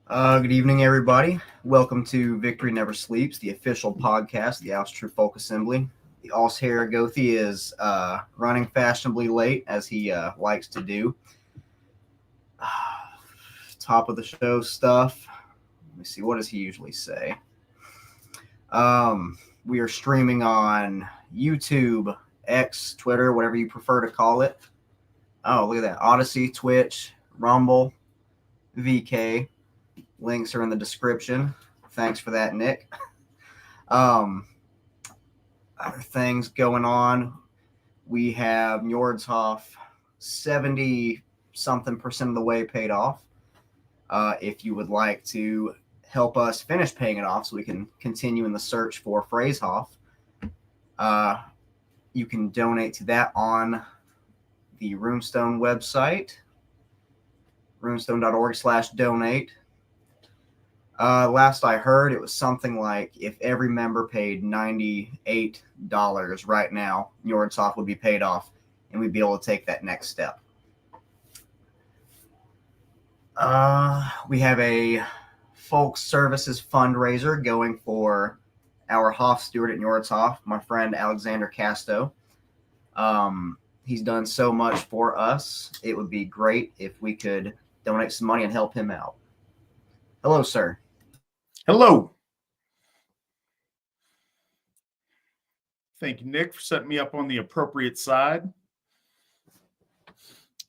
Good evening, everybody. Welcome to Victory Never Sleeps, the official podcast, the Asatru Folk Assembly. The Alsherjargothi is running fashionably late, as he likes to do. Top of the show stuff. Let me see, what does he usually say? We are streaming on YouTube, X, Twitter, whatever you prefer to call it. Oh, look at that. Odyssey, Twitch, Rumble, VK. Links are in the description. Thanks for that, Nick. Other things going on. We have Njordshof 70 something percent of the way paid off. If you would like to help us finish paying it off so we can continue in the search for Phrasehof, you can donate to that on the Runestone website, runestone.org/donate. Last I heard, it was something like if every member paid $98 right now, Njordshof would be paid off, and we'd be able to take that next step. We have a folk services fundraiser going for our Hof steward at Njordshof, my friend Alexander Casto. He's done so much for us. It would be great if we could donate some money and help him out. Hello, sir. Hello. Thank you, Nick, for setting me up on the appropriate side.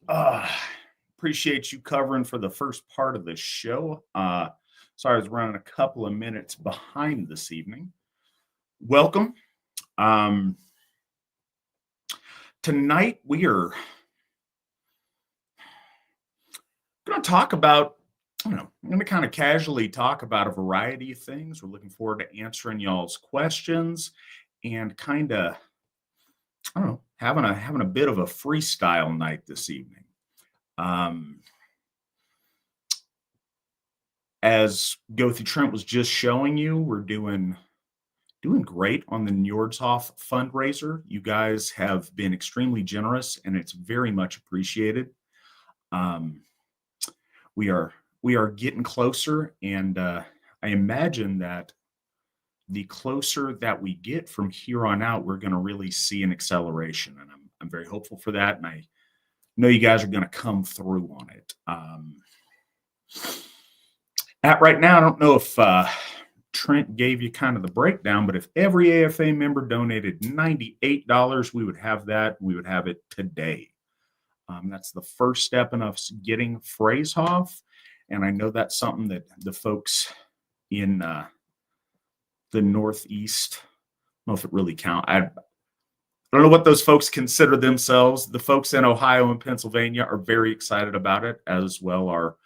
Appreciate you covering for the first part of the show. Sorry, I was running a couple of minutes behind this evening. Welcome. Tonight, we are going to talk about, I'm going to kind of casually talk about a variety of things. We're looking forward to answering y'all's questions and kind of, having a bit of a freestyle night this evening. As Goði Trent was just showing you, we're doing great on the Njordshof fundraiser. You guys have been extremely generous, and it's very much appreciated. We are getting closer, and I imagine that the closer that we get from here on out, we're going to really see an acceleration, and I'm very hopeful for that, and I know you guys are going to come through on it. At right now, I don't know if Trent gave you kind of the breakdown, but if every AFA member donated $98, we would have that. We would have it today. That's the first step in us getting Phrasehof. And I know that's something that the folks in the Northeast, I don't know if it really counts. I don't know what those folks consider themselves. The folks in Ohio and Pennsylvania are very excited about it, as well are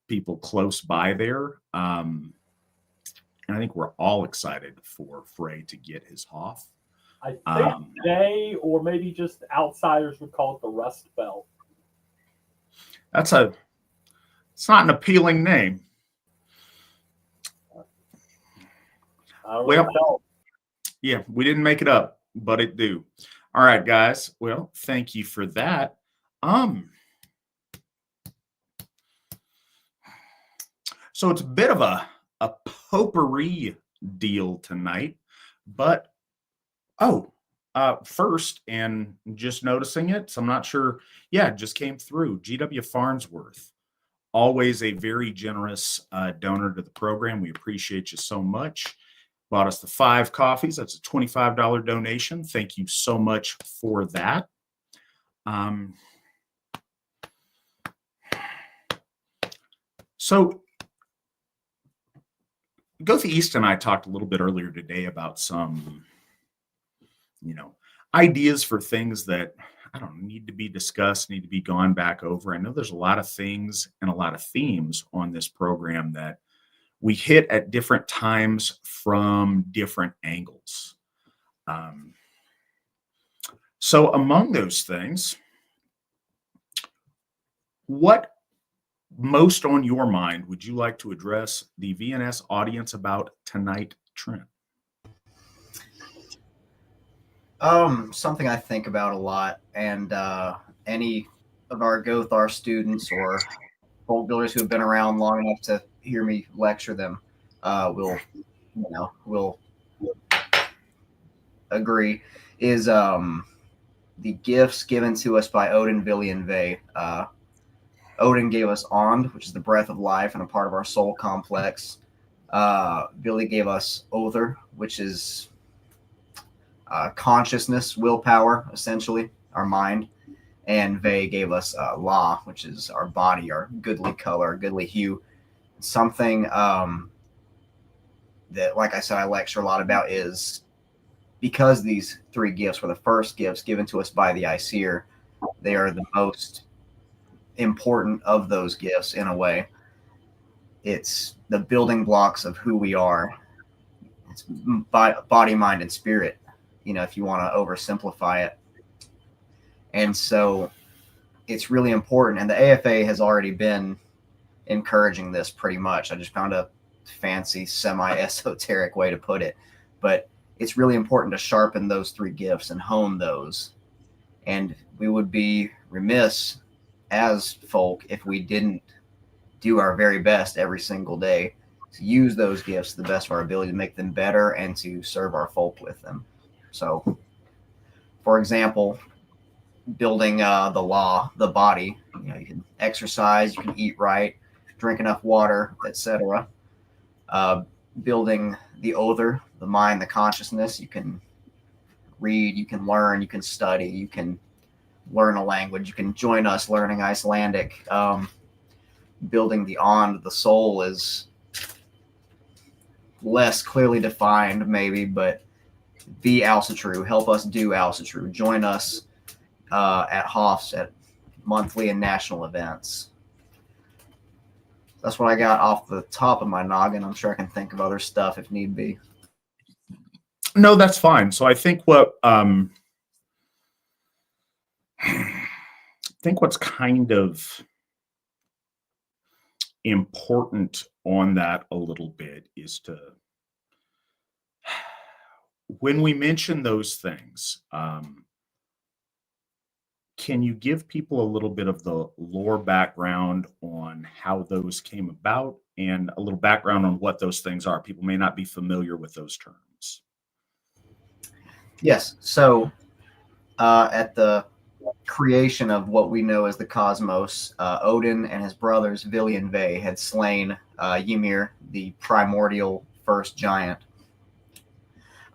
people close by there. And I think we're all excited for Frey to get his Hof. I think they, or maybe just outsiders, would call it the Rust Belt. It's not an appealing name. Well, yeah, we didn't make it up, but it do. All right, guys. Well, thank you for that. So it's a bit of a potpourri deal tonight, but first, and just noticing it, so I'm not sure. Yeah, it just came through. GW Farnsworth, always a very generous donor to the program. We appreciate you so much. Bought us the 5 coffees. That's a $25 donation. Thank you so much for that. So Goði East and I talked a little bit earlier today about some, ideas for things that need to be discussed, need to be gone back over. I know there's a lot of things and a lot of themes on this program that we hit at different times from different angles. So among those things, what most on your mind would you like to address the VNS audience about tonight, Trent? Something I think about a lot, and any of our Gothar students or folk builders who have been around long enough to hear me lecture them will agree, is the gifts given to us by Odin, Vili, and Ve. Odin gave us Ond, which is the breath of life and a part of our soul complex. Vili gave us Other, which is consciousness, willpower, essentially, our mind. And Ve gave us La, which is our body, our goodly color, goodly hue. Something that, like I said, I lecture a lot about is because these three gifts were the first gifts given to us by the Aesir, they are the most important of those gifts in a way. It's the building blocks of who we are. It's body, mind, and spirit, if you want to oversimplify it. And so it's really important. And the AFA has already been encouraging this pretty much. I just found a fancy, semi-esoteric way to put it. But it's really important to sharpen those three gifts and hone those. And we would be remiss as folk if we didn't do our very best every single day to use those gifts to the best of our ability to make them better and to serve our folk with them. So, for example, building the law, the body, you can exercise, you can eat right, drink enough water, etc. Building the Other, the mind, the consciousness, you can read, you can learn, you can study, you can learn a language, you can join us learning Icelandic. Building the Ond, the soul, is less clearly defined maybe, but be Alsatru, help us do Alsatru, join us at Hofs at monthly and national events. That's what I got off the top of my noggin. I'm sure I can think of other stuff if need be. No, that's fine. So I think what's kind of important on that a little bit is to, when we mention those things, can you give people a little bit of the lore background on how those came about and a little background on what those things are? People may not be familiar with those terms. Yes. So at the creation of what we know as the cosmos, Odin and his brothers Vili and Ve had slain Ymir, the primordial first giant,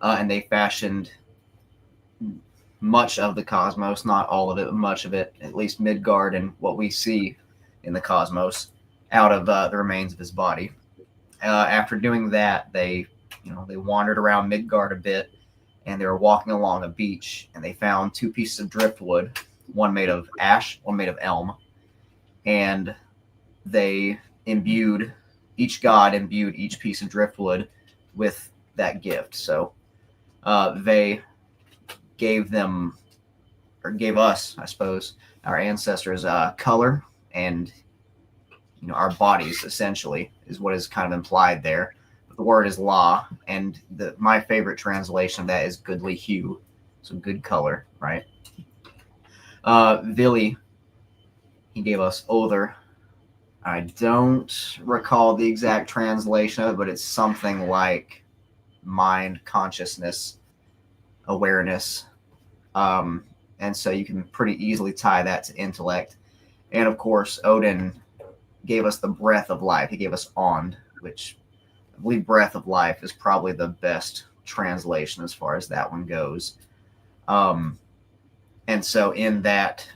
and they fashioned much of the cosmos, not all of it, but much of it, at least Midgard and what we see in the cosmos, out of the remains of his body. After doing that, they wandered around Midgard a bit, and they were walking along a beach, and they found two pieces of driftwood, one made of ash, one made of elm, and they each god imbued each piece of driftwood with that gift. So they gave us, I suppose, our ancestors color, and our bodies essentially is what is kind of implied there. But the word is law, and my favorite translation of that is goodly hue, so good color, right? Vili, he gave us Other. I don't recall the exact translation of it, but it's something like mind, consciousness, awareness. And so you can pretty easily tie that to intellect. And of course, Odin gave us the breath of life. He gave us Ond, which I believe breath of life is probably the best translation as far as that one goes. And so in that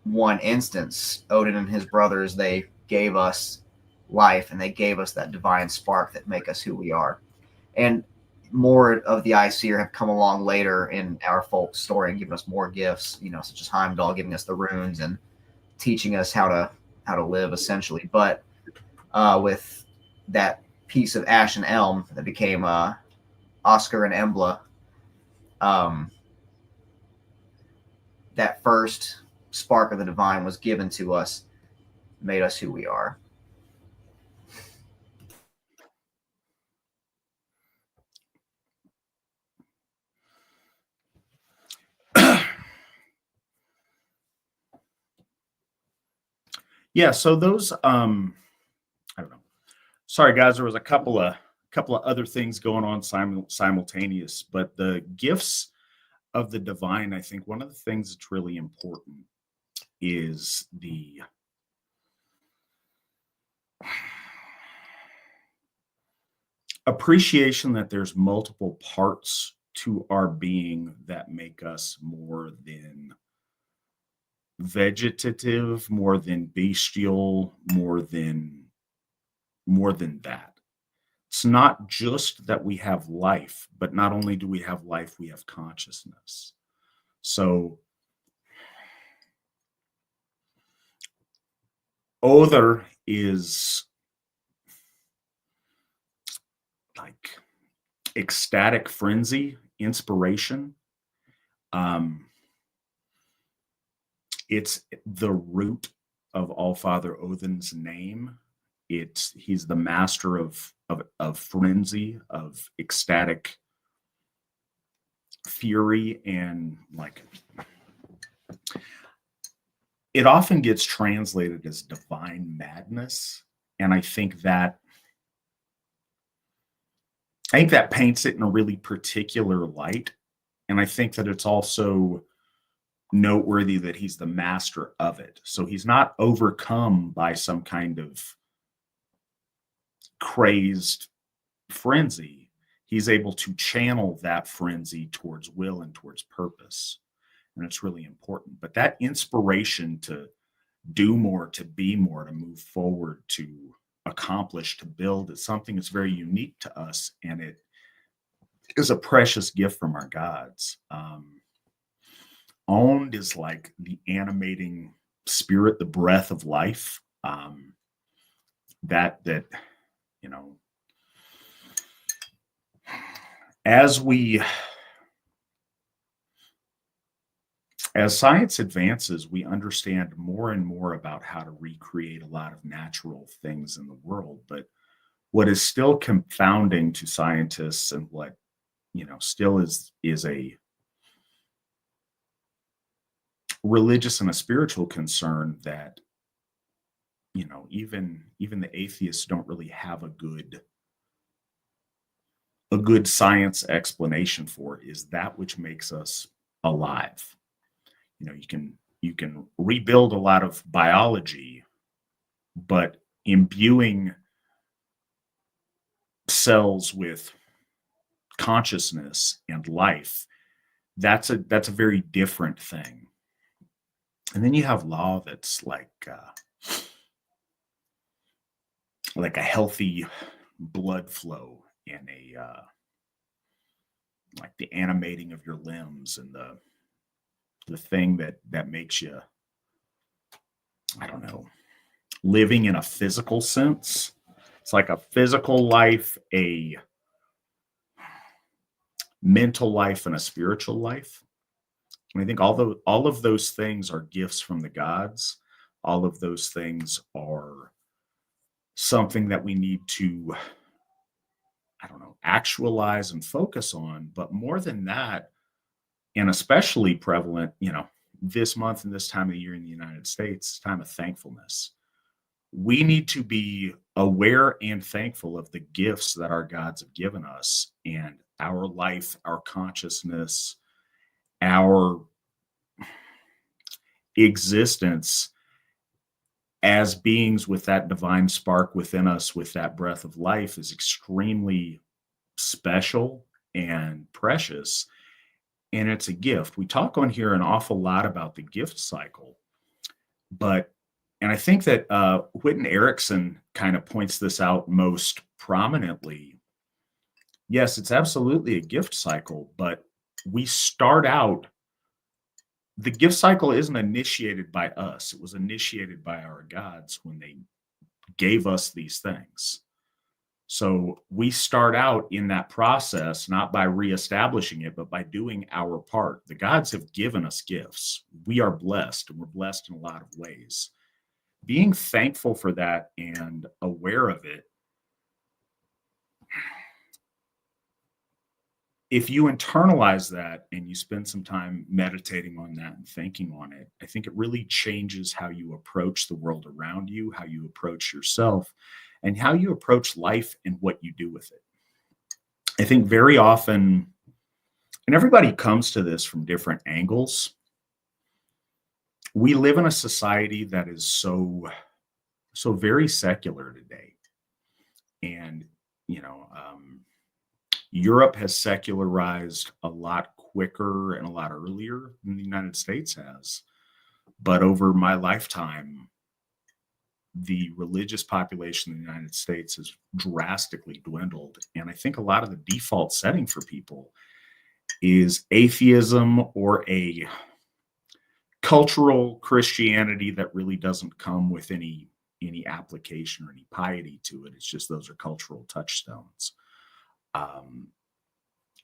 one instance, Odin and his brothers, they gave us life, and they gave us that divine spark that make us who we are. And more of the Aesir have come along later in our folk story and given us more gifts, such as Heimdall giving us the runes and teaching us how to live, essentially. But with that piece of ash and elm that became Oscar and Embla, that first spark of the divine was given to us, made us who we are. Yeah, so those I don't know. Sorry, guys, there was a couple of other things going on simultaneous, but the gifts of the divine, I think one of the things that's really important is the appreciation that there's multiple parts to our being that make us more than vegetative, more than bestial, more than that. It's not just that we have life, but not only do we have life, we have consciousness. So Other is like ecstatic frenzy, inspiration. It's the root of Allfather Odin's name. He's the master of frenzy, of ecstatic fury, and like it often gets translated as divine madness. And I think that paints it in a really particular light. And I think that it's also noteworthy that he's the master of it. So he's not overcome by some kind of crazed frenzy. He's able to channel that frenzy towards will and towards purpose. And it's really important. But that inspiration to do more, to be more, to move forward, to accomplish, to build is something that's very unique to us. And it is a precious gift from our gods. Owned is like the animating spirit, the breath of life. That you know, as science advances, we understand more and more about how to recreate a lot of natural things in the world. But what is still confounding to scientists, and what still is a religious and a spiritual concern, that even the atheists don't really have a good science explanation for, is that which makes us alive. You can rebuild a lot of biology, but imbuing cells with consciousness and life, that's a very different thing. And then you have law that's like a healthy blood flow, and like the animating of your limbs, and the thing that makes you, I don't know, living in a physical sense. It's like a physical life, a mental life, and a spiritual life. And I think all of those things are gifts from the gods. All of those things are something that we need to, I don't know, actualize and focus on. But more than that, and especially prevalent, this month and this time of the year in the United States, time of thankfulness. We need to be aware and thankful of the gifts that our gods have given us, and our life, our consciousness, our existence as beings with that divine spark within us, with that breath of life, is extremely special and precious. And it's a gift. We talk on here an awful lot about the gift cycle, and I think that Whitten Erickson kind of points this out most prominently. Yes, it's absolutely a gift cycle, but we start out, the gift cycle isn't initiated by us. It was initiated by our gods when they gave us these things. So we start out in that process, not by reestablishing it, but by doing our part. The gods have given us gifts. We are blessed, and we're blessed in a lot of ways. Being thankful for that and aware of it, if you internalize that and you spend some time meditating on that and thinking on it, I think it really changes how you approach the world around you, how you approach yourself, and how you approach life and what you do with it. I think very often, and everybody comes to this from different angles, we live in a society that is so very secular today. And, Europe has secularized a lot quicker and a lot earlier than the United States has. But over my lifetime, the religious population in the United States has drastically dwindled. And I think a lot of the default setting for people is atheism or a cultural Christianity that really doesn't come with any application or any piety to it. It's just those are cultural touchstones.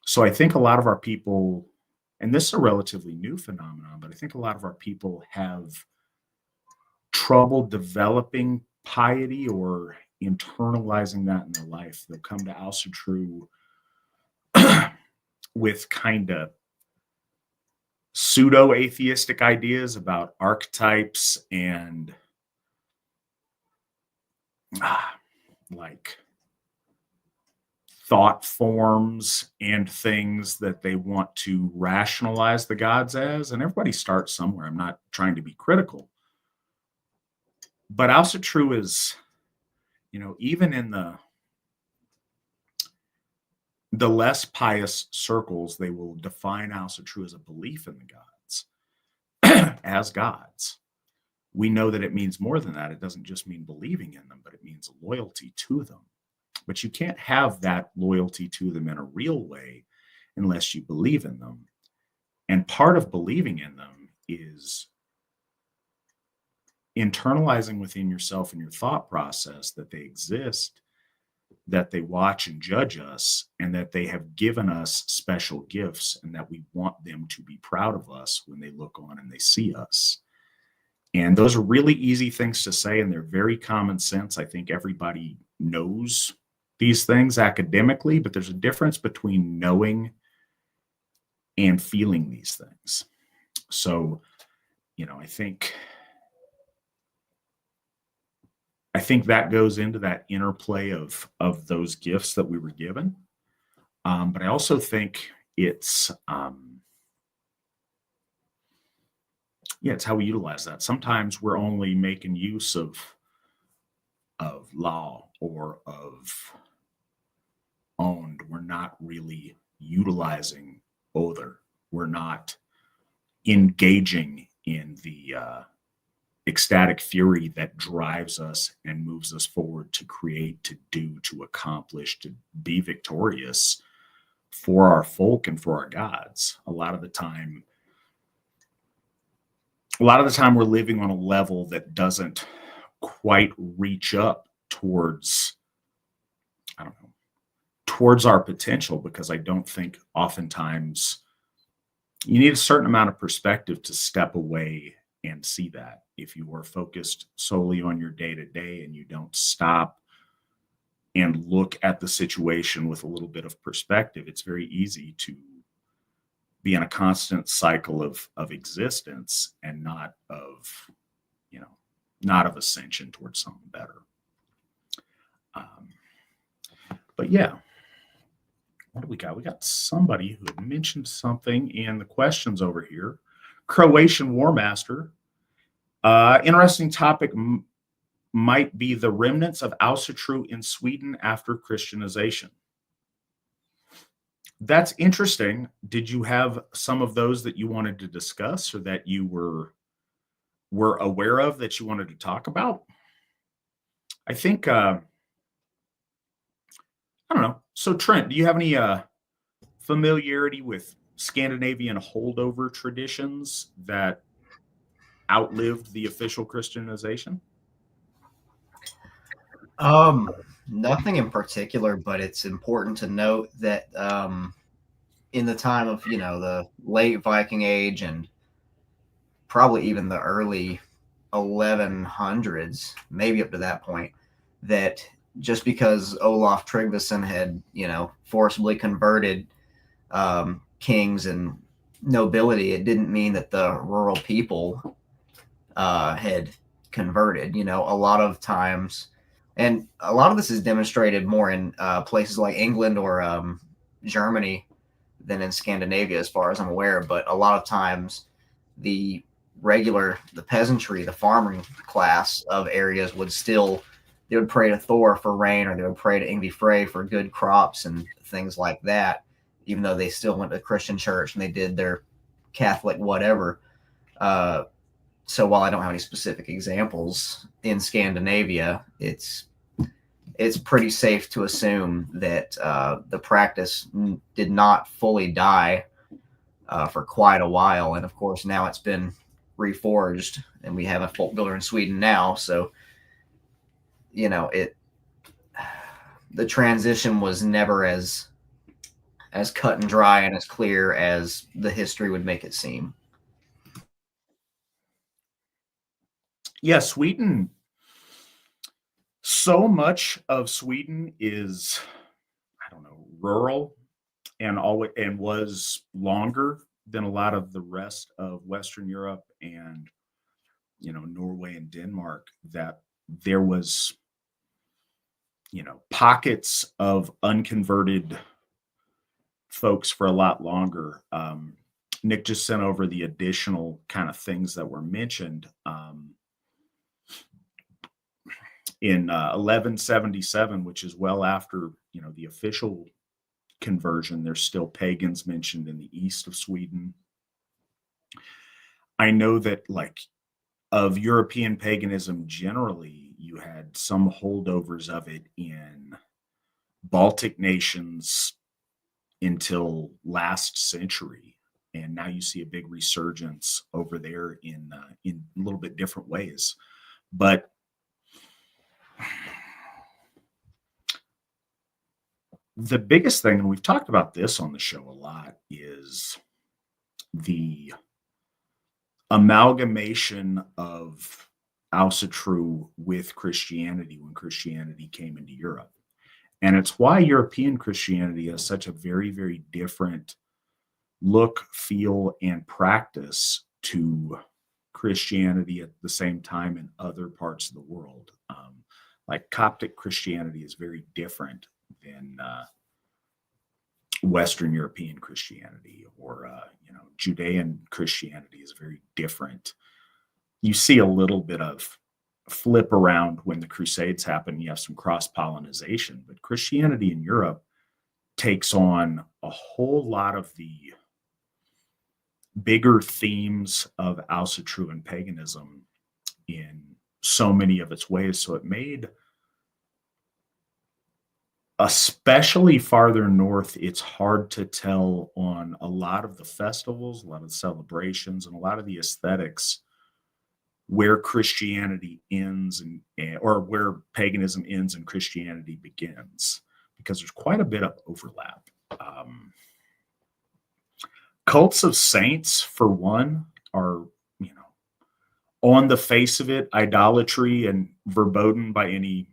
So I think a lot of our people, and this is a relatively new phenomenon, but I think a lot of our people have trouble developing piety or internalizing that in their life. They'll come to Asatru with kind of pseudo-atheistic ideas about archetypes and like thought forms and things that they want to rationalize the gods as. And everybody starts somewhere. I'm not trying to be critical. But Asatru is, even in the less pious circles, they will define Asatru as a belief in the gods, as gods. We know that it means more than that. It doesn't just mean believing in them, but it means loyalty to them. But you can't have that loyalty to them in a real way unless you believe in them. And part of believing in them is internalizing within yourself and your thought process that they exist, that they watch and judge us, and that they have given us special gifts, and that we want them to be proud of us when they look on and they see us. And those are really easy things to say, and they're very common sense. I think everybody knows these things academically, but there's a difference between knowing and feeling these things. So, I think that goes into that interplay of those gifts that we were given. But I also think it's how we utilize that. Sometimes we're only making use of law or of owned. We're not really utilizing other. We're not engaging in the ecstatic fury that drives us and moves us forward to create, to do, to accomplish, to be victorious for our folk and for our gods. A lot of the time we're living on a level that doesn't quite reach up towards our potential, because I don't think oftentimes you need a certain amount of perspective to step away and see that. If you are focused solely on your day-to-day and you don't stop and look at the situation with a little bit of perspective, it's very easy to be in a constant cycle of existence and not of ascension towards something better. But yeah, what do we got? We got somebody who had mentioned something in the questions over here. Croatian War Master. Interesting topic might be the remnants of Asatru in Sweden after Christianization. That's interesting. Did you have some of those that you wanted to discuss, or that you were aware of that you wanted to talk about? I think, I don't know. So Trent, do you have any familiarity with Scandinavian holdover traditions that outlived the official Christianization? Nothing in particular, but it's important to note that in the time of the late Viking Age and probably even the early 1100s, maybe up to that point, that just because Olaf Tryggvason had forcibly converted kings and nobility, it didn't mean that the rural people had converted. A lot of times And a lot of this is demonstrated more in places like England or Germany than in Scandinavia, as far as I'm aware. But a lot of times, the the peasantry, the farming class of areas they would pray to Thor for rain, or they would pray to Ingvi Frey for good crops and things like that, even though they still went to Christian church and they did their Catholic whatever. So while I don't have any specific examples in Scandinavia, it's pretty safe to assume that the practice did not fully die for quite a while, and of course now it's been reforged, and we have a folk builder in Sweden now. So the transition was never as cut and dry and as clear as the history would make it seem. Yeah, Sweden. So much of Sweden is, I don't know, rural and was longer than a lot of the rest of Western Europe and Norway and Denmark, that there was pockets of unconverted folks for a lot longer. Nick just sent over the additional kind of things that were mentioned. In 1177, which is well after the official conversion, there's still pagans mentioned in the east of Sweden. I know that, like, of European paganism generally, you had some holdovers of it in Baltic nations until last century, and now you see a big resurgence over there in a little bit different ways. But the biggest thing, and we've talked about this on the show a lot, is the amalgamation of Asatru with Christianity when Christianity came into Europe. And it's why European Christianity has such a very, very different look, feel, and practice to Christianity at the same time in other parts of the world. Like Coptic Christianity is very different than Western European Christianity, or Judean Christianity is very different. You see a little bit of flip around when the Crusades happen. You have some cross-pollination, but Christianity in Europe takes on a whole lot of the bigger themes of Asatru and paganism in so many of its ways. So it made, especially farther north, it's hard to tell on a lot of the festivals, a lot of the celebrations, and a lot of the aesthetics where Christianity ends or where paganism ends and Christianity begins, because there's quite a bit of overlap. Cults of saints, for one, are, on the face of it, idolatry and verboten by any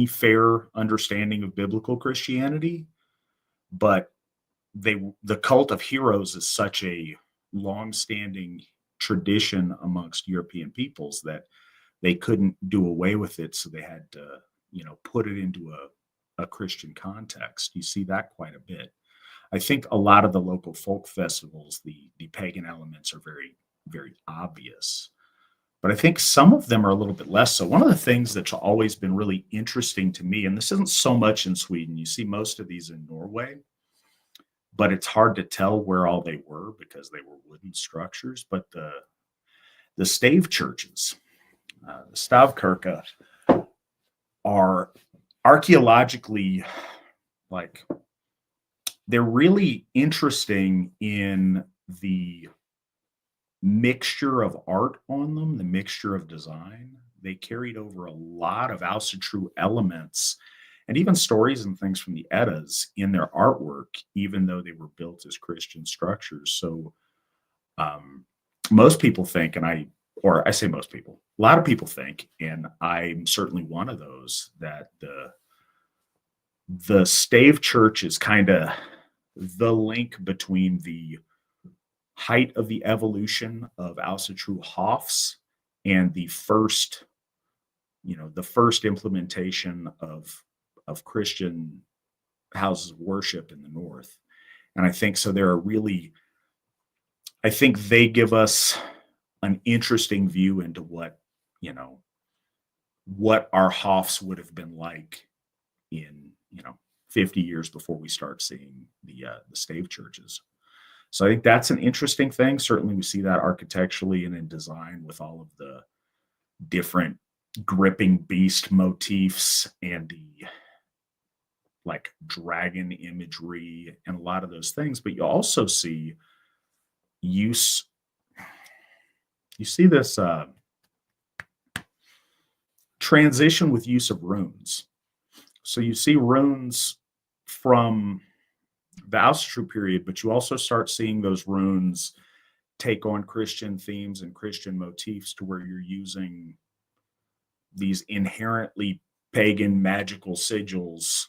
fair understanding of biblical Christianity. But the cult of heroes is such a long-standing tradition amongst European peoples that they couldn't do away with it, so they had to put it into a Christian context. You see that quite a bit. I think a lot of the local folk festivals, the pagan elements are very, very obvious, but I think some of them are a little bit less so. One of the things that's always been really interesting to me, and this isn't so much in Sweden, you see most of these in Norway, but it's hard to tell where all they were because they were wooden structures. But the stave churches, the stavkirke, are archaeologically, like, they're really interesting in the mixture of art on them, the mixture of design. They carried over a lot of Asatru elements and even stories and things from the Eddas in their artwork, even though they were built as Christian structures. So most people think, or I say most people, a lot of people think, and I'm certainly one of those, that the stave church is kind of the link between the height of the evolution of Asatru Hofs and the first the first implementation of Christian houses of worship in the North. And I think so I think they give us an interesting view into what our Hofs would have been like in 50 years before we start seeing the stave churches. So I think that's an interesting thing. Certainly we see that architecturally and in design with all of the different gripping beast motifs and the like dragon imagery and a lot of those things. But you also see you see this transition with use of runes. So you see runes from the Asatru period, but you also start seeing those runes take on Christian themes and Christian motifs to where you're using these inherently pagan magical sigils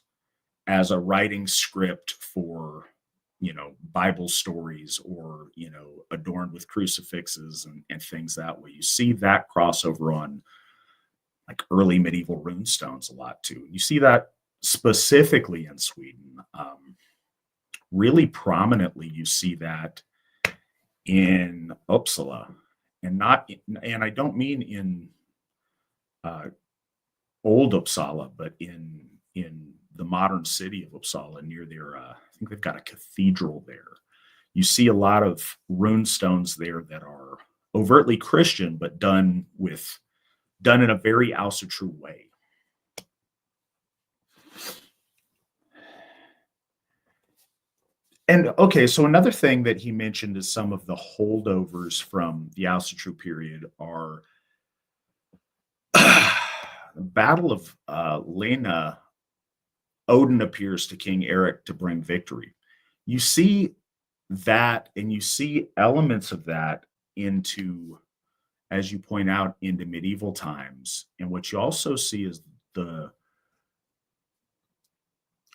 as a writing script for Bible stories, or adorned with crucifixes and things that way. You see that crossover on like early medieval rune stones a lot too. You see that specifically in Sweden. Really prominently, you see that in Uppsala, and I don't mean in old Uppsala, but in the modern city of Uppsala, near their, I think they've got a cathedral there. You see a lot of rune stones there that are overtly Christian, but done in a very Asatru way. And okay, so another thing that he mentioned is some of the holdovers from the Asatru period are the Battle of Lena. Odin appears to King Eric to bring victory. You see that, and you see elements of that into, as you point out, into medieval times. And what you also see is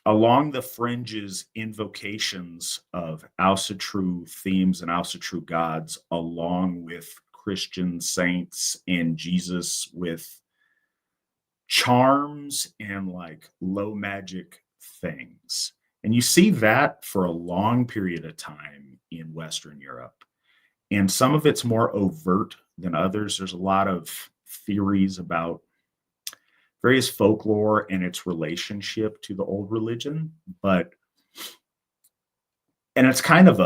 along the fringes, invocations of Asatru themes and Asatru gods, along with Christian saints and Jesus, with charms and like low magic things. And you see that for a long period of time in Western Europe. And some of it's more overt than others. There's a lot of theories about various folklore and its relationship to the old religion, and it's kind of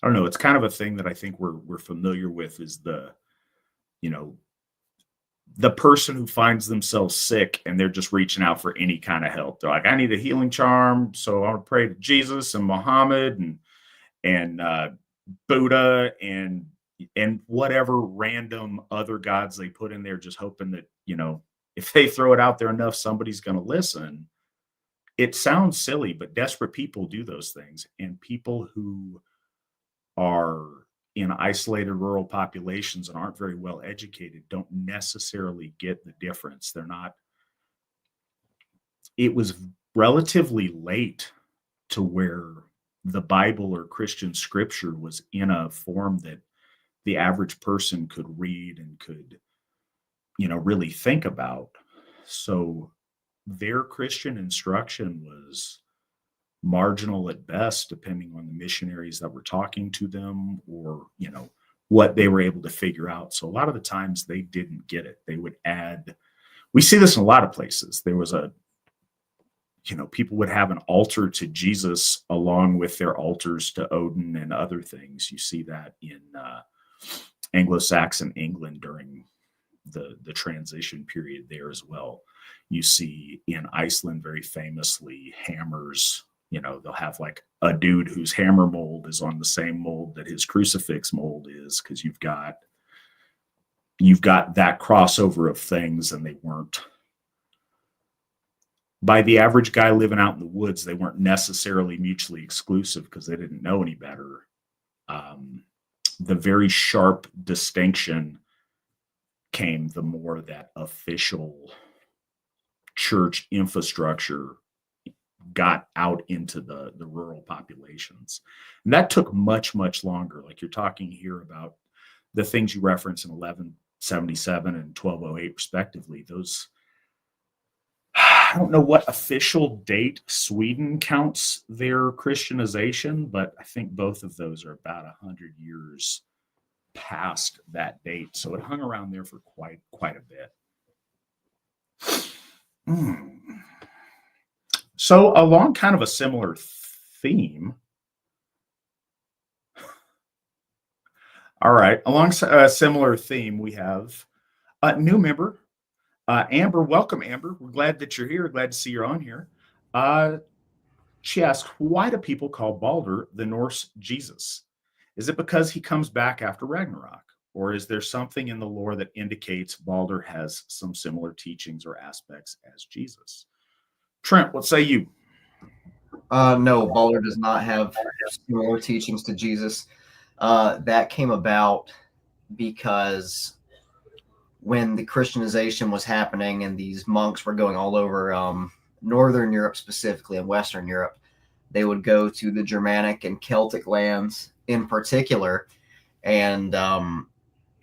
it's kind of a thing that I think we're familiar with, is the person who finds themselves sick and they're just reaching out for any kind of help. They're like, I need a healing charm, so I want to pray to Jesus and Muhammad and Buddha and whatever random other gods they put in there, just hoping that, if they throw it out there enough, somebody's going to listen. It sounds silly, but desperate people do those things. And people who are in isolated rural populations and aren't very well educated don't necessarily get the difference. It was relatively late to where the Bible or Christian scripture was in a form that the average person could read and could, really think about. So their Christian instruction was marginal at best, depending on the missionaries that were talking to them, or, what they were able to figure out. So a lot of the times they didn't get it. They would add, we see this in a lot of places. There was people would have an altar to Jesus along with their altars to Odin and other things. You see that in Anglo-Saxon England during the transition period there as well. You see in Iceland, very famously, hammers. They'll have like a dude whose hammer mold is on the same mold that his crucifix mold is, because you've got that crossover of things, and they weren't, by the average guy living out in the woods, they weren't necessarily mutually exclusive because they didn't know any better. The very sharp distinction came the more that official church infrastructure got out into the rural populations. And that took much, much longer. Like, you're talking here about the things you reference in 1177 and 1208 respectively, those, I don't know what official date Sweden counts their Christianization, but I think both of those are about 100 years past that date. So it hung around there for quite a bit. So along kind of a similar theme. All right, along a similar theme, we have a new member, Amber. Welcome, Amber. We're glad that you're here. Glad to see you're on here. She asks, why do people call Balder the Norse Jesus? Is it because he comes back after Ragnarok? Or is there something in the lore that indicates Balder has some similar teachings or aspects as Jesus? Trent, what say you? No, Balder does not have similar teachings to Jesus. That came about because when the Christianization was happening and these monks were going all over Northern Europe specifically and Western Europe, they would go to the Germanic and Celtic lands in particular. And,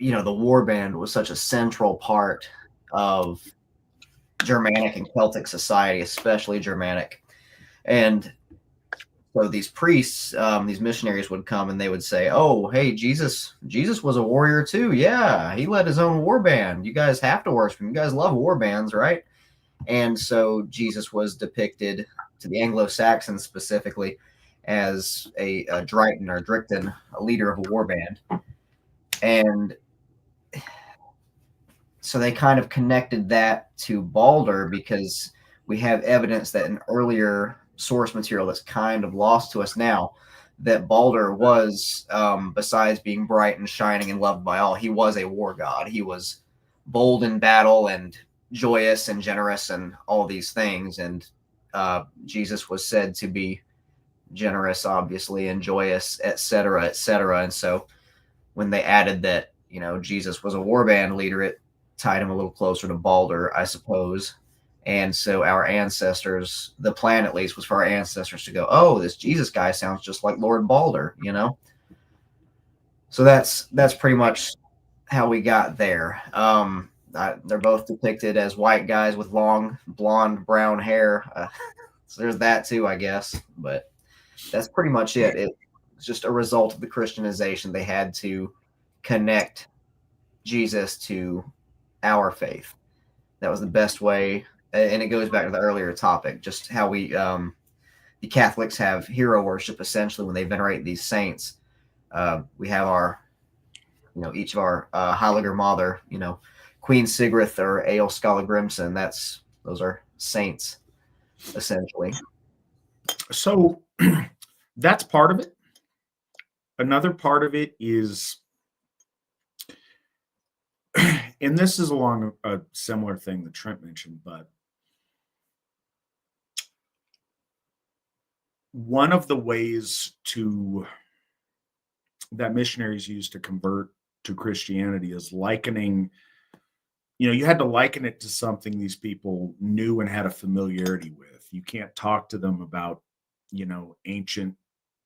the warband was such a central part of Germanic and Celtic society, especially Germanic. And so these priests, these missionaries would come and they would say, oh, hey, Jesus was a warrior too. Yeah, he led his own war band. You guys have to worship him. You guys love war bands, right? And so Jesus was depicted to the Anglo-Saxons specifically as a Drighten or Drichten, a leader of a war band. And so they kind of connected that to Balder because we have evidence that in earlier source material that's kind of lost to us now, that Balder was, besides being bright and shining and loved by all, he was a war god. He was bold in battle and joyous and generous and all these things. And Jesus was said to be generous, obviously, and joyous, etc., etc. And so when they added that, Jesus was a warband leader, it tied him a little closer to Balder, I suppose. And so our ancestors, the plan at least was for our ancestors to go, oh, this Jesus guy sounds just like Lord Balder, So that's pretty much how we got there. They're both depicted as white guys with long blonde brown hair. So there's that too, I guess. But that's pretty much it. It's just a result of the Christianization. They had to connect Jesus to our faith. That was the best way. And it goes back to the earlier topic, just how we, the Catholics have hero worship, essentially, when they venerate these saints. We have our, each of our Heiliger Mother, Queen Sigrid or Eil Skallagrimson. Those are saints, essentially. So that's part of it. Another part of it is, and this is along a similar thing that Trent mentioned, but one of the ways that missionaries used to convert to Christianity is likening, you had to liken it to something these people knew and had a familiarity with. You can't talk to them about, ancient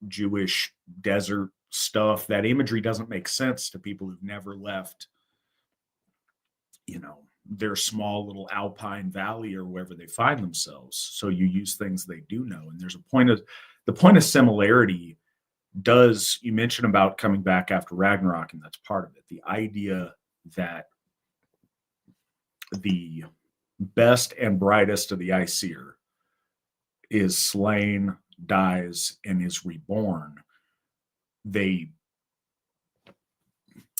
Jewish desert stuff. That imagery doesn't make sense to people who've never left, their small little alpine valley or wherever they find themselves. So you use things they do know. And there's the point of similarity you mentioned about coming back after Ragnarok, and that's part of it. The idea that the best and brightest of the Aesir is slain, dies, and is reborn. They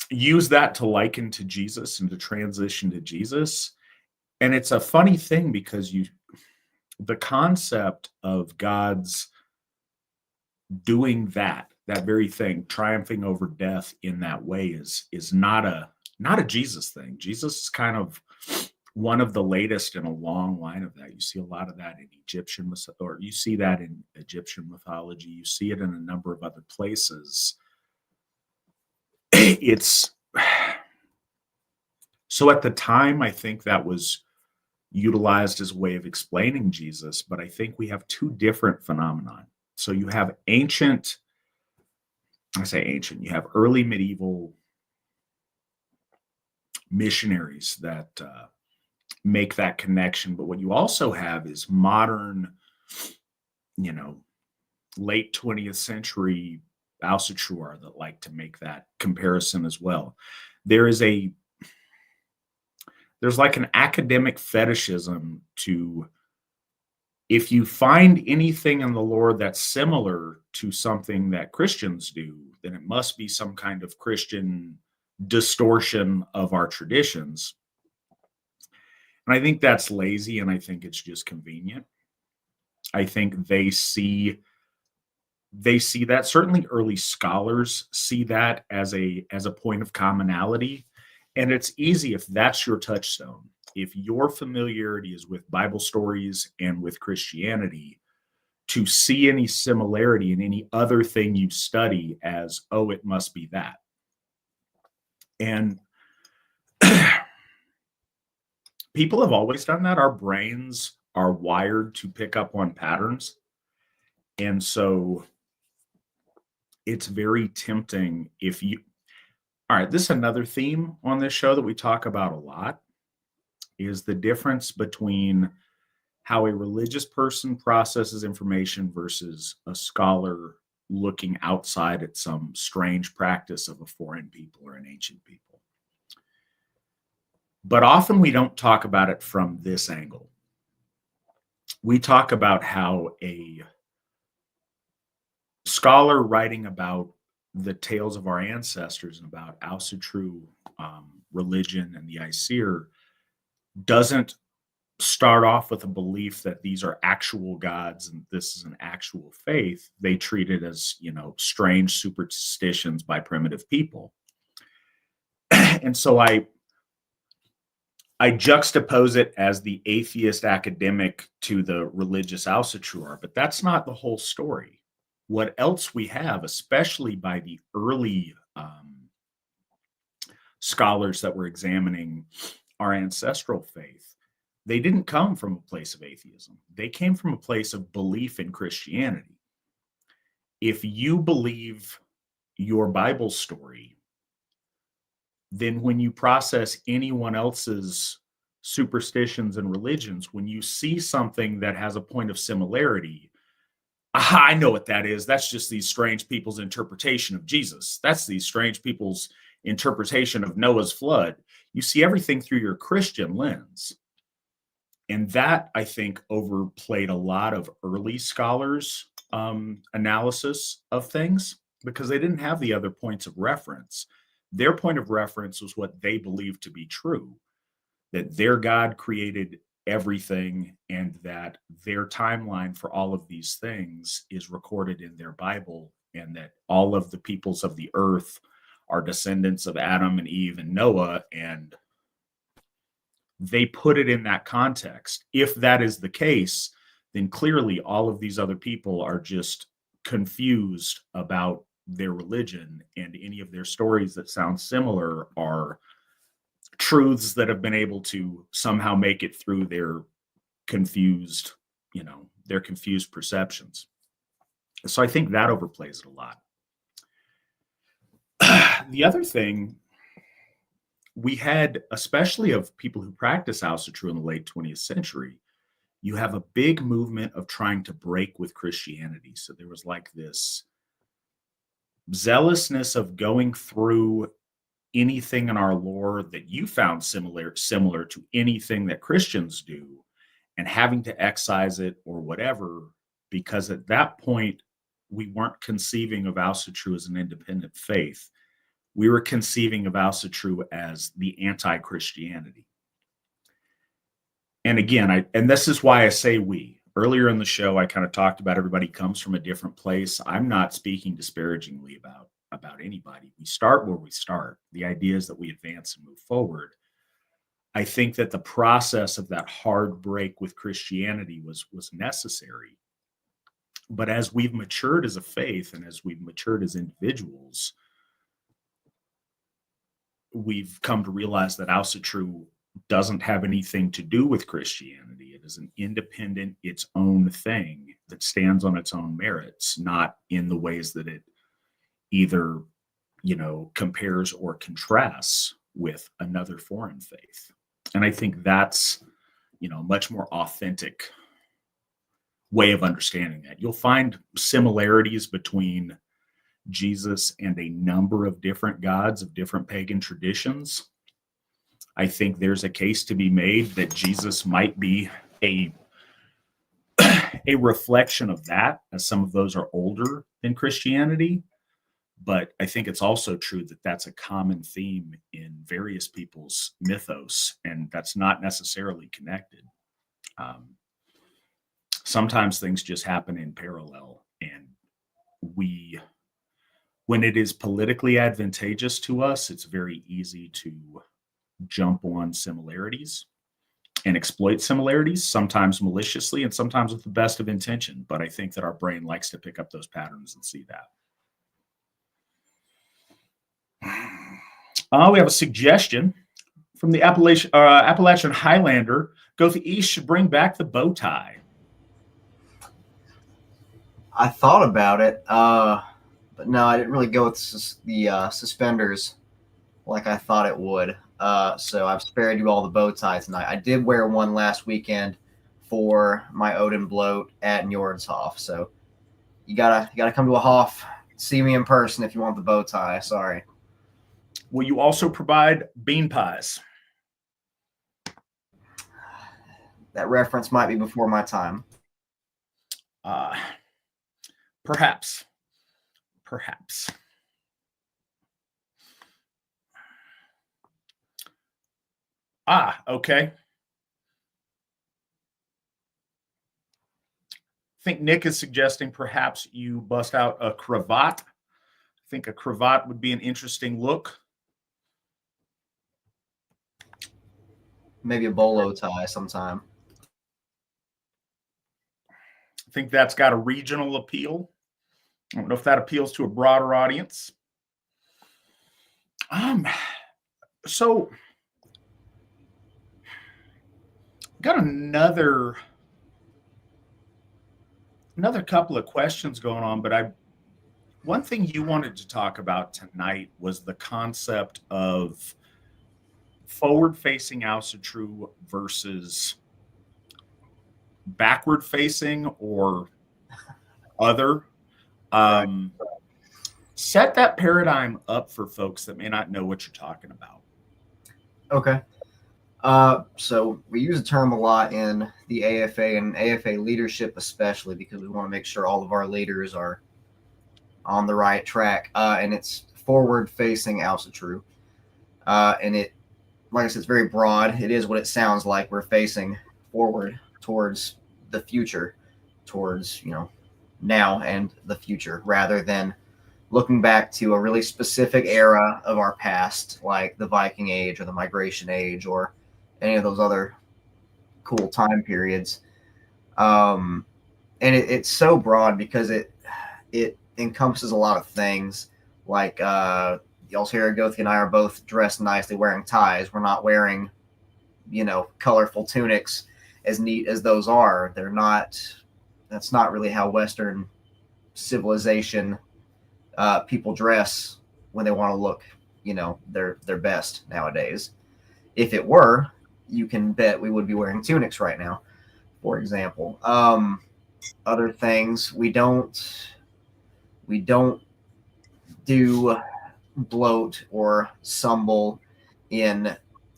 use that to liken to Jesus and to transition to Jesus. And it's a funny thing because the concept of God's doing that very thing, triumphing over death in that way is not a Jesus thing. Jesus is kind of one of the latest in a long line of that. You see a lot of that in Egyptian mythology. You see it in a number of other places. So at the time, I think that was utilized as a way of explaining Jesus, but I think we have two different phenomena. So you have you have early medieval missionaries that make that connection. But what you also have is modern, late 20th century Asatru that like to make that comparison as well. There's like an academic fetishism to, if you find anything in the Lord that's similar to something that Christians do, then it must be some kind of Christian distortion of our traditions. And I think that's lazy, and I think it's just convenient. I think they see that. Certainly early scholars see that as a point of commonality. And it's easy if that's your touchstone. If your familiarity is with Bible stories and with Christianity, to see any similarity in any other thing you study as, oh, it must be that. And people have always done that. Our brains are wired to pick up on patterns. And so it's very tempting all right, this is another theme on this show that we talk about a lot, is the difference between how a religious person processes information versus a scholar looking outside at some strange practice of a foreign people or an ancient people. But often we don't talk about it from this angle. We talk about how a scholar writing about the tales of our ancestors and about Asatru religion and the Aesir doesn't start off with a belief that these are actual gods and this is an actual faith. They treat it as, strange superstitions by primitive people. And so I juxtapose it as the atheist academic to the religious Asatru, but that's not the whole story. What else we have, especially by the early scholars that were examining our ancestral faith, they didn't come from a place of atheism. They came from a place of belief in Christianity. If you believe your Bible story, then when you process anyone else's superstitions and religions, when you see something that has a point of similarity, I know what that is. That's just these strange people's interpretation of Jesus. That's these strange people's interpretation of Noah's flood. You see everything through your Christian lens. And that, I think, overplayed a lot of early scholars' analysis of things because they didn't have the other points of reference. Their point of reference was what they believed to be true, that their God created everything and that their timeline for all of these things is recorded in their Bible, and that all of the peoples of the earth are descendants of Adam and Eve and Noah, and they put it in that context. If that is the case, then clearly all of these other people are just confused about their religion, and any of their stories that sound similar are truths that have been able to somehow make it through their confused, their confused perceptions. So I think that overplays it a lot. The other thing we had, especially of people who practice Asatru in the late 20th century, you have a big movement of trying to break with Christianity. So there was like this zealousness of going through anything in our lore that you found similar to anything that Christians do and having to excise it or whatever, because at that point we weren't conceiving of Asatru as an independent faith. We were conceiving of Asatru as the anti-Christianity. And again, and this is why I say we. Earlier in the show, I kind of talked about everybody comes from a different place. I'm not speaking disparagingly about anybody. We start where we start. The idea is that we advance and move forward. I think that the process of that hard break with Christianity was necessary. But as we've matured as a faith and as we've matured as individuals, we've come to realize that Asatru doesn't have anything to do with Christianity. It is an independent, its own thing that stands on its own merits, not in the ways that it either, compares or contrasts with another foreign faith. And I think that's, a much more authentic way of understanding that. You'll find similarities between Jesus and a number of different gods of different pagan traditions. I think there's a case to be made that Jesus might be a reflection of that, as some of those are older than Christianity. But I think it's also true that that's a common theme in various people's mythos, and that's not necessarily connected. Sometimes things just happen in parallel, and when it is politically advantageous to us, it's very easy to jump on similarities and exploit similarities, sometimes maliciously and sometimes with the best of intention. But I think that our brain likes to pick up those patterns and see that. We have a suggestion from the Appalachian Highlander. Gothi East should bring back the bow tie. I thought about it, but no, I didn't really go with the suspenders like I thought it would. So I've spared you all the bow tie tonight. I did wear one last weekend for my Odin bloat at Njordshof. So you gotta come to a Hof, see me in person if you want the bow tie. Sorry. Will you also provide bean pies? That reference might be before my time. Perhaps. Okay. I think Nick is suggesting perhaps you bust out a cravat. I think a cravat would be an interesting look. Maybe a bolo tie sometime. I think that's got a regional appeal. I don't know if that appeals to a broader audience. So got another couple of questions going on, but one thing you wanted to talk about tonight was the concept of forward-facing Asatru versus backward-facing or other. Set that paradigm up for folks that may not know what you're talking about. Okay. So we use the term a lot in the AFA and AFA leadership, especially because we want to make sure all of our leaders are on the right track. And it's forward-facing Asatru. And it, like I said, it's very broad. It is what it sounds like. We're facing forward towards the future, towards, now and the future, rather than looking back to a really specific era of our past, like the Viking Age or the Migration Age or any of those other cool time periods. And it's so broad because it encompasses a lot of things. Like the Alsherjargothi and I are both dressed nicely wearing ties. We're not wearing, colorful tunics, as neat as those are. They're not. That's not really how Western civilization people dress when they want to look, their best nowadays. If it were, you can bet we would be wearing tunics right now, for example. Other things, we don't do bloat or stumble in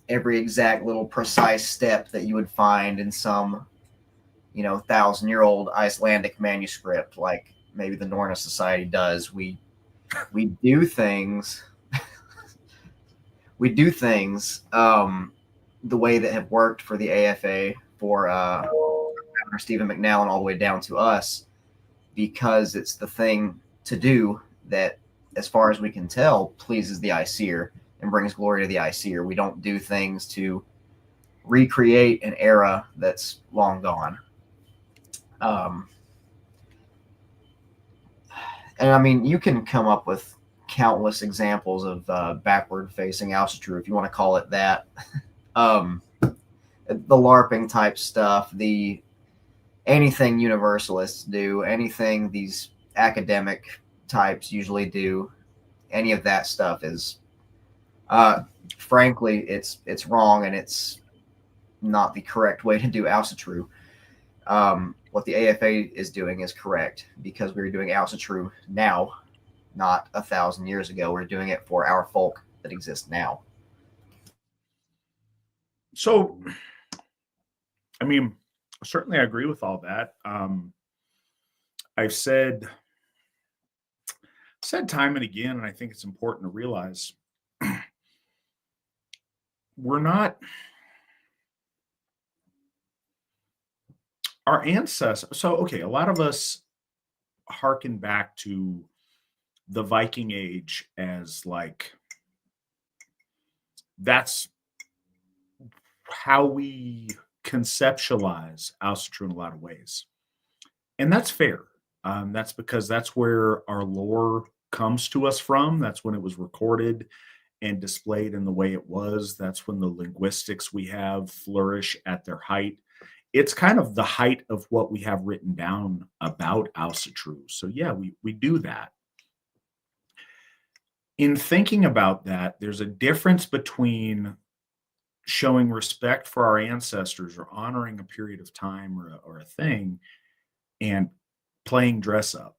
every exact little precise step that you would find in some 1,000-year-old Icelandic manuscript, like maybe the Norna Society does. We do things. We do things the way that have worked for the AFA, for Stephen McNally, all the way down to us, because it's the thing to do that, as far as we can tell, pleases the Aesir and brings glory to the Aesir. We don't do things to recreate an era that's long gone. And I mean, you can come up with countless examples of backward-facing Asatru, if you want to call it that. The LARPing type stuff, anything universalists do, anything these academic types usually do, any of that stuff is Frankly, it's wrong, and it's not the correct way to do Asatru. What the AFA is doing is correct, because we're doing Asatru now, not 1,000 years ago. We're doing it for our folk that exist now. So, I mean, certainly I agree with all that. I've said time and again, and I think it's important to realize we're not, our ancestors. So, okay, a lot of us hearken back to the Viking Age as like, that's how we conceptualize Asatru in a lot of ways. And that's fair. That's because that's where our lore comes to us from. That's when it was recorded and displayed in the way it was. That's when the linguistics we have flourish at their height. It's kind of the height of what we have written down about Asatru. So yeah, we do that. In thinking about that, there's a difference between showing respect for our ancestors or honoring a period of time or a thing and playing dress up.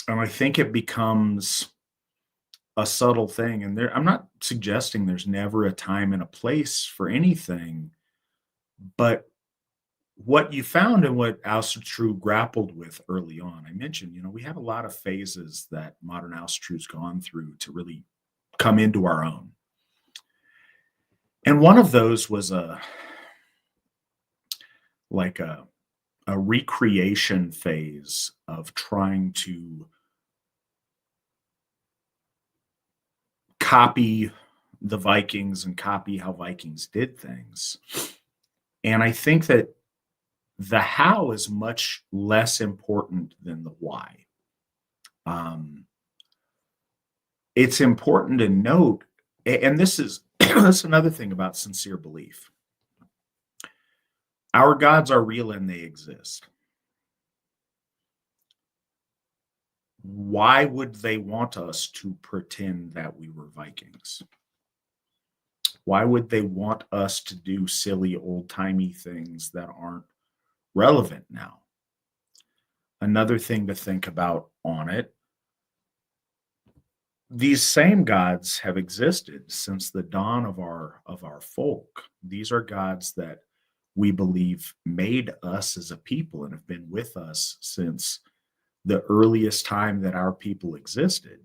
And I think it becomes a subtle thing. And I'm not suggesting there's never a time and a place for anything, but what you found and what Asatru grappled with early on, I mentioned, we have a lot of phases that modern Asatru's gone through to really come into our own. And one of those was a recreation phase of trying to copy the Vikings and copy how Vikings did things. And I think that the how is much less important than the why. It's important to note, and this is that's another thing about sincere belief. Our gods are real and they exist. Why would they want us to pretend that we were Vikings? Why would they want us to do silly old-timey things that aren't relevant now? Another thing to think about on it, these same gods have existed since the dawn of our folk. These are gods that we believe made us as a people and have been with us since the earliest time that our people existed.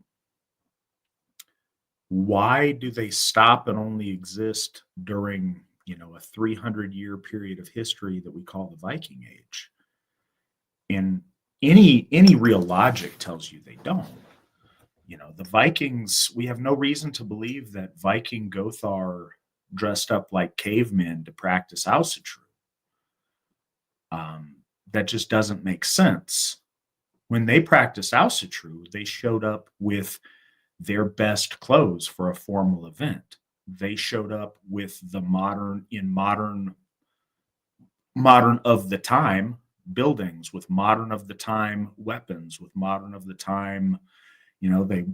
Why do they stop and only exist during, a 300-year period of history that we call the Viking Age? And any real logic tells you they don't. The Vikings, we have no reason to believe that Viking Gothar dressed up like cavemen to practice Asatru. That just doesn't make sense. When they practiced Asatru, they showed up with their best clothes for a formal event. They showed up with the modern of the time buildings, with modern of the time weapons, with modern of the time, they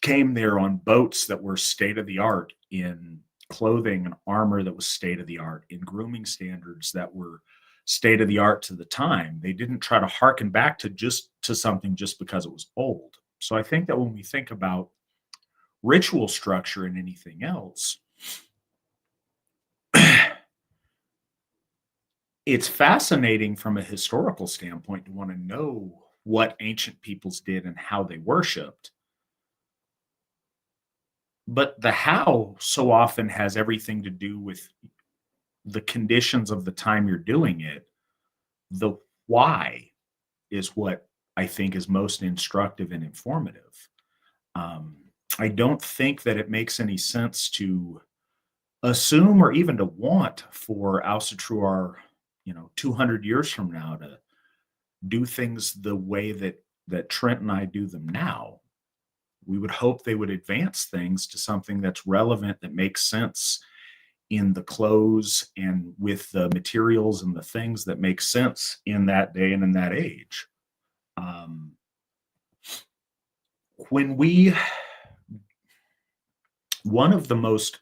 came there on boats that were state of the art, in clothing and armor that was state of the art, in grooming standards that were state of the art to the time. They didn't try to harken back to something just because it was old. So I think that when we think about ritual structure and anything else, it's fascinating from a historical standpoint to want to know what ancient peoples did and how they worshiped. But the how so often has everything to do with the conditions of the time you're doing it. The why is what I think is most instructive and informative. I don't think that it makes any sense to assume or even to want for Asatru, our 200 years from now, to do things the way that Trent and I do them now. We would hope they would advance things to something that's relevant, that makes sense in the clothes and with the materials and the things that make sense in that day and in that age. When we one of the most,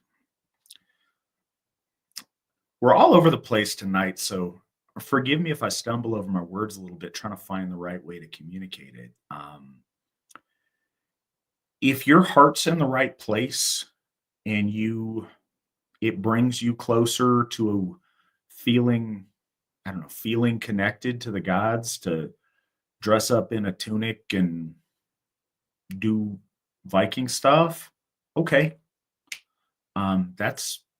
we're all over the place tonight, so forgive me if I stumble over my words a little bit, trying to find the right way to communicate it. If your heart's in the right place and it brings you closer to feeling, I don't know, feeling connected to the gods, to dress up in a tunic and do Viking stuff, okay.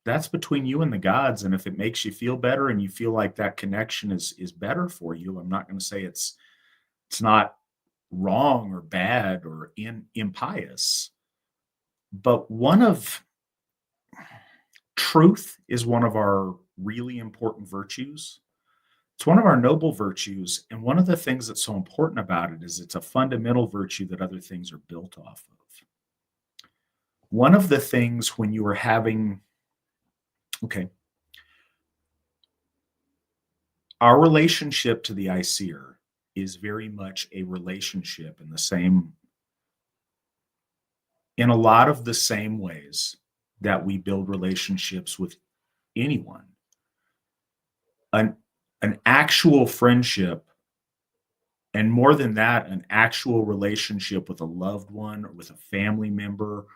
That's between you and the gods. And if it makes you feel better and you feel like that connection is better for you, I'm not going to say it's not wrong or bad or impious. But truth is one of our really important virtues. It's one of our noble virtues. And one of the things that's so important about it is it's a fundamental virtue that other things are built off of. One of the things when you are having, our relationship to the Aesir is very much a relationship in a lot of the same ways that we build relationships with anyone. An actual friendship, and more than that, an actual relationship with a loved one or with a family member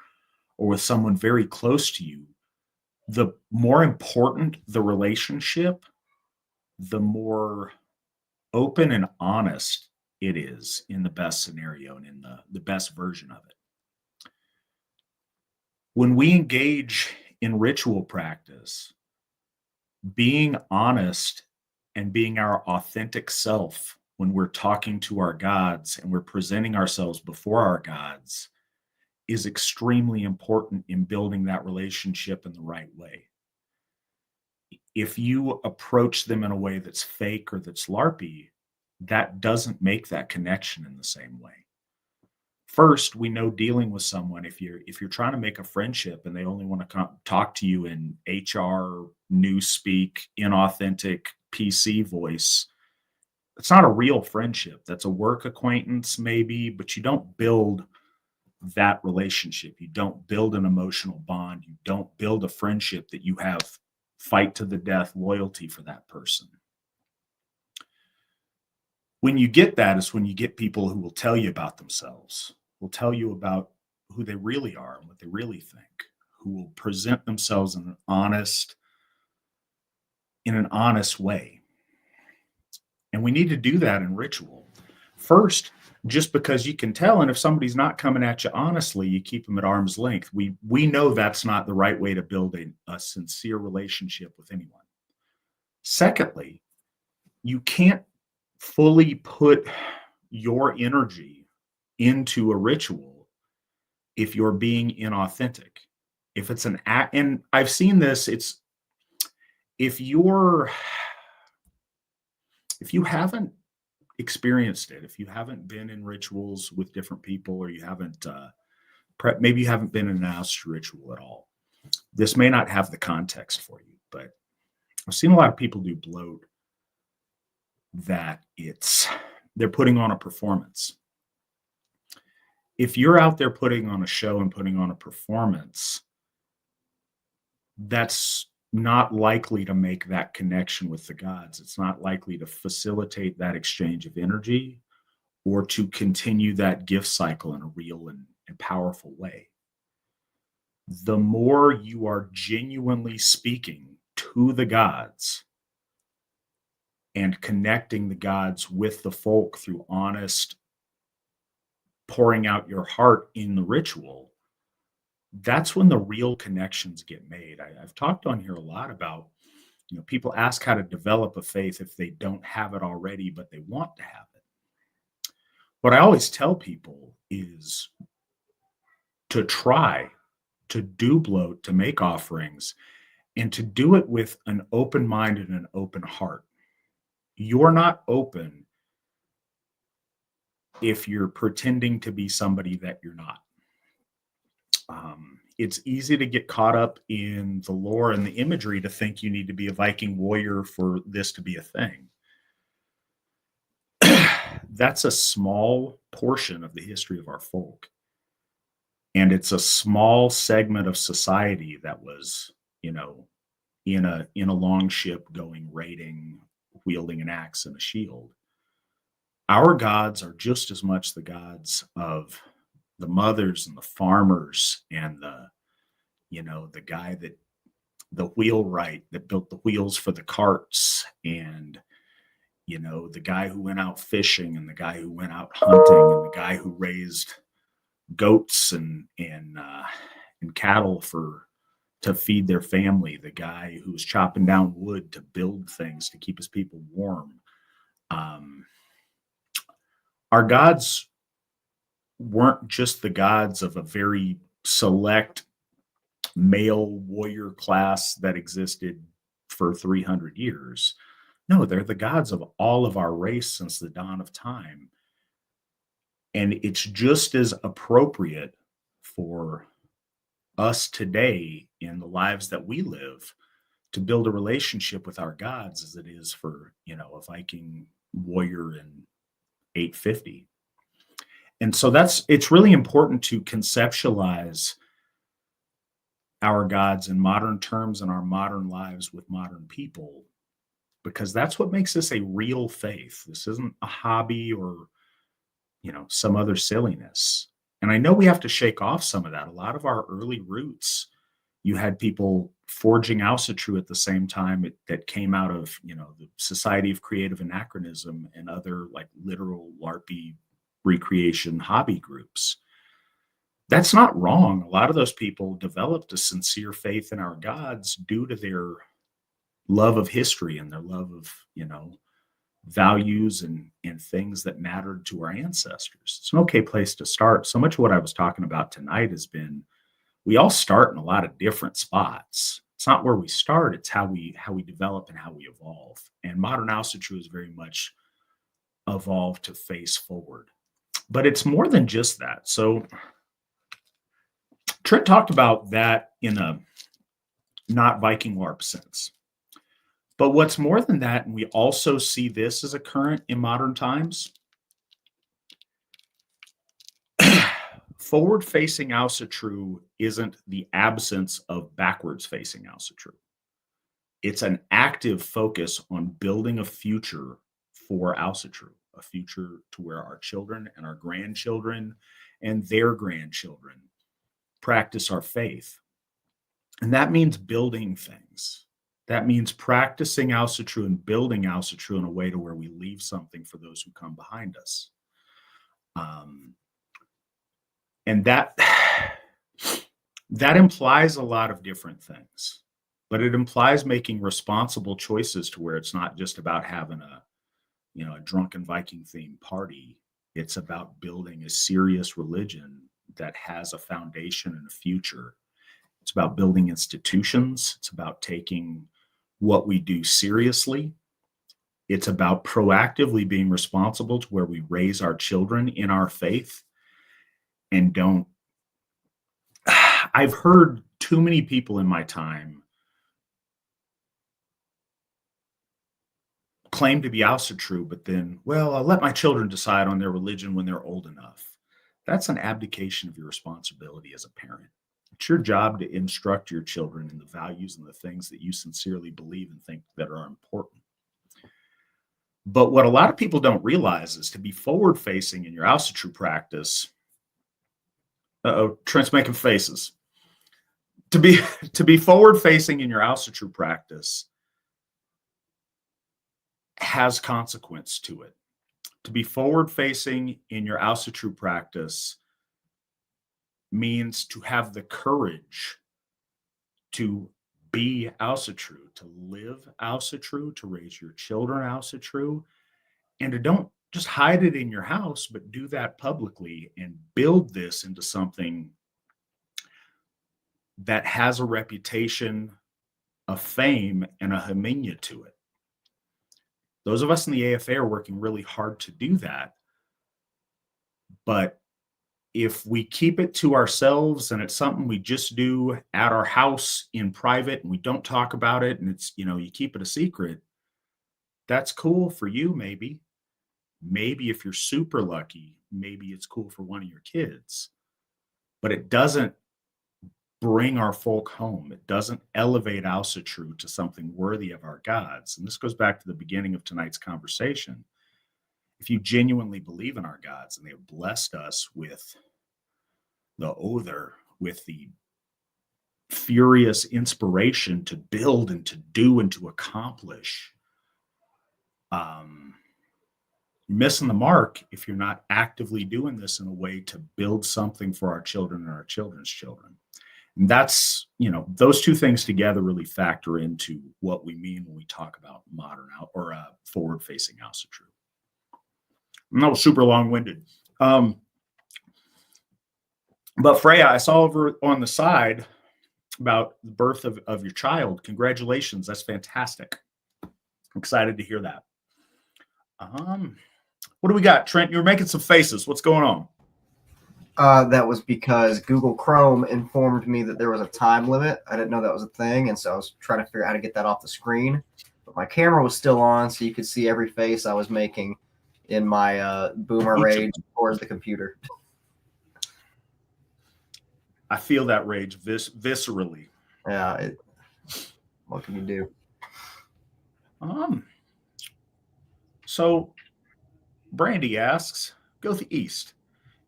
or with someone very close to you, the more important the relationship, the more open and honest it is in the best scenario and in the best version of it. When we engage in ritual practice, being honest and being our authentic self when we're talking to our gods and we're presenting ourselves before our gods is extremely important in building that relationship in the right way. If you approach them in a way that's fake or that's LARPy, that doesn't make that connection in the same way. First, we know dealing with someone, if you're trying to make a friendship and they only want to talk to you in HR, newspeak, inauthentic PC voice, it's not a real friendship. That's a work acquaintance maybe, but you don't build that relationship. You don't build an emotional bond. You don't build a friendship that you have fight to the death loyalty for that person. When you get that is when you get people who will tell you about themselves, will tell you about who they really are and what they really think, who will present themselves in an honest way. And we need to do that in ritual. First, just because you can tell, and if somebody's not coming at you honestly, you keep them at arm's length. We know that's not the right way to build a sincere relationship with anyone. Secondly, you can't fully put your energy into a ritual if you're being inauthentic. If it's an act, and I've seen this, it's if you haven't experienced it, if you haven't been in rituals with different people, or you haven't maybe you haven't been in an Asatru ritual at all, this may not have the context for you. But I've seen a lot of people do bloat that they're putting on a performance. If you're out there putting on a show and putting on a performance, that's not likely to make that connection with the gods. It's not likely to facilitate that exchange of energy or to continue that gift cycle in a real and powerful way. The more you are genuinely speaking to the gods and connecting the gods with the folk through honest pouring out your heart in the ritual, that's when the real connections get made. I've talked on here a lot about, people ask how to develop a faith if they don't have it already, but they want to have it. What I always tell people is to try to do bloat, to make offerings, and to do it with an open mind and an open heart. You're not open if you're pretending to be somebody that you're not. It's easy to get caught up in the lore and the imagery to think you need to be a Viking warrior for this to be a thing. That's a small portion of the history of our folk. And it's a small segment of society that was, in a long ship going raiding, wielding an axe and a shield. Our gods are just as much the gods of the mothers and the farmers and the guy that the wheelwright that built the wheels for the carts, and the guy who went out fishing, and the guy who went out hunting, and the guy who raised goats and cattle to feed their family, the guy who was chopping down wood to build things to keep his people warm. Our gods weren't just the gods of a very select male warrior class that existed for 300 years. No, they're the gods of all of our race since the dawn of time. And it's just as appropriate for us today in the lives that we live to build a relationship with our gods as it is for, a Viking warrior in 850. And so it's really important to conceptualize our gods in modern terms in our modern lives with modern people, because that's what makes this a real faith. This isn't a hobby or, some other silliness. And I know we have to shake off some of that. A lot of our early roots, you had people forging Asatru at the same time that came out of, the Society of Creative Anachronism and other like literal LARPy recreation hobby groups. That's not wrong. A lot of those people developed a sincere faith in our gods due to their love of history and their love of, values and things that mattered to our ancestors. It's an okay place to start. So much of what I was talking about tonight has been, we all start in a lot of different spots. It's not where we start, it's how we develop and how we evolve. And modern Asatru is very much evolved to face forward. But it's more than just that. So Trent talked about that in a not Viking LARP sense. But what's more than that, and we also see this as a current in modern times, forward-facing Asatru isn't the absence of backwards-facing Asatru. It's an active focus on building a future for Asatru, a future to where our children and our grandchildren and their grandchildren practice our faith. And that means building things. That means practicing Asatru and building Asatru in a way to where we leave something for those who come behind us. And that implies a lot of different things, but it implies making responsible choices to where it's not just about having a drunken Viking themed party. It's about building a serious religion that has a foundation and a future. It's about building institutions. It's about taking what we do seriously. It's about proactively being responsible to where we raise our children in our faith and don't. I've heard too many people in my time claim to be Asatru, but then, I'll let my children decide on their religion when they're old enough. That's an abdication of your responsibility as a parent. It's your job to instruct your children in the values and the things that you sincerely believe and think that are important. But what a lot of people don't realize is to be forward-facing in your Asatru practice. Trent's making faces. To be forward-facing in your Asatru practice has consequence to it. To be forward-facing in your Asatru practice means to have the courage to be Asatru, to live Asatru, to raise your children Asatru, and to don't just hide it in your house, but do that publicly and build this into something that has a reputation, a fame, and a haminya to it. Those of us in the AFA are working really hard to do that. But if we keep it to ourselves and it's something we just do at our house in private and we don't talk about it and it's, you keep it a secret, that's cool for you maybe. Maybe if you're super lucky, maybe it's cool for one of your kids. but it doesn't bring our folk home. It doesn't elevate Asatru to something worthy of our gods. And this goes back to the beginning of tonight's conversation. If you genuinely believe in our gods and they have blessed us with the Other, with the furious inspiration to build and to do and to accomplish, you're missing the mark if you're not actively doing this in a way to build something for our children and our children's children. And that's, those two things together really factor into what we mean when we talk about modern or forward-facing Asatru. And that was super long-winded. But Freya, I saw over on the side about the birth of your child. Congratulations. That's fantastic. I'm excited to hear that. What do we got? Trent, you were making some faces. What's going on? That was because Google Chrome informed me that there was a time limit. I didn't know that was a thing, and so I was trying to figure out how to get that off the screen. But my camera was still on, so you could see every face I was making in my boomer rage towards the computer. I feel that rage viscerally. Yeah. What can you do? So Brandy asks, Gothi East,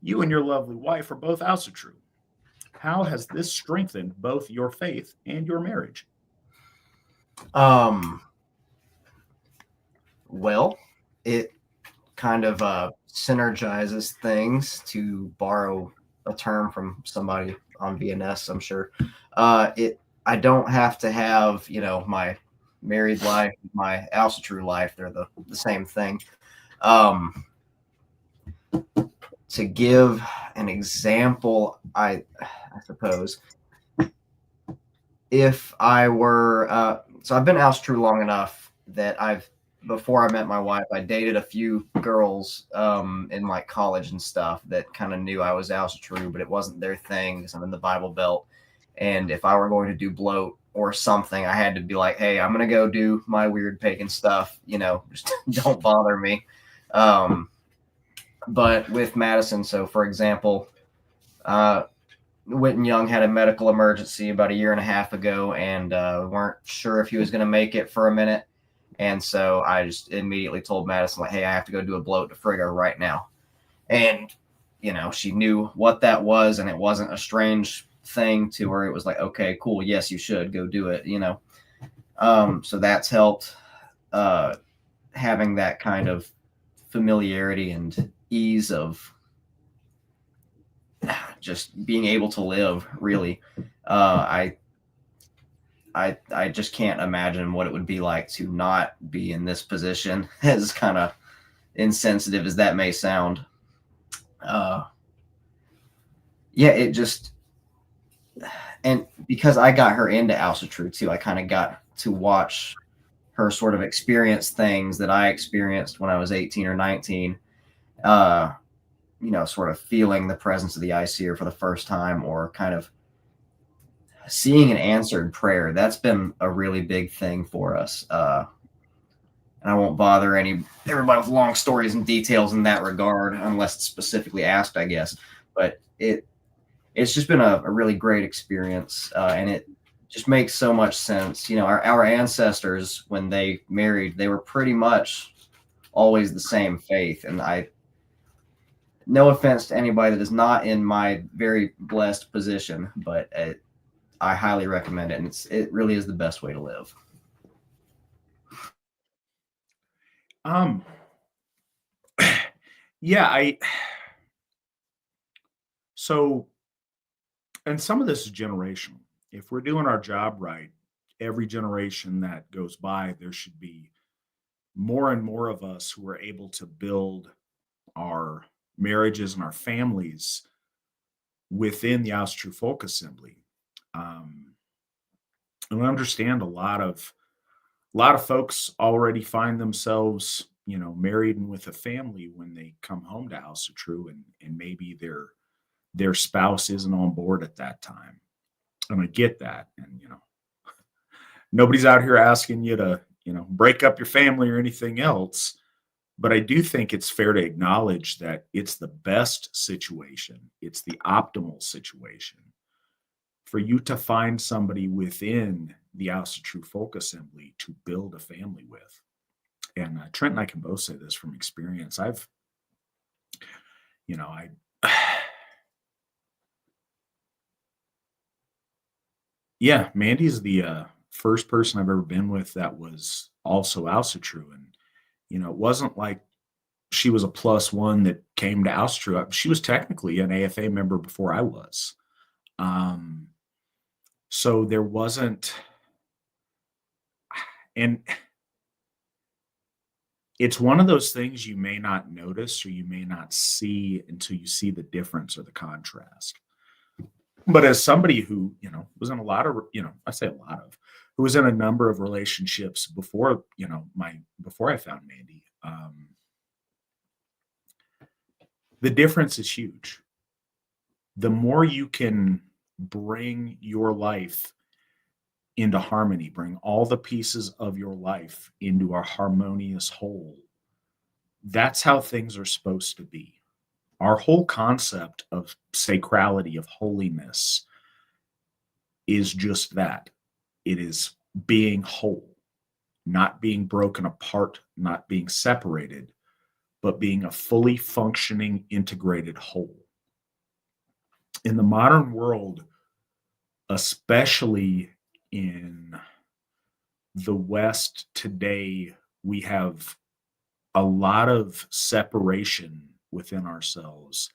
you and your lovely wife are both Asatru. How has this strengthened both your faith and your marriage? Well, it kind of synergizes things, to borrow a term from somebody on VNS, I'm sure. I don't have to have, my married life, my Asatru life. They're the same thing. To give an example, I suppose, if I were, so I've been Asatru long enough that before I met my wife, I dated a few girls in like college and stuff that kind of knew I was Asatru, but it wasn't their thing because I'm in the Bible Belt. And if I were going to do bloat or something, I had to be like, hey, I'm going to go do my weird pagan stuff, just don't bother me. But with Madison, so for example, Witten Young had a medical emergency about 1.5 years ago, and we weren't sure if he was going to make it for a minute. And so I just immediately told Madison, like, hey, I have to go do a bloat to Frigga right now. And, she knew what that was, and it wasn't a strange thing to her. It was like, okay, cool. Yes, you should go do it, So that's helped having that kind of familiarity and ease of just being able to live, really. I just can't imagine what it would be like to not be in this position, as kind of insensitive as that may sound. It just, and because I got her into Asatru too, I kind of got to watch her sort of experience things that I experienced when I was 18 or 19, sort of feeling the presence of the Iseer for the first time, or kind of seeing an answered prayer. That's been a really big thing for us. And I won't bother everybody with long stories and details in that regard, unless it's specifically asked, I guess. But it's just been a really great experience, and it just makes so much sense. Our ancestors, when they married, they were pretty much always the same faith. And no offense to anybody that is not in my very blessed position, but I highly recommend it, and it really is the best way to live. And some of this is generational. If we're doing our job right, every generation that goes by, there should be more and more of us who are able to build our marriages and our families within the Asatru Folk Assembly. And I understand a lot of folks already find themselves, married and with a family when they come home to Asatru, and maybe their spouse isn't on board at that time. And I get that. And, nobody's out here asking you to, break up your family or anything else. But I do think it's fair to acknowledge that it's the best situation, it's the optimal situation for you to find somebody within the Asatru Folk Assembly to build a family with. And Trent and I can both say this from experience. Yeah, Mandy's the first person I've ever been with that was also Asatru. And, it wasn't like she was a plus one that came to Asatru. She was technically an AFA member before I was. So there wasn't, and it's one of those things you may not notice or you may not see until you see the difference or the contrast. But as somebody who, was in a lot of, I say a lot of, who was in a number of relationships before, before I found Mandy, the difference is huge. The more you can bring your life into harmony, bring all the pieces of your life into a harmonious whole, that's how things are supposed to be. Our whole concept of sacrality, of holiness, is just that. It is being whole, not being broken apart, not being separated, but being a fully functioning, integrated whole. In the modern world, especially in the West today, we have a lot of separation within ourselves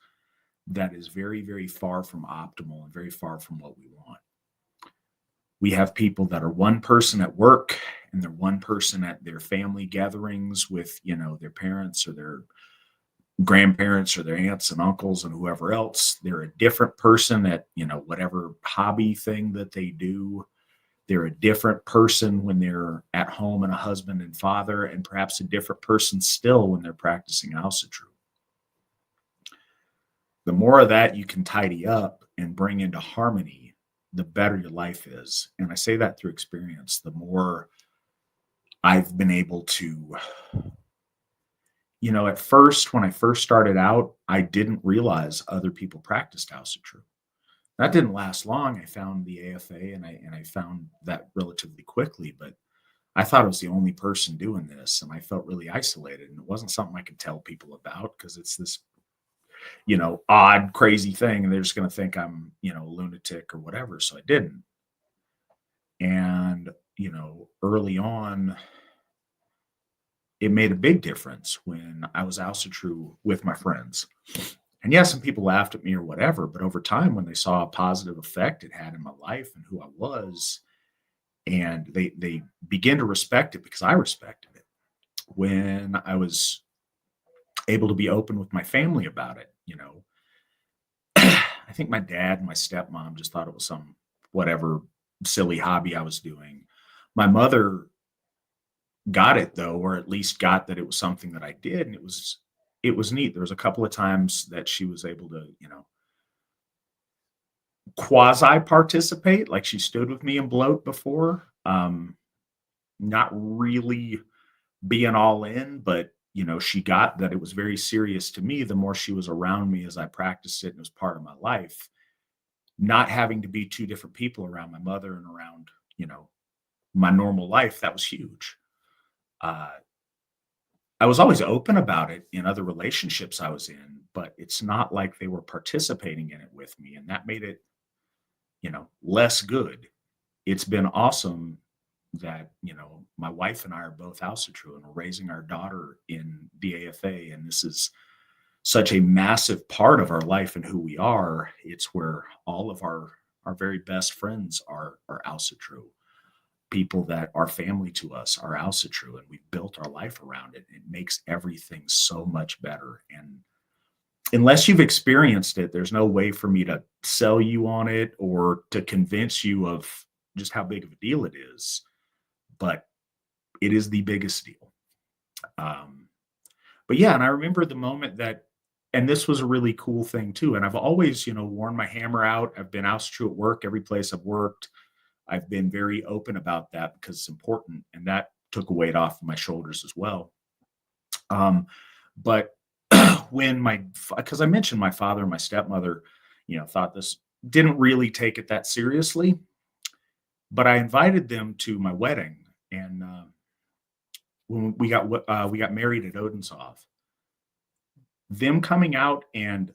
that is very, very far from optimal and very far from what we want. We have people that are one person at work and they're one person at their family gatherings with, their parents or their grandparents or their aunts and uncles and whoever else. They're a different person at, whatever hobby thing that they do. They're a different person when they're at home and a husband and father, and perhaps a different person still when they're practicing Asatru. The more of that you can tidy up and bring into harmony, the better your life is. And I say that through experience. The more I've been able to, at first, when I first started out, I didn't realize other people practiced Asatru. That didn't last long. I found the AFA and I found that relatively quickly, but I thought I was the only person doing this, and I felt really isolated, and it wasn't something I could tell people about because it's this, odd, crazy thing, and they're just going to think I'm, a lunatic or whatever. So I didn't. And, early on, it made a big difference when I was Asatru with my friends. And yes, some people laughed at me or whatever, but over time, when they saw a positive effect it had in my life and who I was, and they began to respect it because I respected it. When I was able to be open with my family about it, I think my dad and my stepmom just thought it was some whatever silly hobby I was doing. My mother got it though, or at least got that it was something that I did, and it was neat. There was a couple of times that she was able to, quasi participate, like she stood with me in bloat before, not really being all in, but she got that it was very serious to me the more she was around me as I practiced it and it was part of my life. Not having to be two different people around my mother and around, my normal life, that was huge. I was always open about it in other relationships I was in, but it's not like they were participating in it with me, and that made it, less good. It's been awesome that, my wife and I are both Asatru and we're raising our daughter in the AFA, and this is such a massive part of our life and who we are. It's where all of our very best friends are Asatru. People that are family to us are Asatru, and we've built our life around it. It makes everything so much better. And unless you've experienced it, there's no way for me to sell you on it or to convince you of just how big of a deal it is. But it is the biggest deal. But yeah, and I remember the moment that, and this was a really cool thing too. And I've always, worn my hammer out. I've been Asatru at work, every place I've worked. I've been very open about that because it's important. And that took a weight off of my shoulders as well. But because I mentioned my father and my stepmother, thought this, didn't really take it that seriously, but I invited them to my wedding, and when we got married at Odenshoff, them coming out and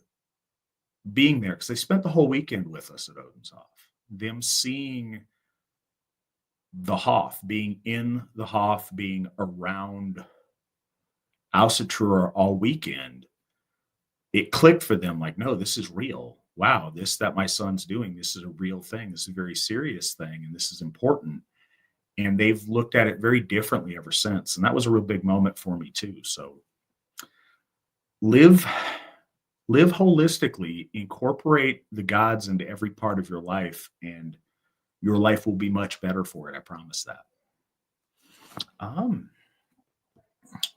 being there, because they spent the whole weekend with us at Odenshoff, them seeing the Hoff, being in the Hoff, being around Asatru all weekend, it clicked for them, like, no, this is real. Wow, this that my son's doing, this is a real thing. This is a very serious thing, and this is important. And they've looked at it very differently ever since. And that was a real big moment for me too. So live holistically, incorporate the gods into every part of your life, and your life will be much better for it. I promise that.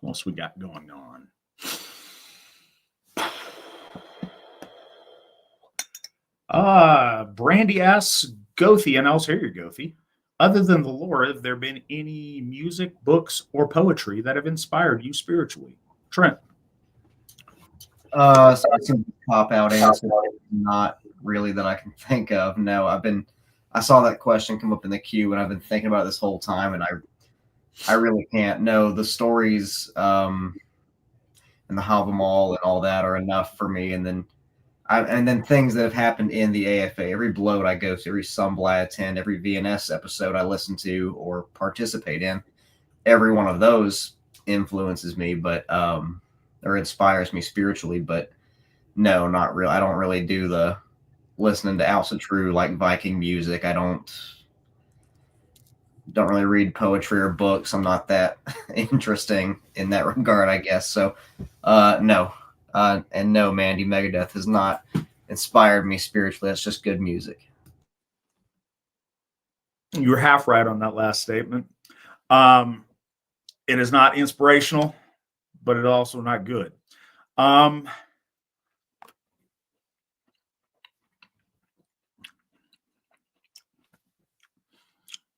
What else we got going on? Brandy asks Gothi and Alsherjargothi, other than the lore, have there been any music, books, or poetry that have inspired you spiritually? Trent. So it's a cop-out answer. Not really that I can think of. No, I saw that question come up in the queue, and I've been thinking about it this whole time, and I really can't. No, the stories and the Havamal and all that are enough for me, and then things that have happened in the AFA. Every bloat I go to, every Sumbl I attend, every VNS episode I listen to or participate in, every one of those influences me, but or inspires me spiritually. But no, not real. I don't really do the listening to Asatru like Viking music. I don't really read poetry or books. I'm not that interesting in that regard, I guess. So no. And no, Mandy, Megadeth has not inspired me spiritually. It's just good music. You're half right on that last statement. It is not inspirational, but it's also not good.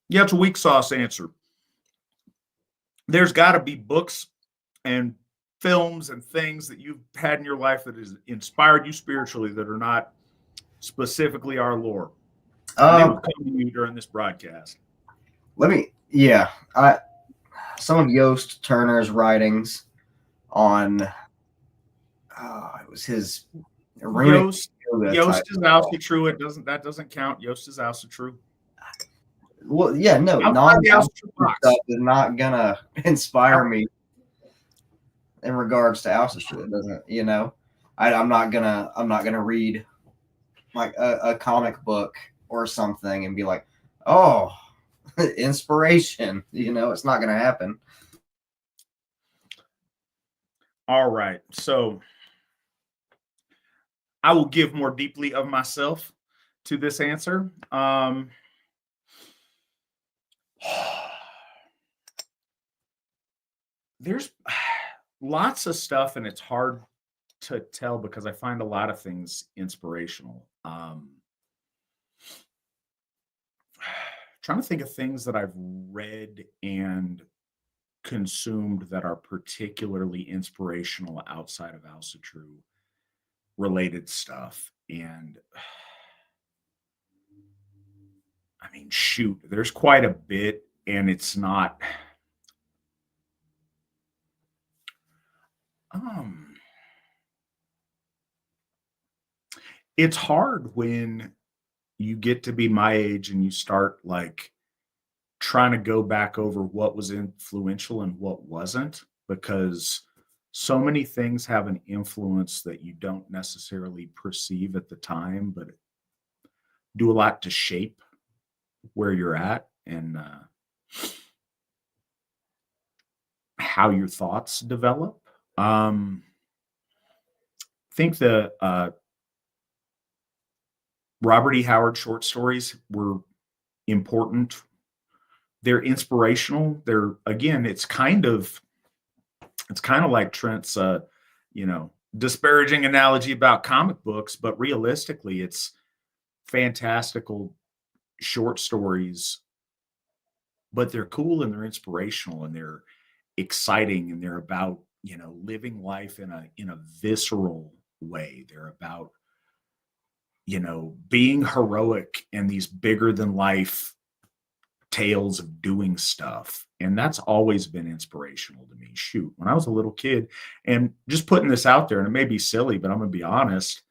Yeah, it's a weak sauce answer. There's got to be books and films and things that you've had in your life that has inspired you spiritually that are not specifically our lore. And they will come to you during this broadcast. Some of Yost Turner's writings on it was his Yost is Asatru. That doesn't count. Yost is Asatru. Well, yeah, no, stuff is not gonna inspire me in regards to Asatru. It doesn't, I'm not gonna read like a comic book or something and be like, oh, inspiration. It's not gonna happen. All right, so I will give more deeply of myself to this answer. There's lots of stuff, and it's hard to tell because I find a lot of things inspirational. Trying to think of things that I've read and consumed that are particularly inspirational outside of Asatru related stuff. And I mean, shoot, there's quite a bit, and it's not it's hard when you get to be my age and you start like trying to go back over what was influential and what wasn't, because so many things have an influence that you don't necessarily perceive at the time, but do a lot to shape where you're at and how your thoughts develop. I think the Robert E. Howard short stories were important. They're inspirational. It's kind of like Trent's, disparaging analogy about comic books, but realistically, it's fantastical short stories, but they're cool and they're inspirational and they're exciting and they're about living life in a visceral way. They're about, being heroic and these bigger than life tales of doing stuff. And that's always been inspirational to me. Shoot, when I was a little kid, and just putting this out there, and it may be silly, but I'm going to be honest,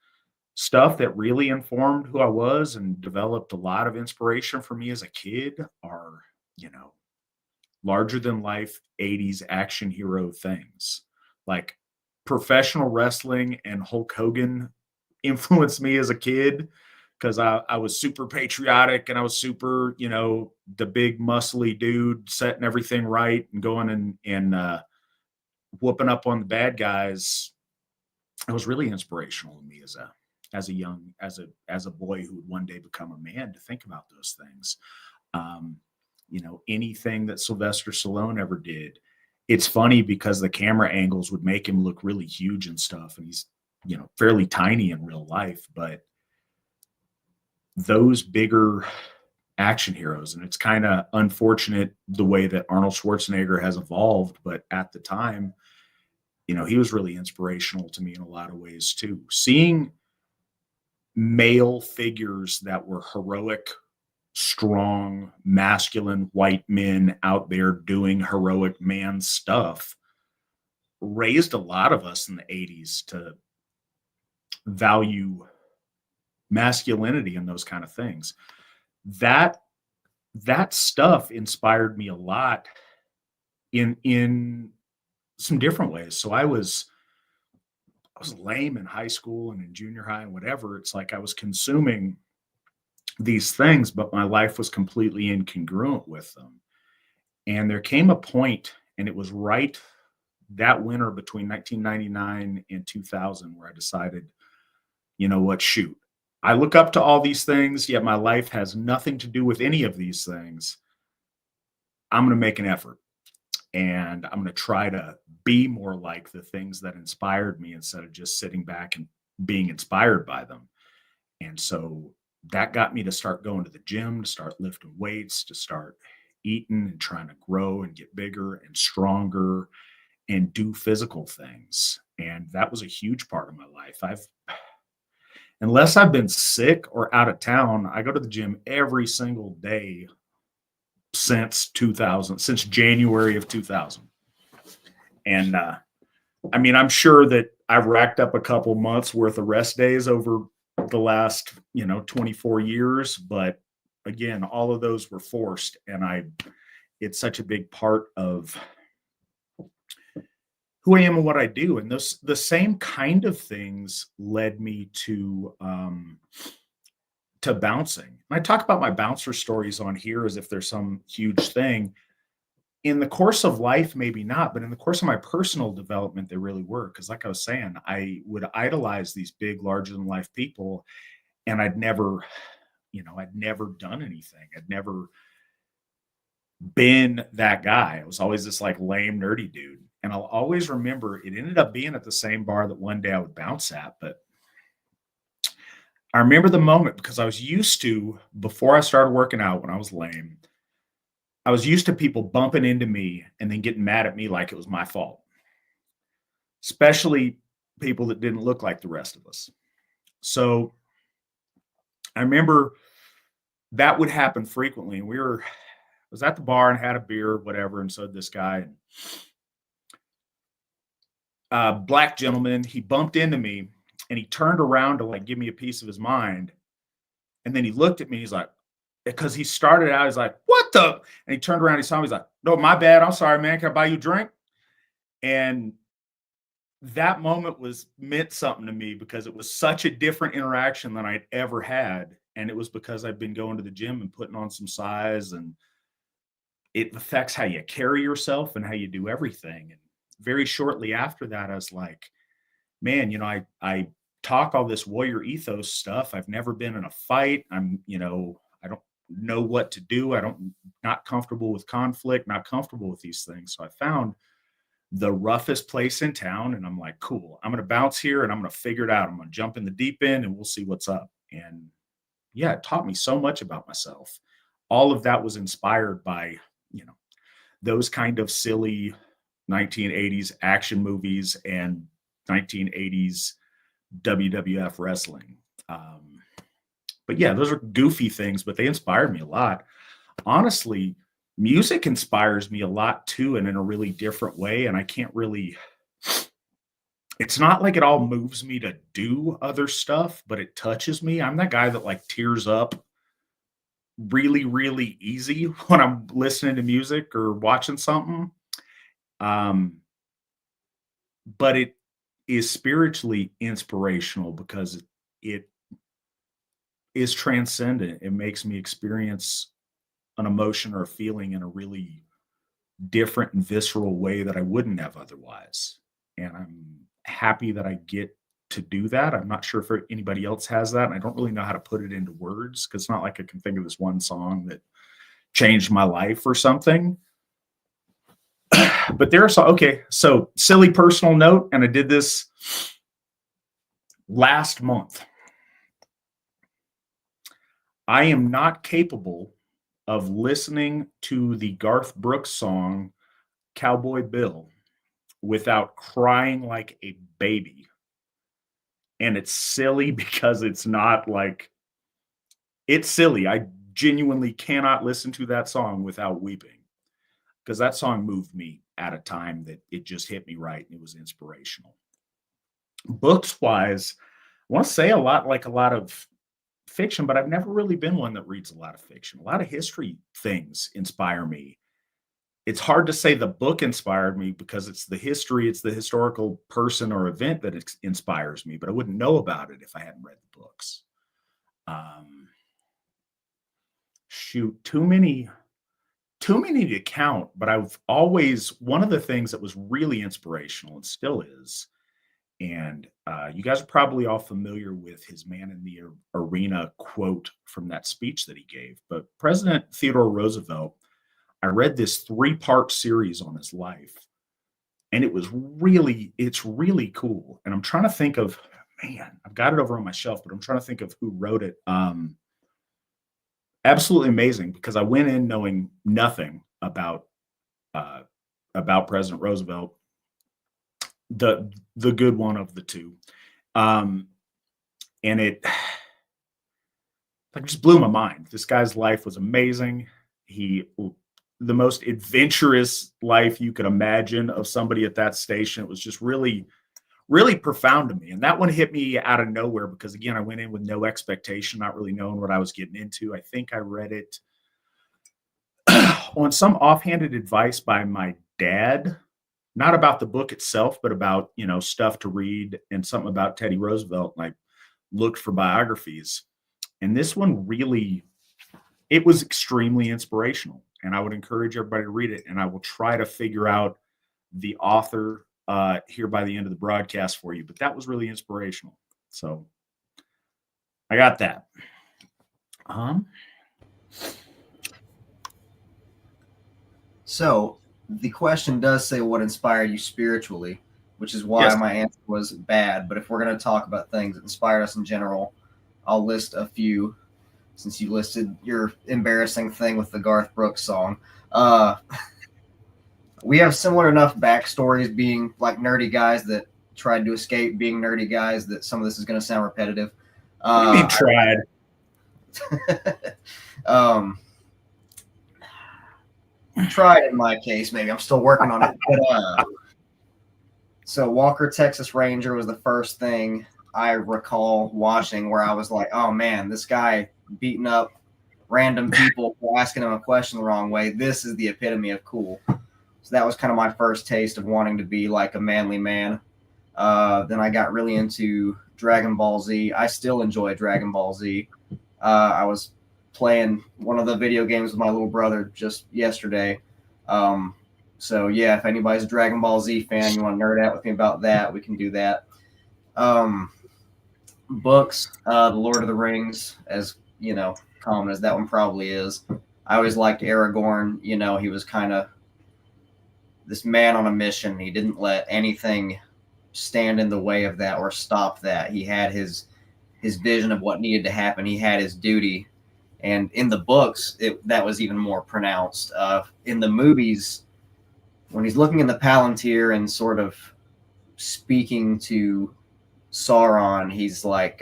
stuff that really informed who I was and developed a lot of inspiration for me as a kid are, larger than life 80s action hero things. Like professional wrestling and Hulk Hogan influenced me as a kid because I was super patriotic and I was super, the big muscly dude setting everything right and going and whooping up on the bad guys. It was really inspirational to me as a boy who would one day become a man, to think about those things. Anything that Sylvester Stallone ever did. It's funny because the camera angles would make him look really huge and stuff. And he's, fairly tiny in real life, but those bigger action heroes, and it's kind of unfortunate the way that Arnold Schwarzenegger has evolved, but at the time, he was really inspirational to me in a lot of ways too. Seeing male figures that were heroic, strong, masculine white men out there doing heroic man stuff raised a lot of us in the 80s to value masculinity and those kind of things. That stuff inspired me a lot in some different ways. So I was lame in high school and in junior high and whatever. It's like I was consuming these things, but my life was completely incongruent with them. And there came a point, and it was right that winter between 1999 and 2000, where I decided, you know what, shoot, I look up to all these things, yet my life has nothing to do with any of these things. I'm going to make an effort, and I'm going to try to be more like the things that inspired me instead of just sitting back and being inspired by them. And so that got me to start going to the gym, to start lifting weights, to start eating and trying to grow and get bigger and stronger and do physical things. And that was a huge part of my life. Unless I've been sick or out of town, I go to the gym every single day since January of 2000. And I'm sure that I've racked up a couple months worth of rest days over the last, 24 years. But again, all of those were forced. And it's such a big part of who I am and what I do. And the same kind of things led me to bouncing. And I talk about my bouncer stories on here as if there's some huge thing. In the course of life, maybe not, but in the course of my personal development, they really were. Because like I was saying, I would idolize these big, larger than life people. And I'd never done anything. I'd never been that guy. I was always this like lame, nerdy dude. And I'll always remember it ended up being at the same bar that one day I would bounce at. But I remember the moment because I was used to, before I started working out when I was lame, I was used to people bumping into me and then getting mad at me like it was my fault, especially people that didn't look like the rest of us. So I remember that would happen frequently. And I was at the bar and had a beer, whatever. And so did this guy, black gentleman, he bumped into me and he turned around to like give me a piece of his mind. And then he looked at me, he's like, because he started out, he's like, what the? And he turned around, he saw me, he's like, no, my bad. I'm sorry, man. Can I buy you a drink? And that moment meant something to me because it was such a different interaction than I'd ever had. And it was because I've been going to the gym and putting on some size, and it affects how you carry yourself and how you do everything. And very shortly after that, I was like, man, I talk all this warrior ethos stuff. I've never been in a fight. I don't know what to do. Not comfortable with conflict, not comfortable with these things. So I found the roughest place in town and I'm like, cool, I'm going to bounce here and I'm going to figure it out. I'm going to jump in the deep end and we'll see what's up. And yeah, it taught me so much about myself. All of that was inspired by, those kind of silly 1980s action movies and 1980s WWF wrestling. But yeah, those are goofy things, but they inspired me a lot. Honestly, music inspires me a lot too, and in a really different way. And I can't really, it's not like it all moves me to do other stuff, but it touches me. I'm that guy that like tears up really, really easy when I'm listening to music or watching something. But it is spiritually inspirational because it is transcendent. It makes me experience an emotion or a feeling in a really different and visceral way that I wouldn't have otherwise. And I'm happy that I get to do that. I'm not sure if anybody else has that. And I don't really know how to put it into words because it's not like I can think of this one song that changed my life or something. But there are some, okay, so silly personal note, and I did this last month. I am not capable of listening to the Garth Brooks song Cowboy Bill without crying like a baby. And it's silly because it's not like, it's silly. I genuinely cannot listen to that song without weeping because that song moved me at a time that it just hit me right and it was inspirational. Books wise, I want to say a lot of fiction, but I've never really been one that reads a lot of fiction. A lot of history things inspire me. It's hard to say the book inspired me because it's the history, it's the historical person or event that inspires me, but I wouldn't know about it if I hadn't read the books. Too many to count, but I've always, one of the things that was really inspirational and still is, and you guys are probably all familiar with his man in the arena quote from that speech that he gave, but President Theodore Roosevelt, I read this 3-part series on his life, and it's really cool. And I'm trying to think of, man, I've got it over on my shelf, but I'm trying to think of who wrote it. Absolutely amazing because I went in knowing nothing about President Roosevelt, the good one of the two, and it like just blew my mind. This guy's life was amazing. The most adventurous life you could imagine of somebody at that station. It was just really, really profound to me. And that one hit me out of nowhere because, again, I went in with no expectation, not really knowing what I was getting into. I think I read it on some offhanded advice by my dad, not about the book itself, but about, stuff to read and something about Teddy Roosevelt. And I looked for biographies. And this one it was extremely inspirational. And I would encourage everybody to read it. And I will try to figure out the author here by the end of the broadcast for you. But that was really inspirational. So I got that. So the question does say what inspired you spiritually, which is why my answer was bad. But if we're going to talk about things that inspired us in general, I'll list a few. Since you listed your embarrassing thing with the Garth Brooks song. We have similar enough backstories being like nerdy guys that tried to escape being nerdy guys that some of this is going to sound repetitive. What do you mean tried? Tried in my case, maybe. I'm still working on it. But, so Walker, Texas Ranger was the first thing I recall watching where I was like, oh man, this guy beating up random people for asking him a question the wrong way. This is the epitome of cool. So that was kind of my first taste of wanting to be like a manly man. Then I got really into Dragon Ball Z. I still enjoy Dragon Ball Z. I was playing one of the video games with my little brother just yesterday. So yeah, if anybody's a Dragon Ball Z fan, you want to nerd out with me about that, we can do that. Books, The Lord of the Rings, as common as that one probably is. I always liked Aragorn. He was kind of this man on a mission. He didn't let anything stand in the way of that or stop that. He had his vision of what needed to happen. He had his duty. And in the books, that was even more pronounced. In the movies, when he's looking in the Palantir and sort of speaking to Sauron, he's like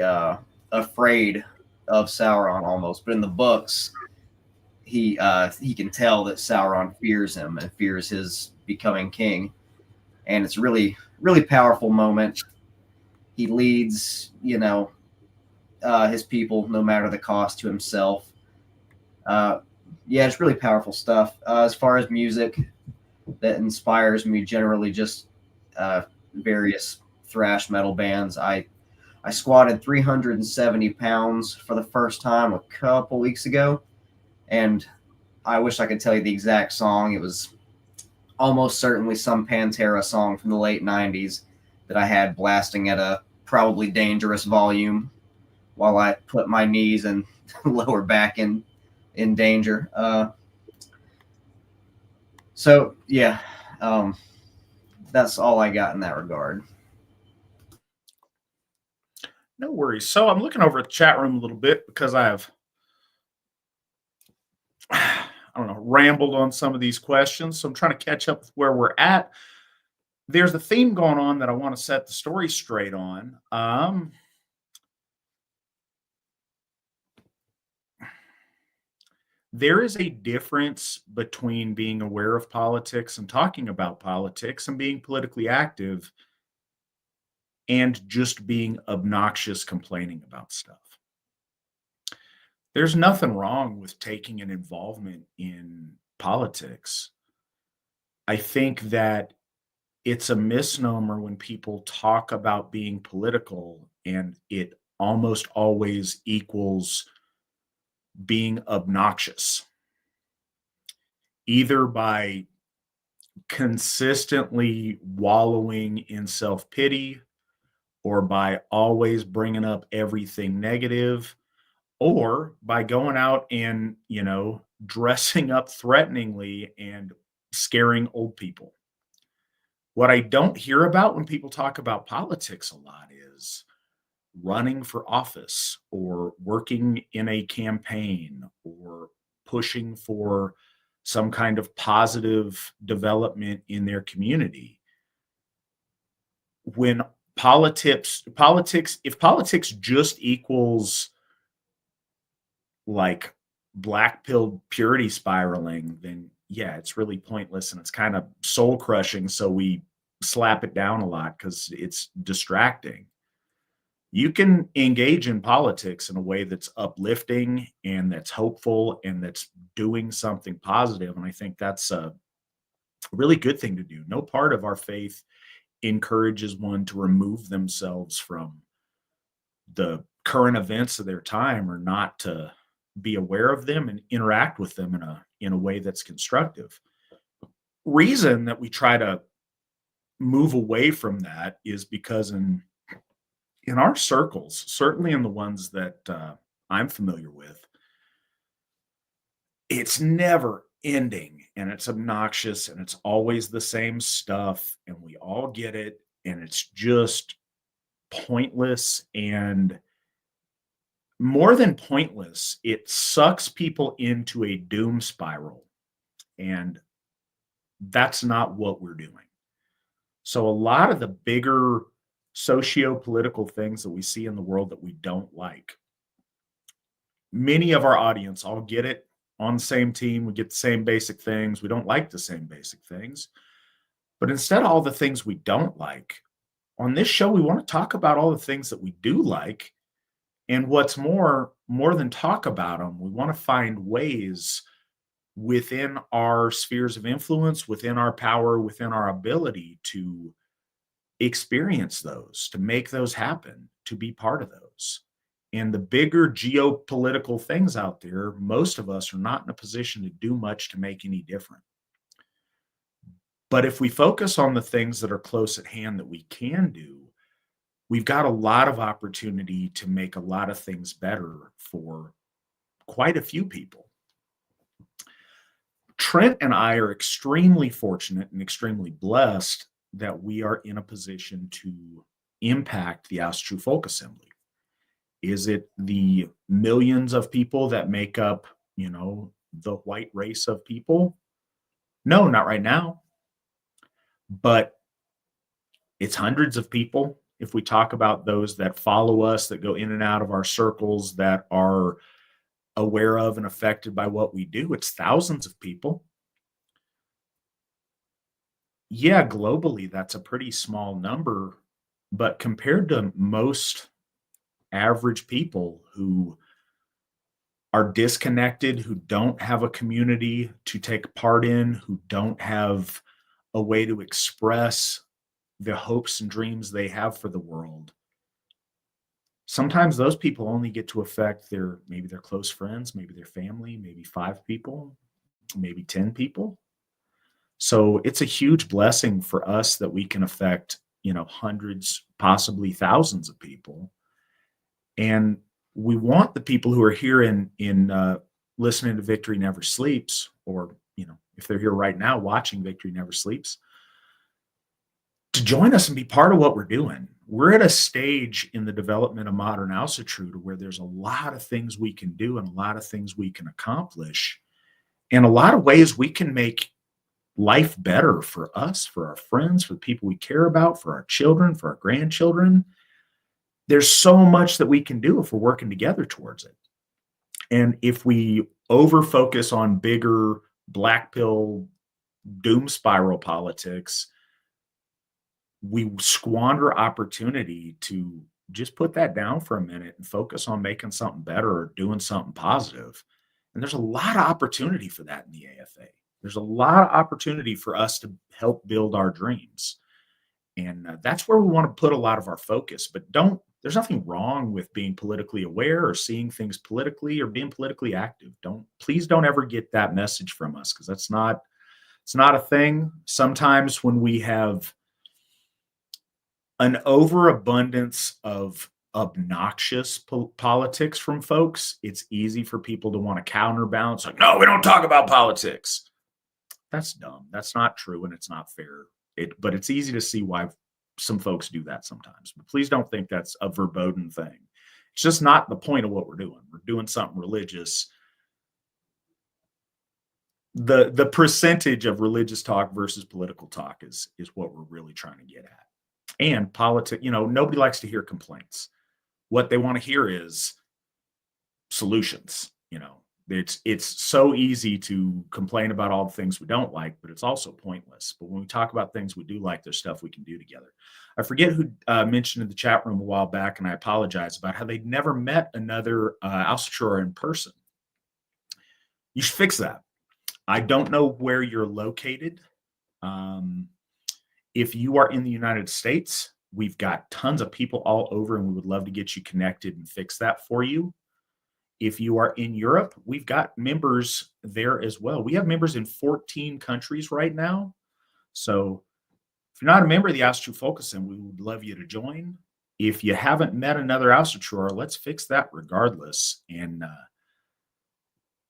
afraid of Sauron almost. But in the books, he can tell that Sauron fears him and fears his becoming king, and it's really really powerful moment. He leads, his people no matter the cost to himself. Yeah, it's really powerful stuff. As far as music that inspires me, generally just various thrash metal bands. I squatted 370 pounds for the first time a couple weeks ago, and I wish I could tell you the exact song. It was almost certainly some Pantera song from the late 90s that I had blasting at a probably dangerous volume while I put my knees and lower back in danger. So, yeah, that's all I got in that regard. No worries. So I'm looking over at the chat room a little bit because I have, I don't know, rambled on some of these questions. So I'm trying to catch up with where we're at. There's a theme going on that I want to set the story straight on. There is a difference between being aware of politics and talking about politics and being politically active and just being obnoxious complaining about stuff. There's nothing wrong with taking an involvement in politics. I think that it's a misnomer when people talk about being political and it almost always equals being obnoxious, either by consistently wallowing in self-pity or by always bringing up everything negative, or by going out and, dressing up threateningly and scaring old people. What I don't hear about when people talk about politics a lot is running for office or working in a campaign or pushing for some kind of positive development in their community. When if politics just equals like black pill purity spiraling, then yeah, it's really pointless and it's kind of soul crushing. So we slap it down a lot because it's distracting. You can engage in politics in a way that's uplifting and that's hopeful and that's doing something positive. And I think that's a really good thing to do. No part of our faith encourages one to remove themselves from the current events of their time or not to be aware of them and interact with them in a way that's constructive. Reason that we try to move away from that is because in our circles, certainly in the ones that I'm familiar with, it's never ending and it's obnoxious and it's always the same stuff and we all get it and it's just pointless, and more than pointless, it sucks people into a doom spiral, and that's not what we're doing. So a lot of the bigger socio-political things that we see in the world that we don't like, many of our audience all get it, on the same team, we get the same basic things, we don't like the same basic things, but instead of all the things we don't like, on this show we want to talk about all the things that we do like. And what's more than talk about them, we want to find ways within our spheres of influence, within our power, within our ability to experience those, to make those happen, to be part of those. And the bigger geopolitical things out there, most of us are not in a position to do much to make any difference. But if we focus on the things that are close at hand that we can do, we've got a lot of opportunity to make a lot of things better for quite a few people. Trent and I are extremely fortunate and extremely blessed that we are in a position to impact the Asatru Folk Assembly. Is it the millions of people that make up, the white race of people? No, not right now. but it's hundreds of people. If we talk about those that follow us, that go in and out of our circles, that are aware of and affected by what we do, it's thousands of people. Yeah, globally, that's a pretty small number, but compared to most average people who are disconnected, who don't have a community to take part in, who don't have a way to express the hopes and dreams they have for the world, sometimes those people only get to affect maybe their close friends, maybe their family, maybe 5 people, maybe 10 people. So it's a huge blessing for us that we can affect, hundreds, possibly thousands of people. And we want the people who are here in listening to Victory Never Sleeps, or, if they're here right now watching Victory Never Sleeps, to join us and be part of what we're doing. We're at a stage in the development of modern Asatru where there's a lot of things we can do and a lot of things we can accomplish. And a lot of ways we can make life better for us, for our friends, for the people we care about, for our children, for our grandchildren. There's so much that we can do if we're working together towards it. And if we over focus on bigger black pill doom spiral politics, we squander opportunity to just put that down for a minute and focus on making something better or doing something positive. And there's a lot of opportunity for that in the AFA. There's a lot of opportunity for us to help build our dreams. And that's where we want to put a lot of our focus. But there's nothing wrong with being politically aware or seeing things politically or being politically active. Please don't ever get that message from us, because it's not a thing. Sometimes when we have an overabundance of obnoxious politics from folks, it's easy for people to want to counterbalance. Like, no, we don't talk about politics. That's dumb. That's not true, and it's not fair. But it's easy to see why some folks do that sometimes. But please don't think that's a verboten thing. It's just not the point of what we're doing. We're doing something religious. The percentage of religious talk versus political talk is what we're really trying to get at. And politics, nobody likes to hear complaints. What they want to hear is solutions. It's so easy to complain about all the things we don't like, but it's also pointless. But when we talk about things we do like, there's stuff we can do together. I forget who mentioned in the chat room a while back, and I apologize, about how they'd never met another Alsherjar in person. You should fix that. I don't know where you're located. If you are in the United States, we've got tons of people all over, and we would love to get you connected and fix that for you. If you are in Europe, we've got members there as well. We have members in 14 countries right now. So if you're not a member of the Asatru Folk Assembly, we would love you to join. If you haven't met another Asatru, let's fix that regardless. And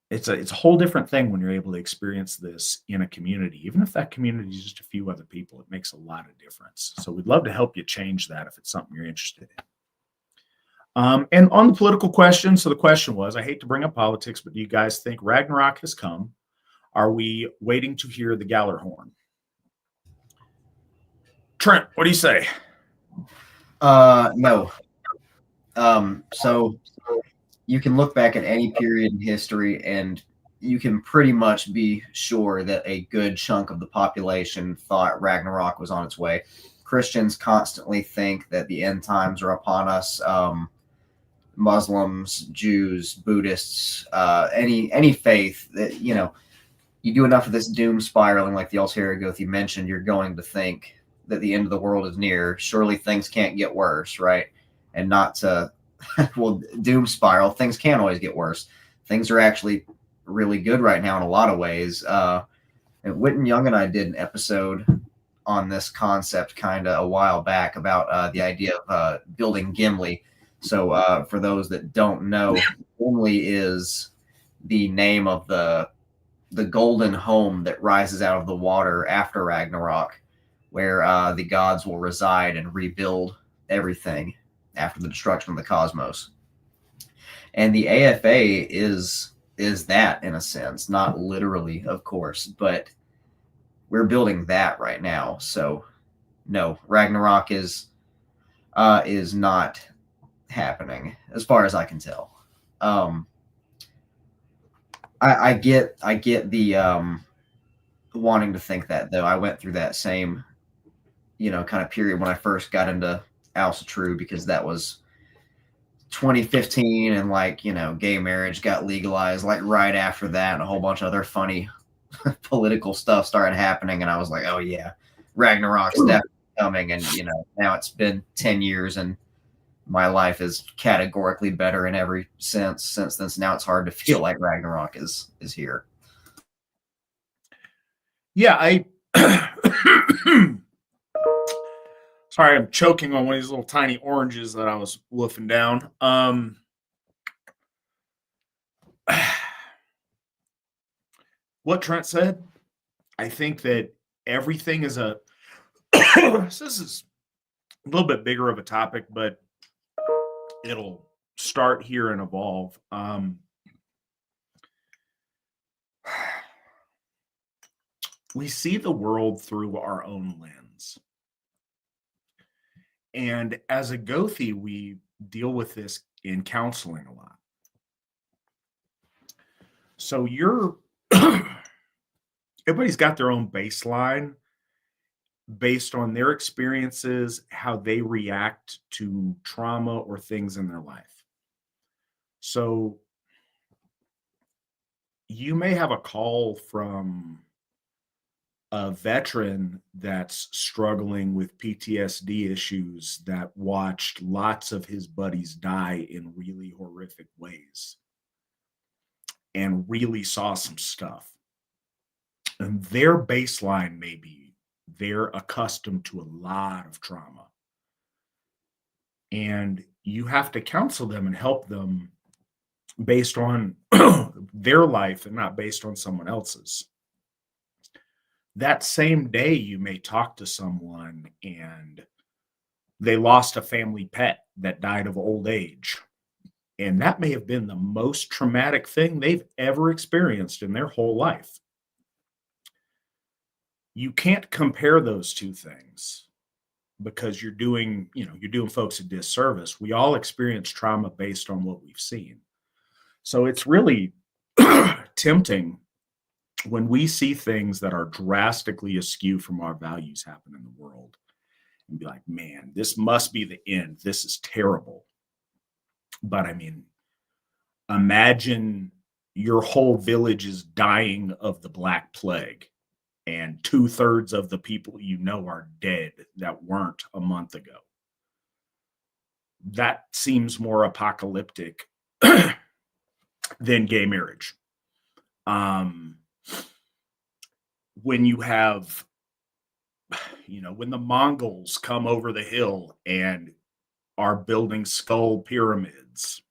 it's a whole different thing when you're able to experience this in a community. Even if that community is just a few other people, it makes a lot of difference. So we'd love to help you change that if it's something you're interested in. And on the political question, so the question was, I hate to bring up politics, but do you guys think Ragnarok has come? Are we waiting to hear the Gallarhorn? Trent, what do you say? No. So you can look back at any period in history, and you can pretty much be sure that a good chunk of the population thought Ragnarok was on its way. Christians constantly think that the end times are upon us. Muslims, Jews, Buddhists, any faith that, you do enough of this doom spiraling like the Alsherjargothi mentioned, you're going to think that the end of the world is near. Surely things can't get worse, right? And not to, well, doom spiral, things can always get worse. Things are actually really good right now in a lot of ways. And Witten Young and I did an episode on this concept kind of a while back about the idea of building Gimli. So for those that don't know, Gimli is the name of the golden home that rises out of the water after Ragnarok, where the gods will reside and rebuild everything after the destruction of the cosmos. And the AFA is that, in a sense, not literally, of course, but we're building that right now. So no, Ragnarok is not happening as far as I can tell. I get the wanting to think that, though. I went through that same, kind of period when I first got into Alsatru, because that was 2015, and gay marriage got legalized right after that, and a whole bunch of other funny political stuff started happening, and I was like, oh yeah, Ragnarok's definitely coming. And now it's been 10 years, and my life is categorically better in every sense since then. So now it's hard to feel like Ragnarok is here. Yeah, sorry, I'm choking on one of these little tiny oranges that I was wolfing down. What Trent said, I think that everything is this is a little bit bigger of a topic, but it'll start here and evolve. We see the world through our own lens. And as a Gothi, we deal with this in counseling a lot. So everybody's got their own baseline based on their experiences, how they react to trauma or things in their life. So you may have a call from a veteran that's struggling with PTSD issues that watched lots of his buddies die in really horrific ways and really saw some stuff. And their baseline may be they're accustomed to a lot of trauma. And you have to counsel them and help them based on their life and not based on someone else's. That same day, you may talk to someone and they lost a family pet that died of old age. And that may have been the most traumatic thing they've ever experienced in their whole life. You can't compare those two things because you're doing folks a disservice. We all experience trauma based on what we've seen. So it's really tempting when we see things that are drastically askew from our values happen in the world and be like, man, this must be the end. This is terrible. But I mean, imagine your whole village is dying of the Black Plague and 2/3 of the people you know are dead that weren't a month ago. That seems more apocalyptic than gay marriage. When you have, when the Mongols come over the hill and are building skull pyramids,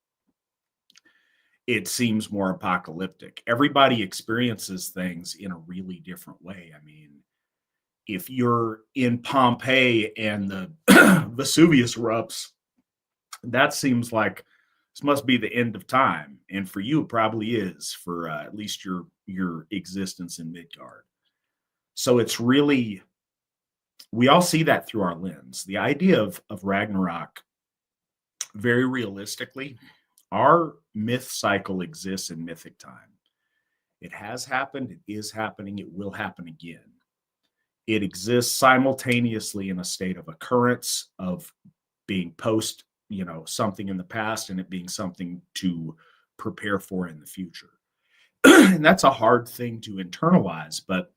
it seems more apocalyptic. Everybody experiences things in a really different way. I mean, if you're in Pompeii and the Vesuvius erupts, that seems like this must be the end of time. And for you, it probably is for at least your existence in Midgard. So it's really, we all see that through our lens. The idea of Ragnarok, very realistically, our myth cycle exists in mythic time. It has happened, it is happening, it will happen again. It exists simultaneously in a state of occurrence, of being post, something in the past, and it being something to prepare for in the future. And that's a hard thing to internalize, but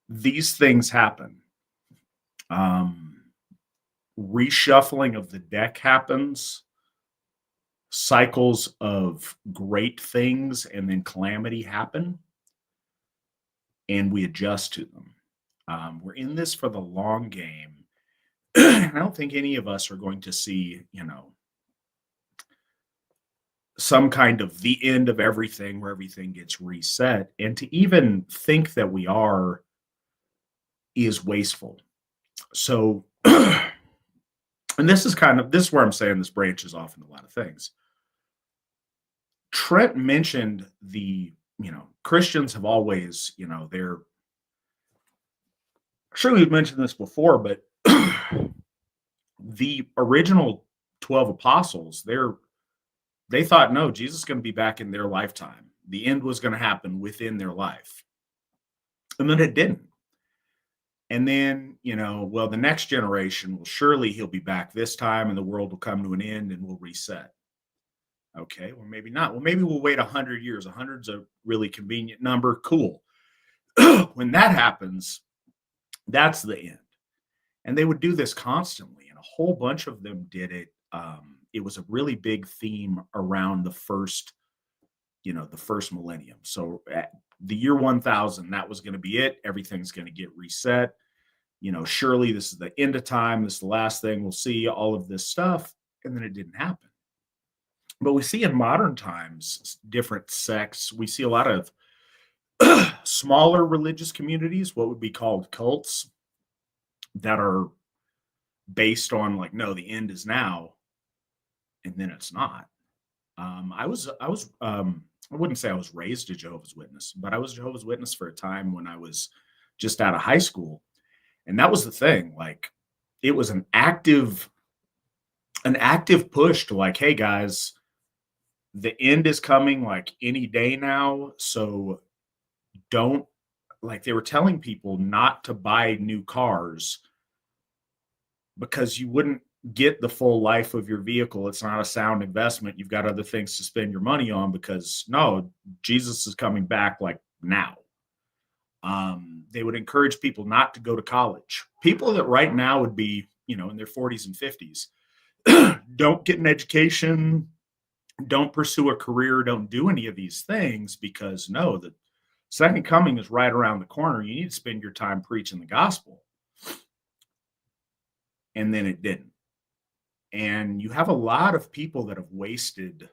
these things happen. Reshuffling of the deck happens. Cycles of great things and then calamity happen, and we adjust to them. We're in this for the long game. I don't think any of us are going to see, some kind of the end of everything where everything gets reset. And to even think that we are is wasteful. So, and this is where I'm saying this branches off in a lot of things. Trent mentioned Christians have always, Sure, we've mentioned this before, but the original 12 apostles, they thought, no, Jesus is going to be back in their lifetime. The end was going to happen within their life. And then it didn't. And then, well, the next generation, well, surely he'll be back this time and the world will come to an end and we'll reset. Okay, well, maybe not. Well, maybe we'll wait 100 years. 100's a really convenient number. Cool. When that happens, that's the end. And they would do this constantly, and a whole bunch of them did it. It was a really big theme around the first millennium. So at the year 1000, that was going to be it. Everything's going to get reset. Surely this is the end of time. This is the last thing we'll see, all of this stuff. And then it didn't happen. But we see in modern times, different sects. We see a lot of smaller religious communities, what would be called cults, that are based on like, no, the end is now. And then it's not. I wouldn't say I was raised a Jehovah's Witness, but I was a Jehovah's Witness for a time when I was just out of high school. And that was the thing. Like, it was an active push to like, hey guys, the end is coming like any day now. So don't, like, they were telling people not to buy new cars because you wouldn't get the full life of your vehicle. It's not a sound investment. You've got other things to spend your money on because no, Jesus is coming back like now. They would encourage people not to go to college. People that right now would be, in their 40s and 50s, don't get an education, don't pursue a career, don't do any of these things because no, the second coming is right around the corner. You need to spend your time preaching the gospel. And then it didn't. And you have a lot of people that have wasted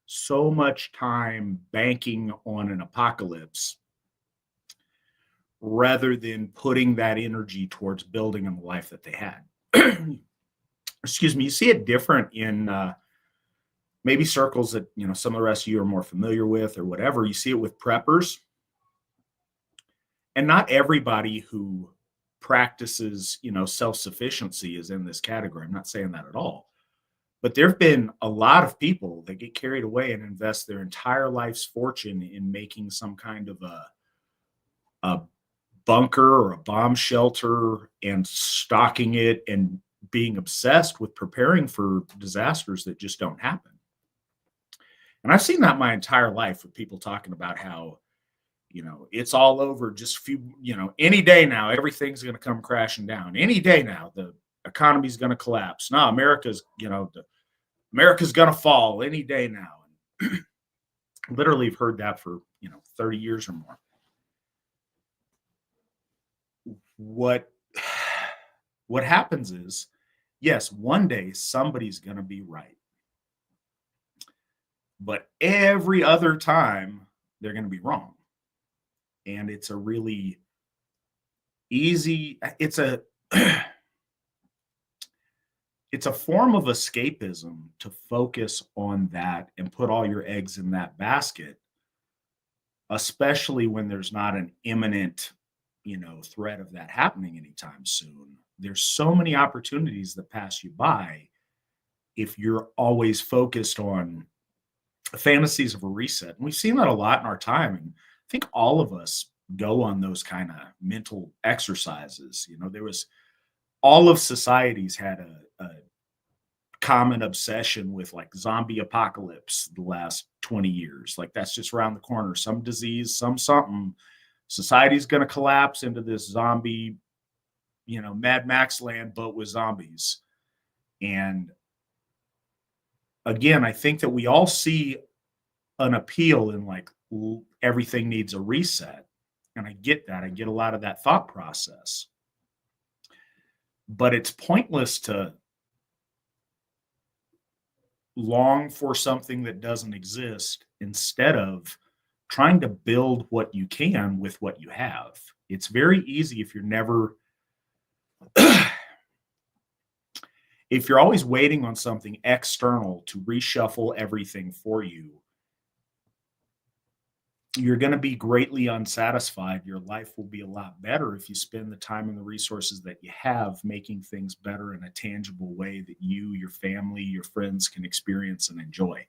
so much time banking on an apocalypse rather than putting that energy towards building on the life that they had. Excuse me. You see it different in maybe circles that, some of the rest of you are more familiar with or whatever. You see it with preppers. And not everybody who practices, self-sufficiency is in this category. I'm not saying that at all. But there have been a lot of people that get carried away and invest their entire life's fortune in making some kind of a bunker or a bomb shelter and stocking it and being obsessed with preparing for disasters that just don't happen. And I've seen that my entire life with people talking about how, it's all over just any day now, everything's going to come crashing down. Any day now, the economy's going to collapse. No, America's going to fall any day now. And literally have heard that for, 30 years or more. What happens is, yes, one day somebody's going to be right. But every other time they're going to be wrong. And it's a really easy, it's a form of escapism to focus on that and put all your eggs in that basket, especially when there's not an imminent, threat of that happening anytime soon. There's so many opportunities that pass you by if you're always focused on fantasies of a reset. And we've seen that a lot in our time. And I think all of us go on those kind of mental exercises. There was, all of societies had a common obsession with like zombie apocalypse the last 20 years. Like, that's just around the corner. Some disease, something. Society's going to collapse into this zombie, Mad Max land, but with zombies. And again, I think that we all see an appeal in like everything needs a reset. And I get that. I get a lot of that thought process. But it's pointless to long for something that doesn't exist instead of trying to build what you can with what you have. It's very easy if you're never if you're always waiting on something external to reshuffle everything for you. you're going to be greatly unsatisfied. Your life will be a lot better if you spend the time and the resources that you have making things better in a tangible way that you, your family, your friends can experience and enjoy.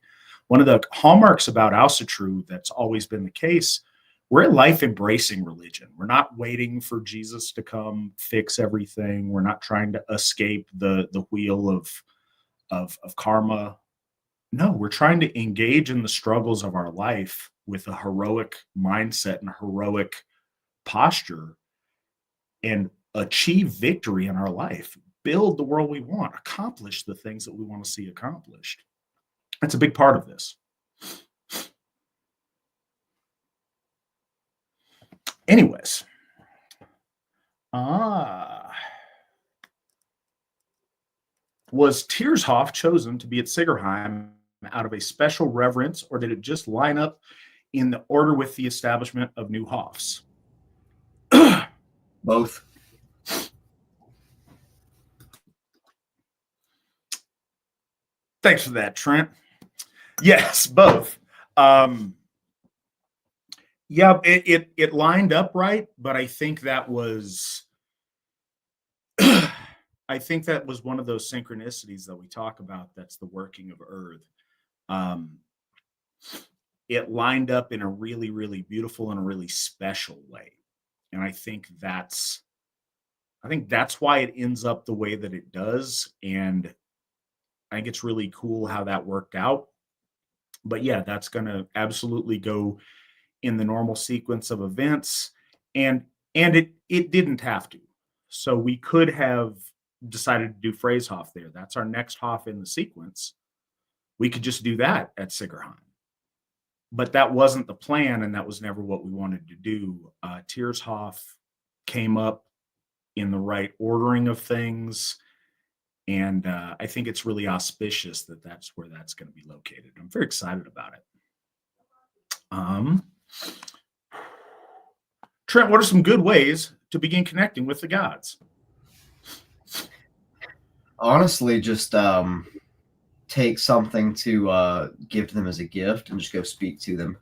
One of the hallmarks about Asatru that's always been the case, we're a life-embracing religion. We're not waiting for Jesus to come fix everything. We're not trying to escape the wheel of karma. No, we're trying to engage in the struggles of our life with a heroic mindset and a heroic posture and achieve victory in our life, build the world we want, accomplish the things that we want to see accomplished. That's a big part of this. Anyways, was Tiershoff chosen to be at Sigerheim out of a special reverence, or did it just line up in the order with the establishment of new Hoffs? Both. Thanks for that, Trent. Yes, both. Yeah, it lined up right, but I think that was I think that was one of those synchronicities that we talk about. That's the working of Earth. It lined up in a really, really beautiful and a really special way. And I think that's why it ends up the way that it does. And I think it's really cool how that worked out. But yeah, that's going to absolutely go in the normal sequence of events. And it didn't have to. So we could have decided to do Phrasehof there. That's our next Hof in the sequence. We could just do that at Sigerheim. But that wasn't the plan, and that was never what we wanted to do. Tiershof came up in the right ordering of things, and I think it's really auspicious that that's where that's going to be located. I'm very excited about it. Trent, what are some good ways to begin connecting with the gods? Honestly, just take something to give to them as a gift and just go speak to them.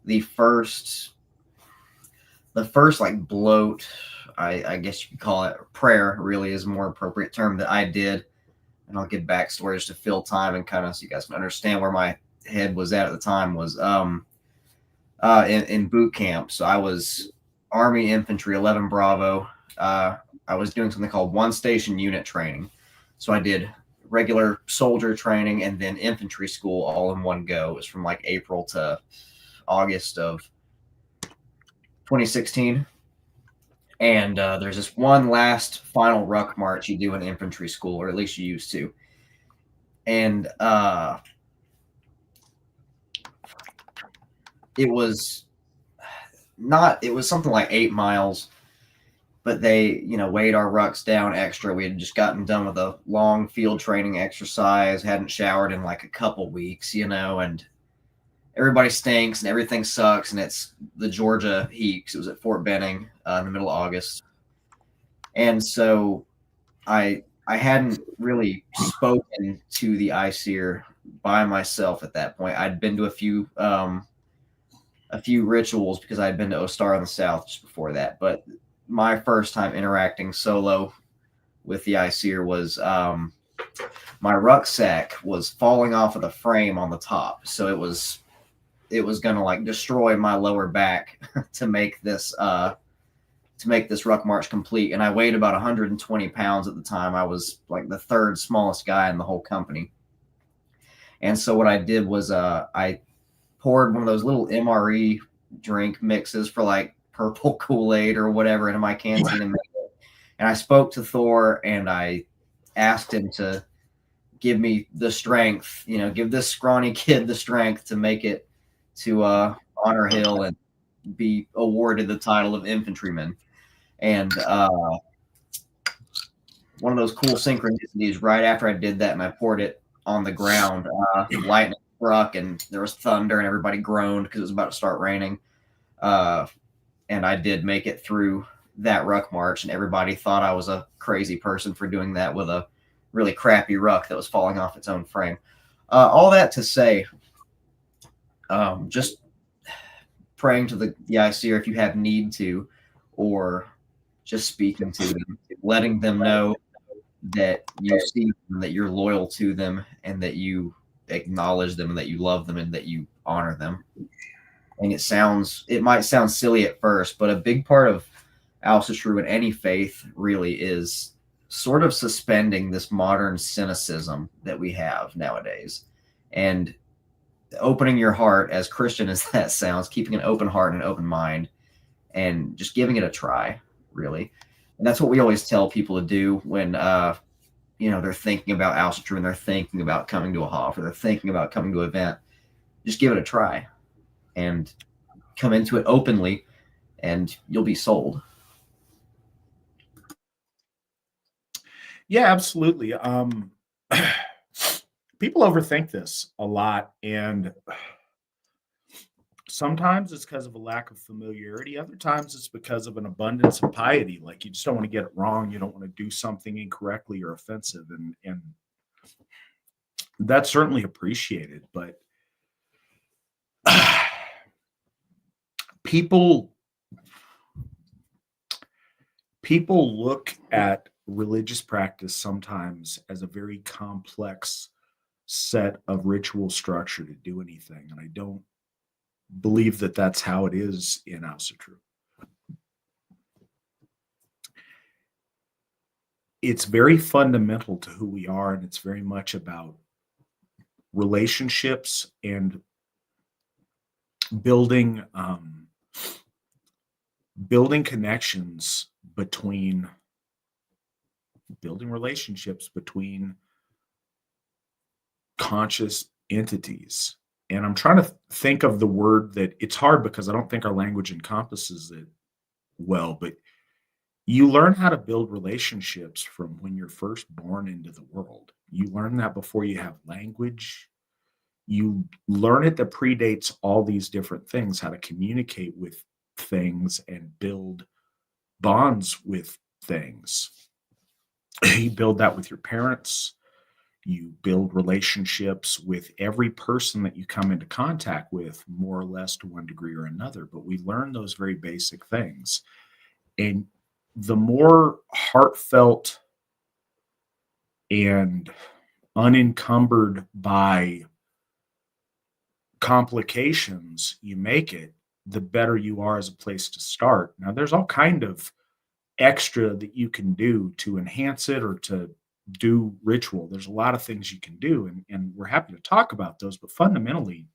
The first like bloat, I guess you could call it, prayer really is a more appropriate term, that I did, and I'll give backstory just to fill time and kind of so you guys can understand where my head was at the time, was in boot camp. So I was Army Infantry 11 Bravo. I was doing something called one station unit training. So I did regular soldier training and then infantry school all in one go. It was from like April to August of 2016. And there's this one last final ruck march you do in infantry school, or at least you used to. And it was something like 8 miles, but they, weighed our rucks down extra. We had just gotten done with a long field training exercise, hadn't showered in like a couple weeks, and everybody stinks and everything sucks. And it's the Georgia heat, 'cause it was at Fort Benning in the middle of August. And so I hadn't really spoken to the ICER by myself at that point. I'd been to a few rituals because I had been to Ostar in the South just before that. But my first time interacting solo with the ICER was my rucksack was falling off of the frame on the top. So it was going to like destroy my lower back to make this ruck march complete. And I weighed about 120 pounds at the time. I was like the third smallest guy in the whole company. And so what I did was I poured one of those little MRE drink mixes for like purple Kool-Aid or whatever into my canteen and I spoke to Thor and I asked him to give me the strength, give this scrawny kid the strength to make it to Honor Hill and be awarded the title of infantryman. And one of those cool synchronicities, right after I did that and I poured it on the ground, lightning struck and there was thunder and everybody groaned because it was about to start raining. And I did make it through that ruck march, and everybody thought I was a crazy person for doing that with a really crappy ruck that was falling off its own frame. All that to say, just praying to the IC, or if you have need to, or just speaking to them, letting them know that you see them, that you're loyal to them, and that you acknowledge them, and that you love them, and that you honor them. And it might sound silly at first, but a big part of Asatru in any faith really is sort of suspending this modern cynicism that we have nowadays, and opening your heart, as Christian as that sounds, keeping an open heart and an open mind, and just giving it a try, really. And that's what we always tell people to do when they're thinking about Asatru and they're thinking about coming to a HOF, or they're thinking about coming to an event. Just give it a try and come into it openly, and you'll be sold. Yeah, absolutely. People overthink this a lot, and sometimes it's because of a lack of familiarity. Other times it's because of an abundance of piety. Like, you just don't want to get it wrong. You don't want to do something incorrectly or offensive, and that's certainly appreciated. But people look at religious practice sometimes as a very complex set of ritual structure to do anything, and I don't believe that that's how it is in Asatru. It's very fundamental to who we are, and it's very much about relationships and building connections between building relationships between conscious entities. And I'm trying to think of the word that, it's hard because I don't think our language encompasses it well, but you learn how to build relationships from when you're first born into the world. You learn that before you have language. You learn it that predates all these different things, how to communicate with things and build bonds with things. You build that with your parents. You build relationships with every person that you come into contact with, more or less to one degree or another. But we learn those very basic things. And the more heartfelt and unencumbered by complications you make it, the better you are as a place to start. Now, there's all kind of extra that you can do to enhance it or to do ritual. There's a lot of things you can do, and we're happy to talk about those, but fundamentally,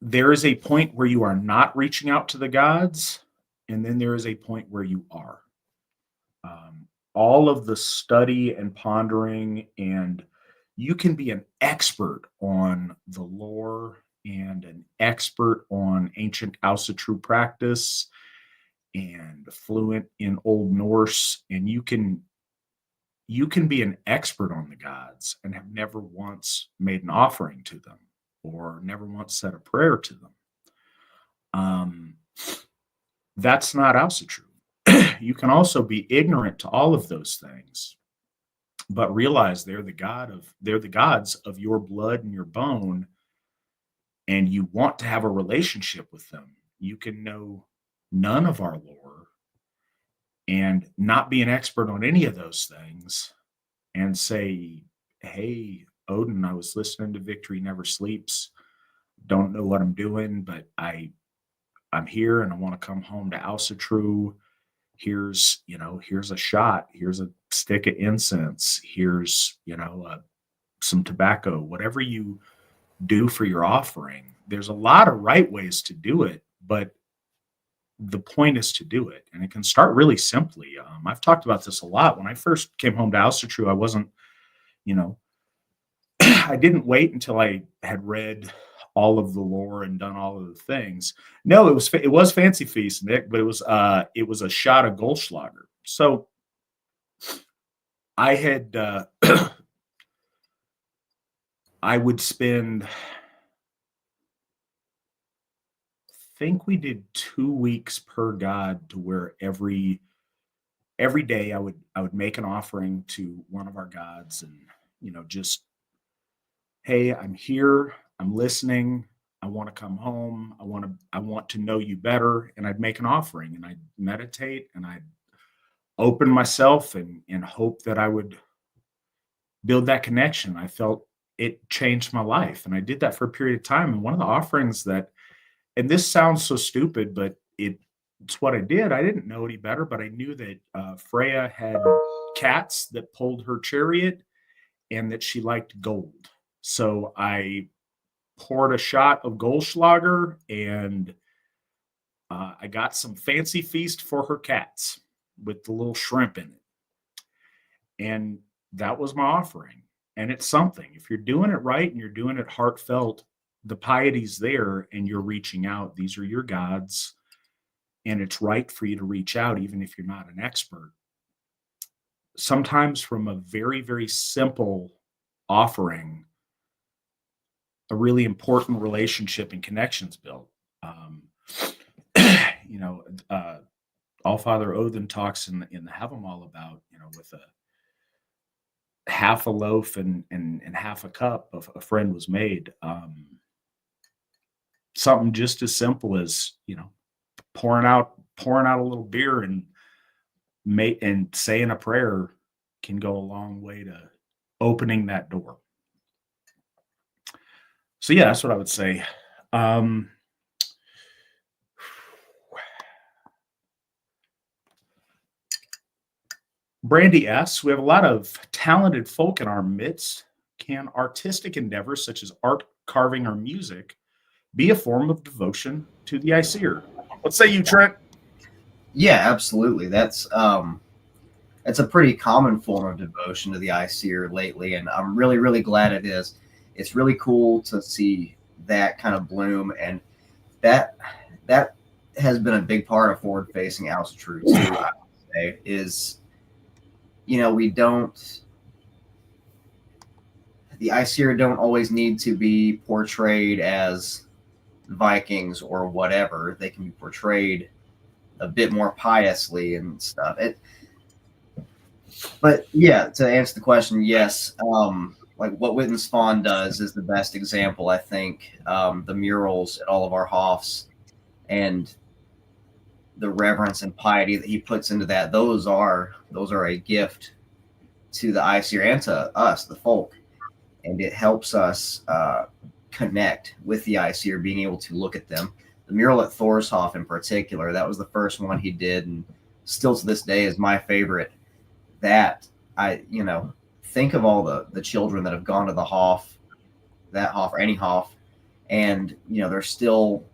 there is a point where you are not reaching out to the gods, and then there is a point where you are. All of the study and pondering, and you can be an expert on the lore and an expert on ancient Asatru practice and fluent in Old Norse, and you can be an expert on the gods and have never once made an offering to them or never once said a prayer to them. That's not Asatru. You can also be ignorant to all of those things, but realize they're the gods of your blood and your bone, and you want to have a relationship with them. You can know none of our lore and not be an expert on any of those things and say, hey, Odin, I was listening to Victory Never Sleeps. Don't know what I'm doing, but I'm here and I want to come home to Asatru. Here's a shot. Here's a stick of incense. Here's, some tobacco, whatever you do for your offering. There's a lot of right ways to do it, but the point is to do it. And it can start really simply. I've talked about this a lot. When I first came home to Asatru, I wasn't, I didn't wait until I had read all of the lore and done all of the things. No, it was Fancy Feast, Nick, but it was a shot of Goldschlager. So I had I would spend, I think we did 2 weeks per god, to where every day I would make an offering to one of our gods, and just, hey, I'm here, I'm listening, I want to come home. I want to know you better. And I'd make an offering and I'd meditate and I'd open myself and hope that I would build that connection. I felt it changed my life. And I did that for a period of time. And one of the offerings that, and this sounds so stupid, but it's what I did. I didn't know any better, but I knew that Freya had cats that pulled her chariot and that she liked gold. So I poured a shot of Goldschlager and I got some fancy feast for her cats with the little shrimp in it. And that was my offering. And it's something. If you're doing it right and you're doing it heartfelt, the piety's there and you're reaching out. These are your gods. And it's right for you to reach out, even if you're not an expert. Sometimes from a very, very simple offering, a really important relationship and connections built. Allfather Odin talks in the Havamal about, with a half a loaf and half a cup of a friend was made. Something just as simple as, pouring out a little beer and saying a prayer can go a long way to opening that door. So yeah, that's what I would say. Brandy asks, we have a lot of talented folk in our midst. Can artistic endeavors such as art, carving, or music be a form of devotion to the Aesir? What say you, Trent? Yeah, absolutely. That's a pretty common form of devotion to the Aesir lately, and I'm really, really glad it is. It's really cool to see that kind of bloom, and that has been a big part of forward-facing Asatru too. I would say is, the Aesir don't always need to be portrayed as Vikings or whatever. They can be portrayed a bit more piously and stuff. But yeah, to answer the question, yes. Like what Witten Spawn does is the best example, I think. The murals at all of our hofs and the reverence and piety that he puts into that, those are a gift to the Aesir and to us, the folk. And it helps us connect with the Aesir, being able to look at them. The mural at Thorshof in particular, that was the first one he did, and still to this day is my favorite. That think of all the children that have gone to the Hof, that Hof or any Hof, and they're still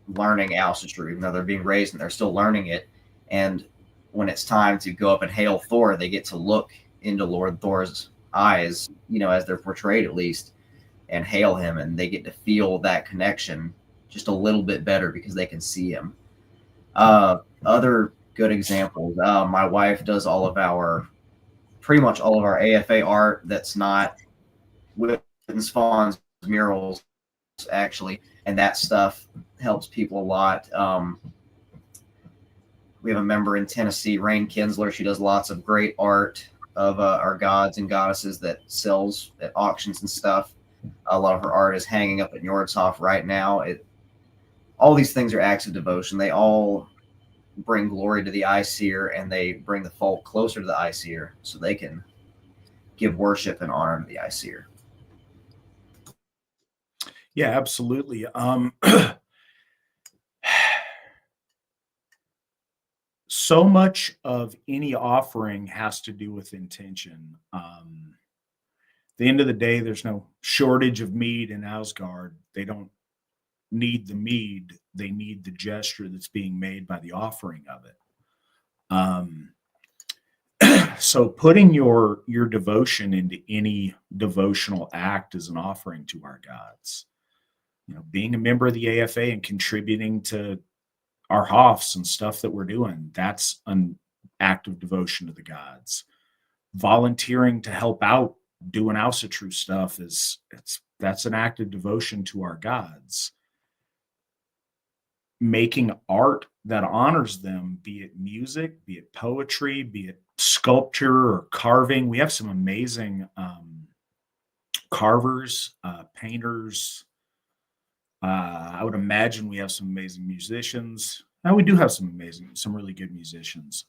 learning Asatru, even though they're being raised and they're still learning it. And when it's time to go up and hail Thor, they get to look into Lord Thor's eyes, as they're portrayed at least, and hail him, and they get to feel that connection just a little bit better because they can see him. Other good examples, my wife does pretty much all of our AFA art that's not Witten Spawn's murals, actually, and that stuff helps people a lot. We have a member in Tennessee, Rain Kinsler. She does lots of great art of our gods and goddesses that sells at auctions and stuff. A lot of her art is hanging up at Nordhof right now. All these things are acts of devotion. They all bring glory to the Aesir, and they bring the folk closer to the Aesir so they can give worship and honor to the Aesir. Yeah, absolutely. So much of any offering has to do with intention. At the end of the day, there's no shortage of mead in Asgard. They don't need the mead. They need the gesture that's being made by the offering of it. So putting your devotion into any devotional act is an offering to our gods. Being a member of the AFA and contributing to our hofs and stuff that we're doing, that's an act of devotion to the gods. Volunteering to help out doing Asatru stuff that's an act of devotion to our gods. Making art that honors them, be it music, be it poetry, be it sculpture or carving. We have some amazing carvers, painters, I would imagine we have some amazing musicians. Now we do have some really good musicians.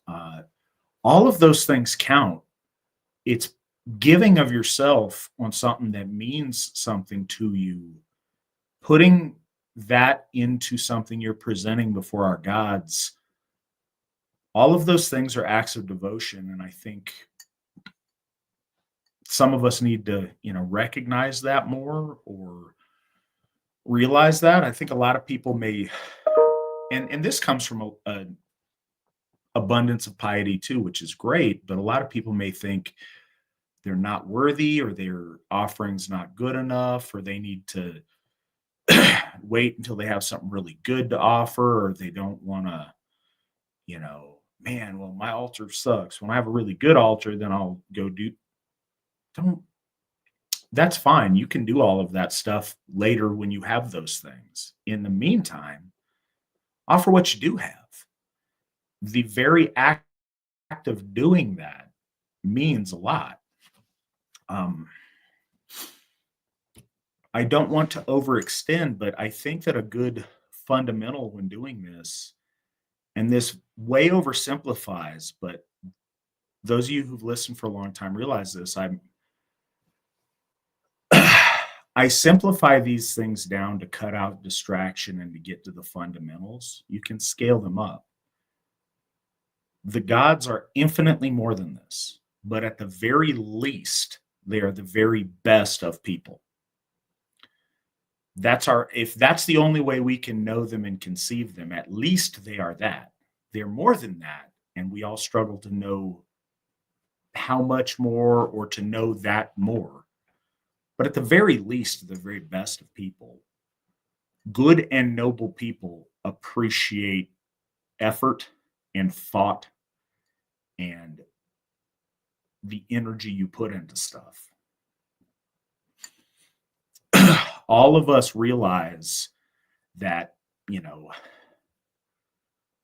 All of those things count. It's giving of yourself on something that means something to you, putting that into something you're presenting before our gods. All of those things are acts of devotion, and I think some of us need to, recognize that more or realize that. I think a lot of people may, and this comes from a abundance of piety too, which is great, but a lot of people may think they're not worthy, or their offering's not good enough, or they need to wait until they have something really good to offer, or they don't want to, man, well, my altar sucks. When I have a really good altar, then I'll go don't. That's fine. You can do all of that stuff later when you have those things. In the meantime, offer what you do have. The very act of doing that means a lot. I don't want to overextend, but I think that a good fundamental when doing this, and this way oversimplifies, but those of you who've listened for a long time realize this. I simplify these things down to cut out distraction and to get to the fundamentals. You can scale them up. The gods are infinitely more than this, but at the very least, they are the very best of people. If that's the only way we can know them and conceive them, at least they are that. They're more than that, and we all struggle to know how much more or to know that more. But at the very least, the very best of people, good and noble people, appreciate effort and thought and the energy you put into stuff. All of us realize that,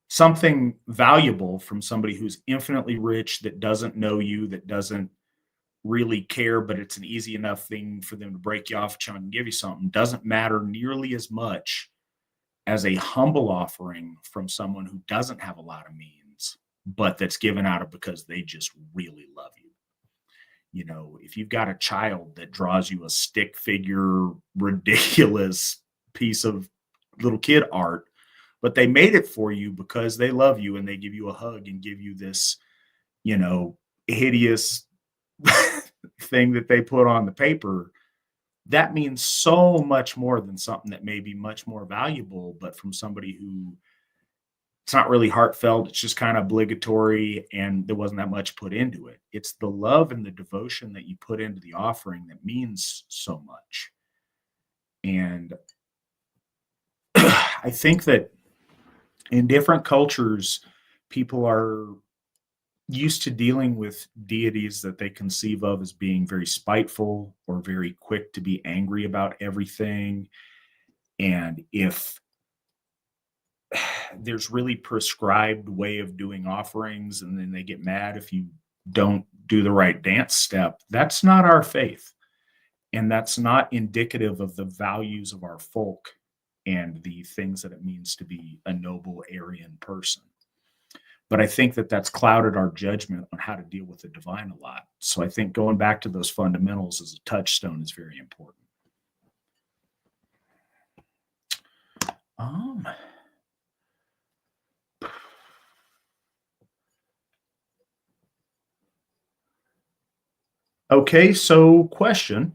something valuable from somebody who's infinitely rich, that doesn't know you, that doesn't really care, but it's an easy enough thing for them to break you off a chunk and give you something, doesn't matter nearly as much as a humble offering from someone who doesn't have a lot of means, but that's given out of because they just really love you. If you've got a child that draws you a stick figure, ridiculous piece of little kid art, but they made it for you because they love you and they give you a hug and give you this, hideous thing that they put on the paper, that means so much more than something that may be much more valuable, but from somebody who it's not really heartfelt. It's just kind of obligatory, and there wasn't that much put into it. It's the love and the devotion that you put into the offering that means so much. And I think that in different cultures, people are used to dealing with deities that they conceive of as being very spiteful or very quick to be angry about everything. And if there's really prescribed way of doing offerings, and then they get mad if you don't do the right dance step, that's not our faith. And that's not indicative of the values of our folk and the things that it means to be a noble Aryan person. But I think that that's clouded our judgment on how to deal with the divine a lot. So I think going back to those fundamentals as a touchstone is very important. Okay, so question.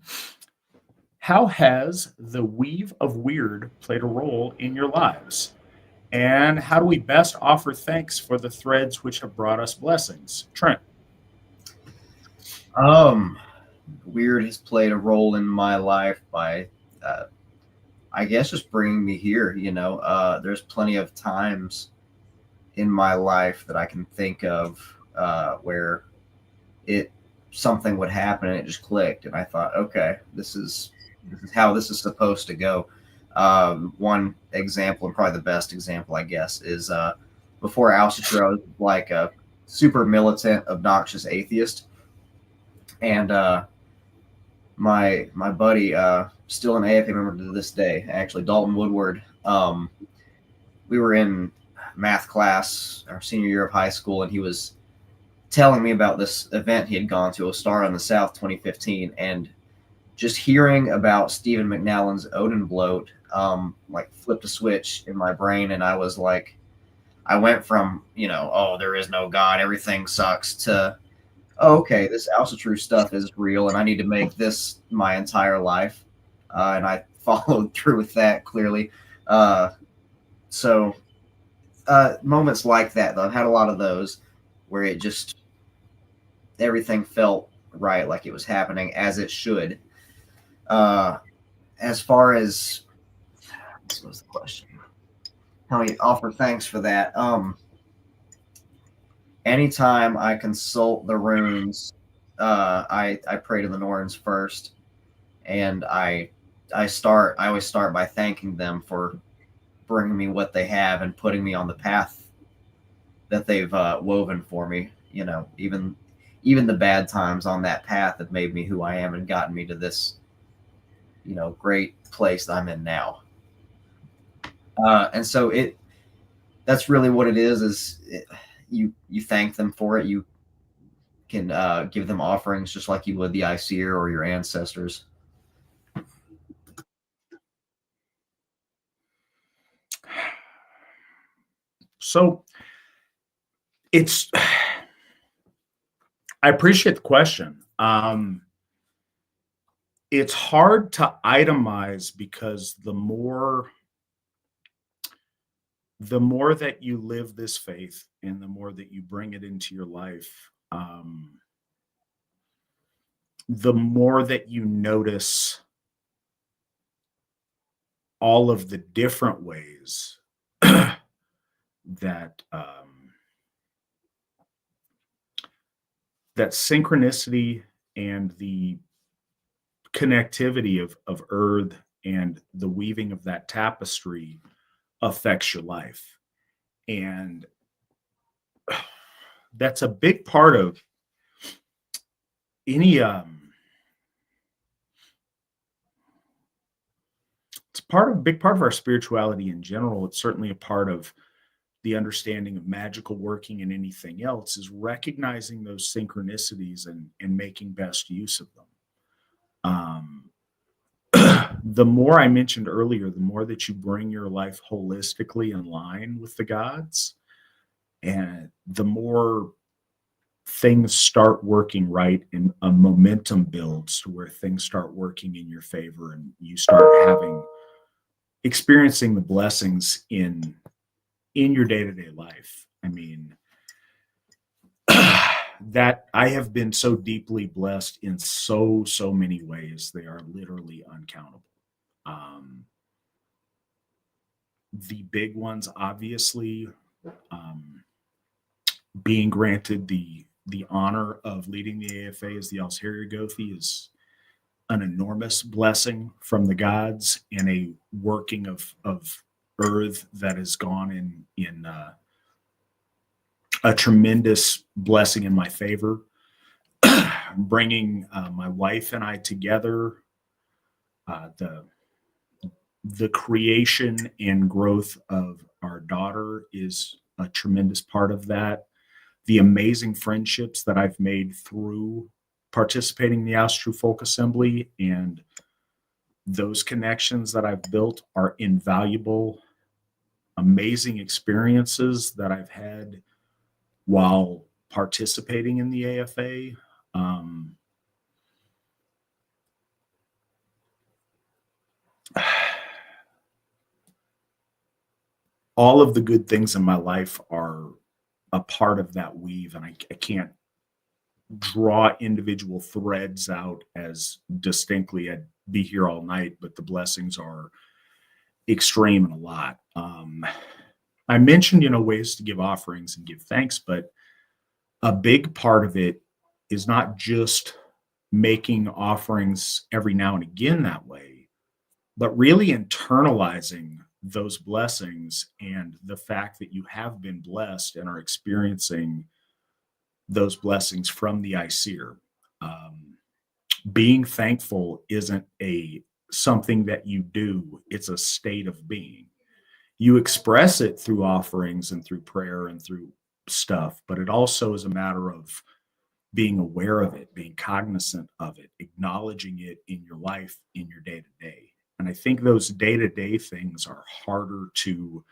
How has the weave of weird played a role in your lives? And how do we best offer thanks for the threads which have brought us blessings? Trent. Weird has played a role in my life by, I guess, just bringing me here. There's plenty of times in my life that I can think of where something would happen and it just clicked, and I thought, okay, this is how this is supposed to go. One example, and probably the best example, I guess, is before Alsatru, I was like a super militant, obnoxious atheist. And my buddy, still an AFA member to this day, actually, Dalton Woodward. We were in math class our senior year of high school, and he was telling me about this event he had gone to, a Star on the South 2015, and just hearing about Stephen McNallen's Odin bloat, like flipped a switch in my brain, and I was like, I went from, oh, there is no God, everything sucks, to, oh, okay, this Asatru stuff is real, and I need to make this my entire life. And I followed through with that clearly. So moments like that, though, I've had a lot of those where it just, everything felt right, like it was happening as it should. As far as, what was the question? How many offer thanks for that? Anytime I consult the runes, I pray to the Norns first, and I always start by thanking them for bringing me what they have and putting me on the path that they've woven for me. Even the bad times on that path have made me who I am and gotten me to this, great place that I'm in now. And so that's really what it is. You thank them for it. You can give them offerings just like you would the Aesir or your ancestors. So I appreciate the question. It's hard to itemize because the more that you live this faith and the more that you bring it into your life, the more that you notice all of the different ways that that synchronicity and the connectivity of earth and the weaving of that tapestry affects your life. And that's a big part of any it's a big part of our spirituality in general. It's certainly a part of the understanding of magical working and anything else, is recognizing those synchronicities and making best use of them. The more I mentioned earlier, the more that you bring your life holistically in line with the gods, and the more things start working right and a momentum builds to where things start working in your favor and you start experiencing the blessings in your day-to-day life. I mean, that I have been so deeply blessed in so many ways. They are literally uncountable. The big ones, obviously, being granted the honor of leading the AFA as the Alsherjargothi is an enormous blessing from the gods, and a working of earth that has gone in a tremendous blessing in my favor. Bringing my wife and I together, the creation and growth of our daughter is a tremendous part of that. The amazing friendships that I've made through participating in the Asatru Folk Assembly and those connections that I've built are invaluable, amazing experiences that I've had while participating in the AFA. All of the good things in my life are a part of that weave, and I can't draw individual threads out as distinctly. I'd be here all night, but the blessings are extreme and a lot. I mentioned, ways to give offerings and give thanks, but a big part of it is not just making offerings every now and again that way, but really internalizing those blessings and the fact that you have been blessed and are experiencing those blessings from the Aesir. being thankful isn't something that you do, it's a state of being. You express it through offerings and through prayer and through stuff, but it also is a matter of being aware of it, being cognizant of it, acknowledging it in your life, in your day to day. And I think those day to day things are harder to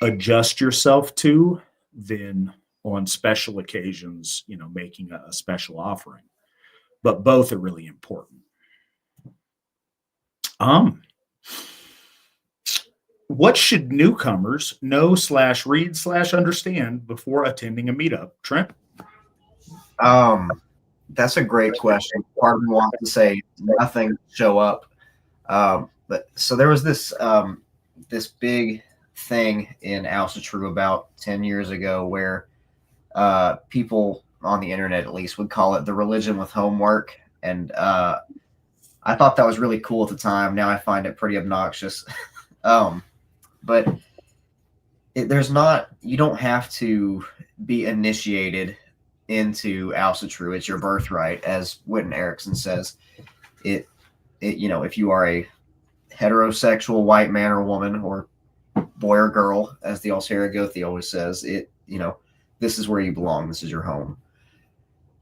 adjust yourself to than on special occasions, making a special offering. But both are really important. What should newcomers know / read / understand before attending a meetup? Trent? That's a great question. Part of me wants to say nothing, show up. But so there was this big thing in Asatru about 10 years ago where people on the internet, at least, would call it the religion with homework. And I thought that was really cool at the time. Now I find it pretty obnoxious. But you don't have to be initiated into Asatru. It's your birthright, as Whitten Erickson says. If you are a heterosexual white man or woman, or boy or girl, as the Alsherjargothi always says, this is where you belong. This is your home.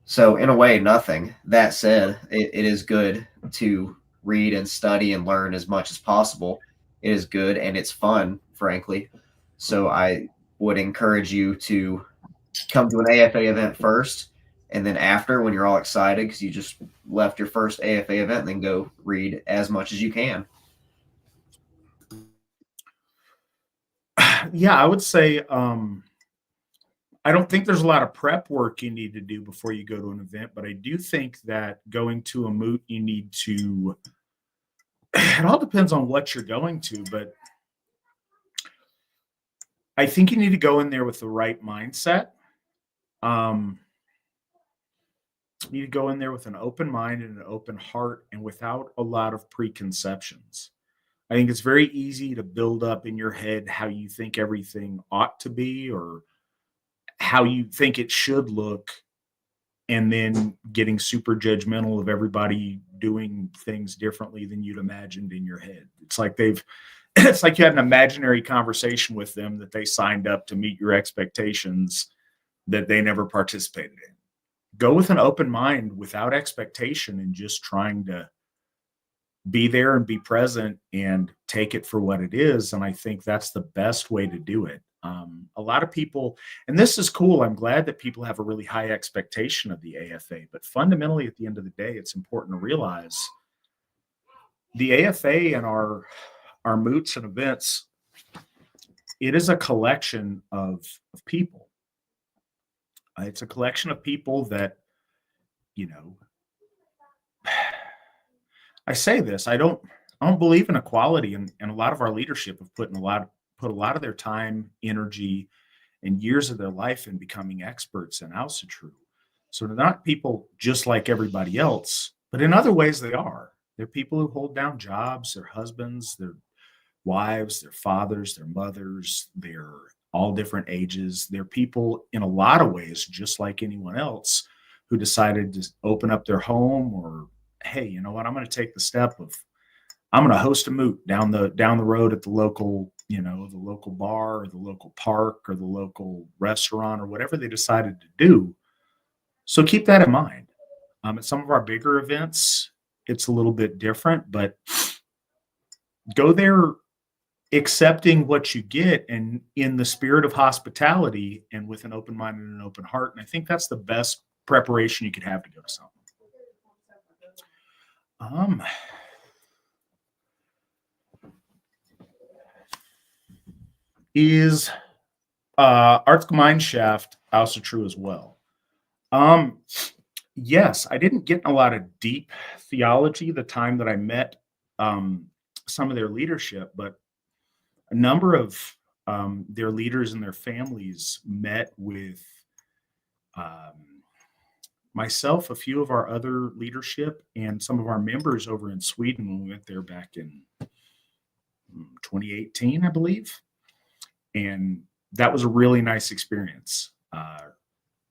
So in a way, nothing. That said, it is good to read and study and learn as much as possible. It is good and it's fun, frankly. So I would encourage you to come to an AFA event first, and then after, when you're all excited because you just left your first AFA event, then go read as much as you can. Yeah, I would say I don't think there's a lot of prep work you need to do before you go to an event, but I do think that going to a moot, you need to, it all depends on what you're going to, but I think you need to go in there with the right mindset. You need to go in there with an open mind and an open heart and without a lot of preconceptions. I think it's very easy to build up in your head how you think everything ought to be or how you think it should look, and then getting super judgmental of everybody doing things differently than you'd imagined in your head. It's like it's like you had an imaginary conversation with them that they signed up to meet your expectations that they never participated in. Go with an open mind without expectation and just trying to be there and be present and take it for what it is. And I think that's the best way to do it. A lot of people, and this is cool, I'm glad that people have a really high expectation of the AFA, but fundamentally at the end of the day, it's important to realize the AFA and our moots and events, it is a collection of people. It's a collection of people that, I say this, I don't believe in equality, and a lot of our leadership have put a lot of their time, energy, and years of their life in becoming experts in Asatru. So they're not people just like everybody else, but in other ways they are. They're people who hold down jobs, their husbands, their wives, their fathers, their mothers, they're all different ages. They're people in a lot of ways just like anyone else who decided to open up their home, or, hey, you know what, I'm going to take the step of, I'm going to host a moot down the road at the local, the local bar or the local park or the local restaurant or whatever they decided to do. So keep that in mind. At some of our bigger events, it's a little bit different, but go there accepting what you get and in the spirit of hospitality and with an open mind and an open heart. And I think that's the best preparation you could have to go to something. Is Artsgemeinschaft Asatru as well? Yes, I didn't get a lot of deep theology the time that I met some of their leadership, but a number of their leaders and their families met with myself, a few of our other leadership, and some of our members over in Sweden when we went there back in 2018, I believe. And that was a really nice experience.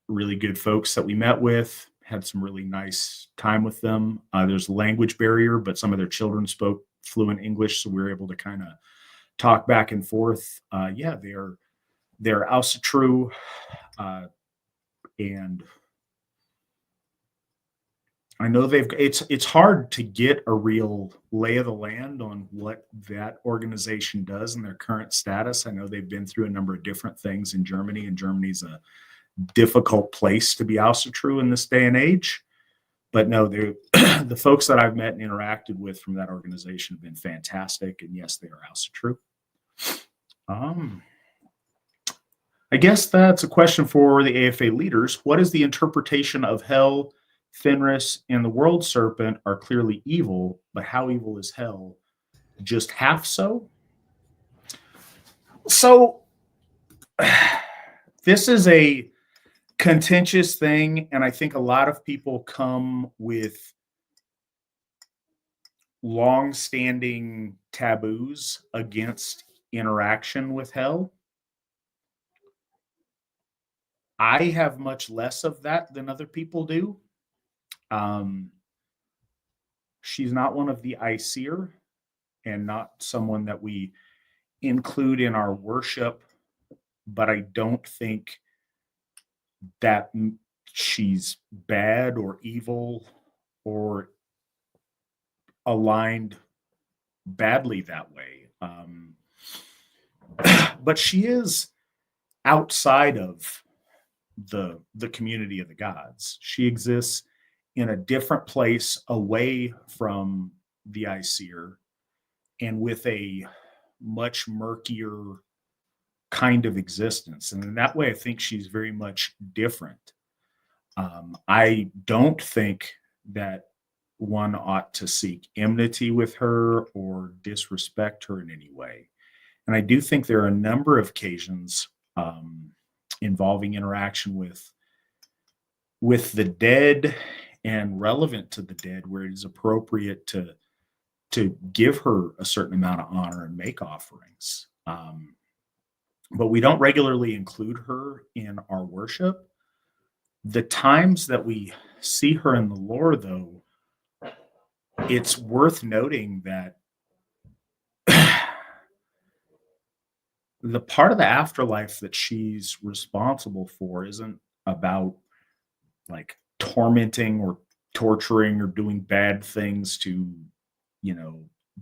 Really good folks that we met with, had some really nice time with them. There's a language barrier, but some of their children spoke fluent English, so we were able to kind of talk back and forth. Yeah, they're Asatru, and I know it's hard to get a real lay of the land on what that organization does and their current status. I know they've been through a number of different things in Germany, and Germany's a difficult place to be Asatru in this day and age. But no, the folks that I've met and interacted with from that organization have been fantastic, and yes, they are Asatru. I guess that's a question for the AFA leaders. What is the interpretation of hell? Fenris and the world serpent are clearly evil, but how evil is hell? Just half so? So this is a contentious thing, and I think a lot of people come with long-standing taboos against interaction with hell. I have much less of that than other people do. She's not one of the Aesir, and not someone that we include in our worship, but I don't think that she's bad or evil or aligned badly that way. But she is outside of the community of the gods. She exists in a different place away from the Aesir and with a much murkier kind of existence. And in that way, I think she's very much different. I don't think that one ought to seek enmity with her or disrespect her in any way. And I do think there are a number of occasions involving interaction with the dead and relevant to the dead where it is appropriate to give her a certain amount of honor and make offerings. But we don't regularly include her in our worship. The times that we see her in the lore, though, it's worth noting that the part of the afterlife that she's responsible for isn't about like tormenting or torturing or doing bad things to,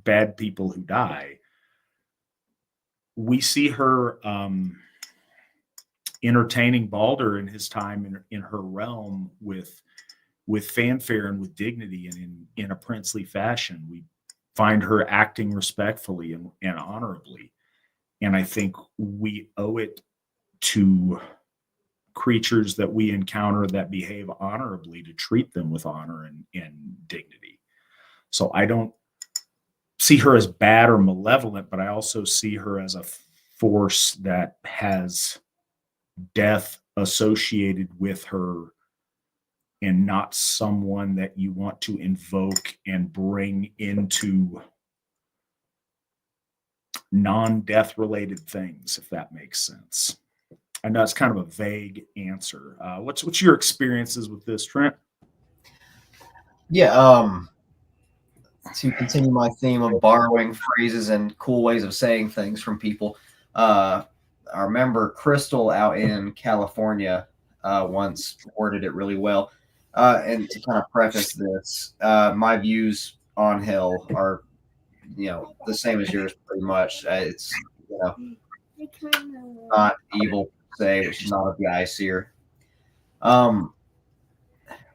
bad people who die. We see her entertaining Balder in his time in her realm with fanfare and with dignity and in a princely fashion. We find her acting respectfully and honorably. And I think we owe it to creatures that we encounter that behave honorably to treat them with honor and dignity. So I don't see her as bad or malevolent, but I also see her as a force that has death associated with her and not someone that you want to invoke and bring into non-death related things, if that makes sense. I know it's kind of a vague answer. What's your experiences with this, Trent? Yeah, to continue my theme of borrowing phrases and cool ways of saying things from people, I remember Crystal out in California once worded it really well. And to kind of preface this, my views on hell are, the same as yours pretty much. It's, not evil per se, but she's not of the Aesir.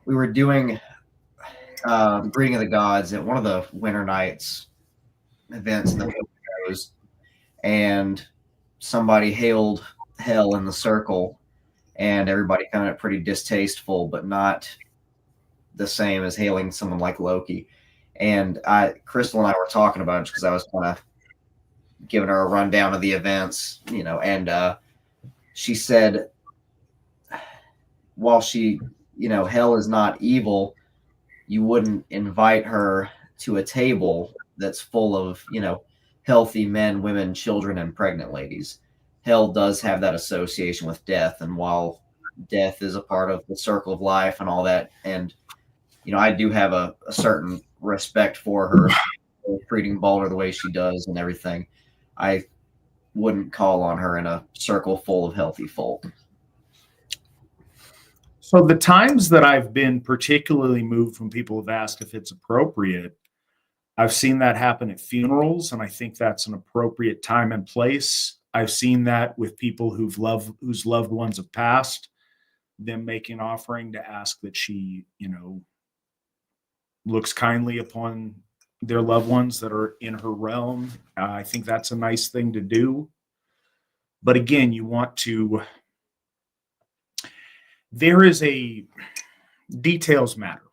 We were doing Breeding of the Gods at one of the Winter Nights events in the Poconos, and somebody hailed hell in the circle, and everybody found it pretty distasteful, but not the same as hailing someone like Loki. And Crystal and I were talking about it because I was kind of giving her a rundown of the events, and she said, while she, hell is not evil, you wouldn't invite her to a table that's full of, healthy men, women, children, and pregnant ladies. Hell does have that association with death. And while death is a part of the circle of life and all that. And, I do have a certain respect for her, treating Balder the way she does and everything. I wouldn't call on her in a circle full of healthy folk. So the times that I've been particularly moved when people have asked if it's appropriate, I've seen that happen at funerals, and I think that's an appropriate time and place. I've seen that with people whose loved ones have passed, them making an offering to ask that she, looks kindly upon their loved ones that are in her realm. I think that's a nice thing to do. But again, details matter.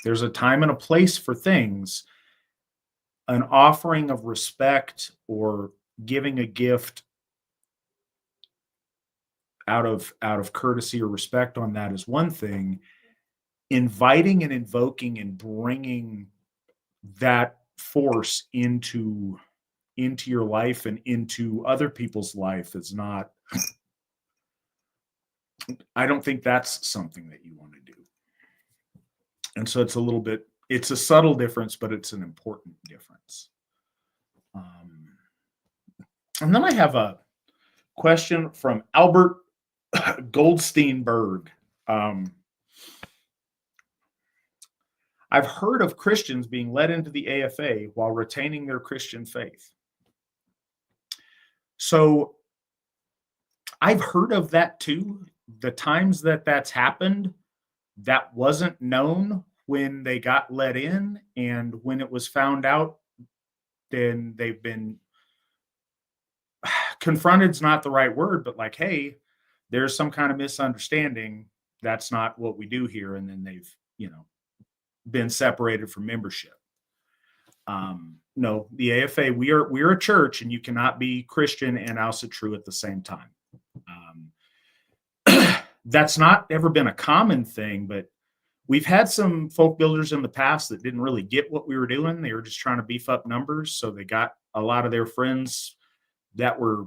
There's a time and a place for things. An offering of respect or giving a gift out of courtesy or respect on that is one thing. Inviting and invoking and bringing that force into your life and into other people's life is not, I don't think that's something that you want to do. And so it's a subtle difference, but it's an important difference. And then I have a question from Albert Goldsteinberg. I've heard of Christians being led into the AFA while retaining their Christian faith. So I've heard of that too. The times that that's happened, that wasn't known when they got let in, and when it was found out, then they've been confronted's not the right word, but like, hey, there's some kind of misunderstanding. That's not what we do here. And then they've, been separated from membership. No, the AFA, we're a church, and you cannot be Christian and Asatru at the same time. That's not ever been a common thing, but we've had some folk builders in the past that didn't really get what we were doing. They were just trying to beef up numbers. So they got a lot of their friends that were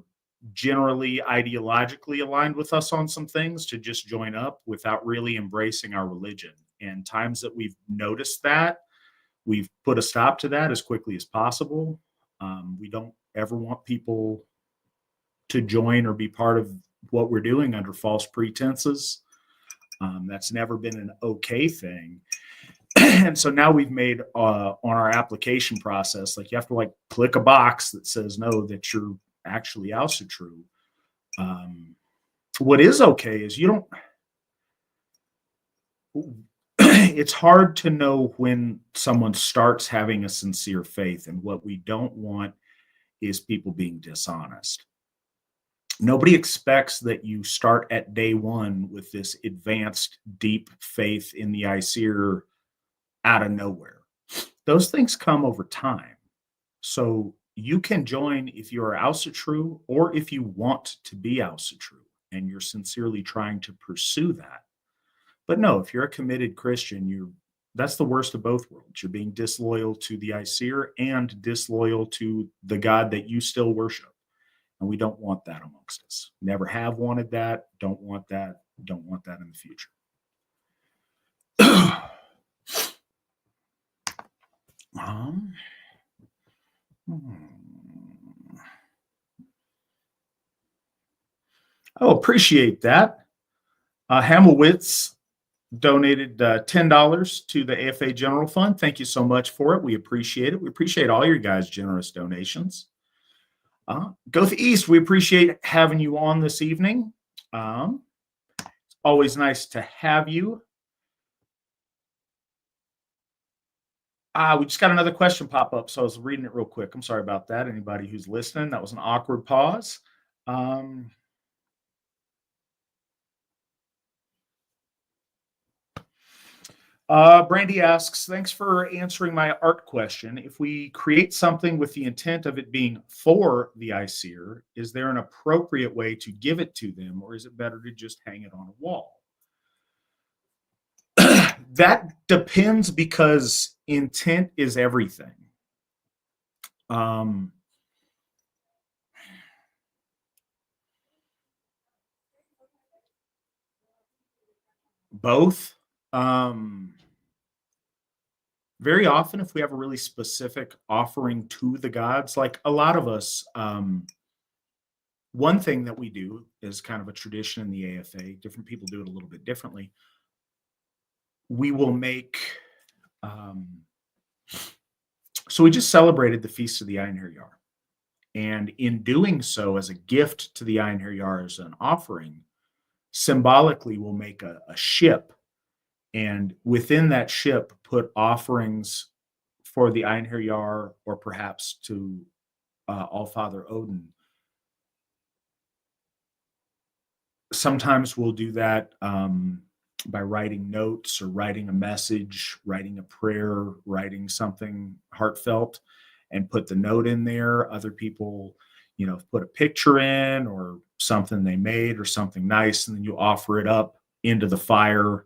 generally ideologically aligned with us on some things to just join up without really embracing our religion. And times that we've noticed that, we've put a stop to that as quickly as possible. We don't ever want people to join or be part of what we're doing under false pretenses. That's never been an okay thing. And so now we've made on our application process, like you have to click a box that says no, that you're actually Asatru. What is okay is it's hard to know when someone starts having a sincere faith, and what we don't want is people being dishonest. Nobody expects that you start at day one with this advanced, deep faith in the ICER out of nowhere. Those things come over time. So you can join if you're Asatru, or if you want to be Asatru and you're sincerely trying to pursue that. But no, if you're a committed Christian, that's the worst of both worlds. You're being disloyal to the ICER and disloyal to the God that you still worship. And we don't want that amongst us. Never have wanted that. Don't want that. Don't want that in the future. Oh, appreciate that. Hamowitz donated $10 to the AFA General Fund. Thank you so much for it. We appreciate it. We appreciate all your guys' generous donations. Gothi East, we appreciate having you on this evening. It's always nice to have you. We just got another question pop up, so I was reading it real quick. I'm sorry about that. Anybody who's listening, that was an awkward pause. Brandy asks, thanks for answering my art question. If we create something with the intent of it being for the ICER, is there an appropriate way to give it to them, or is it better to just hang it on a wall? That depends, because intent is everything. Both. Very often, if we have a really specific offering to the gods, like a lot of us, one thing that we do is kind of a tradition in the AFA. Different people do it a little bit differently. We will make, so we just celebrated the Feast of the Einherjar. And in doing so, as a gift to the Einherjar as an offering, symbolically we'll make a ship. And within that ship, put offerings for the Einherjar or perhaps to Allfather Odin. Sometimes we'll do that by writing notes or writing a message, writing a prayer, writing something heartfelt and put the note in there. Other people, put a picture in or something they made or something nice, and then you offer it up into the fire,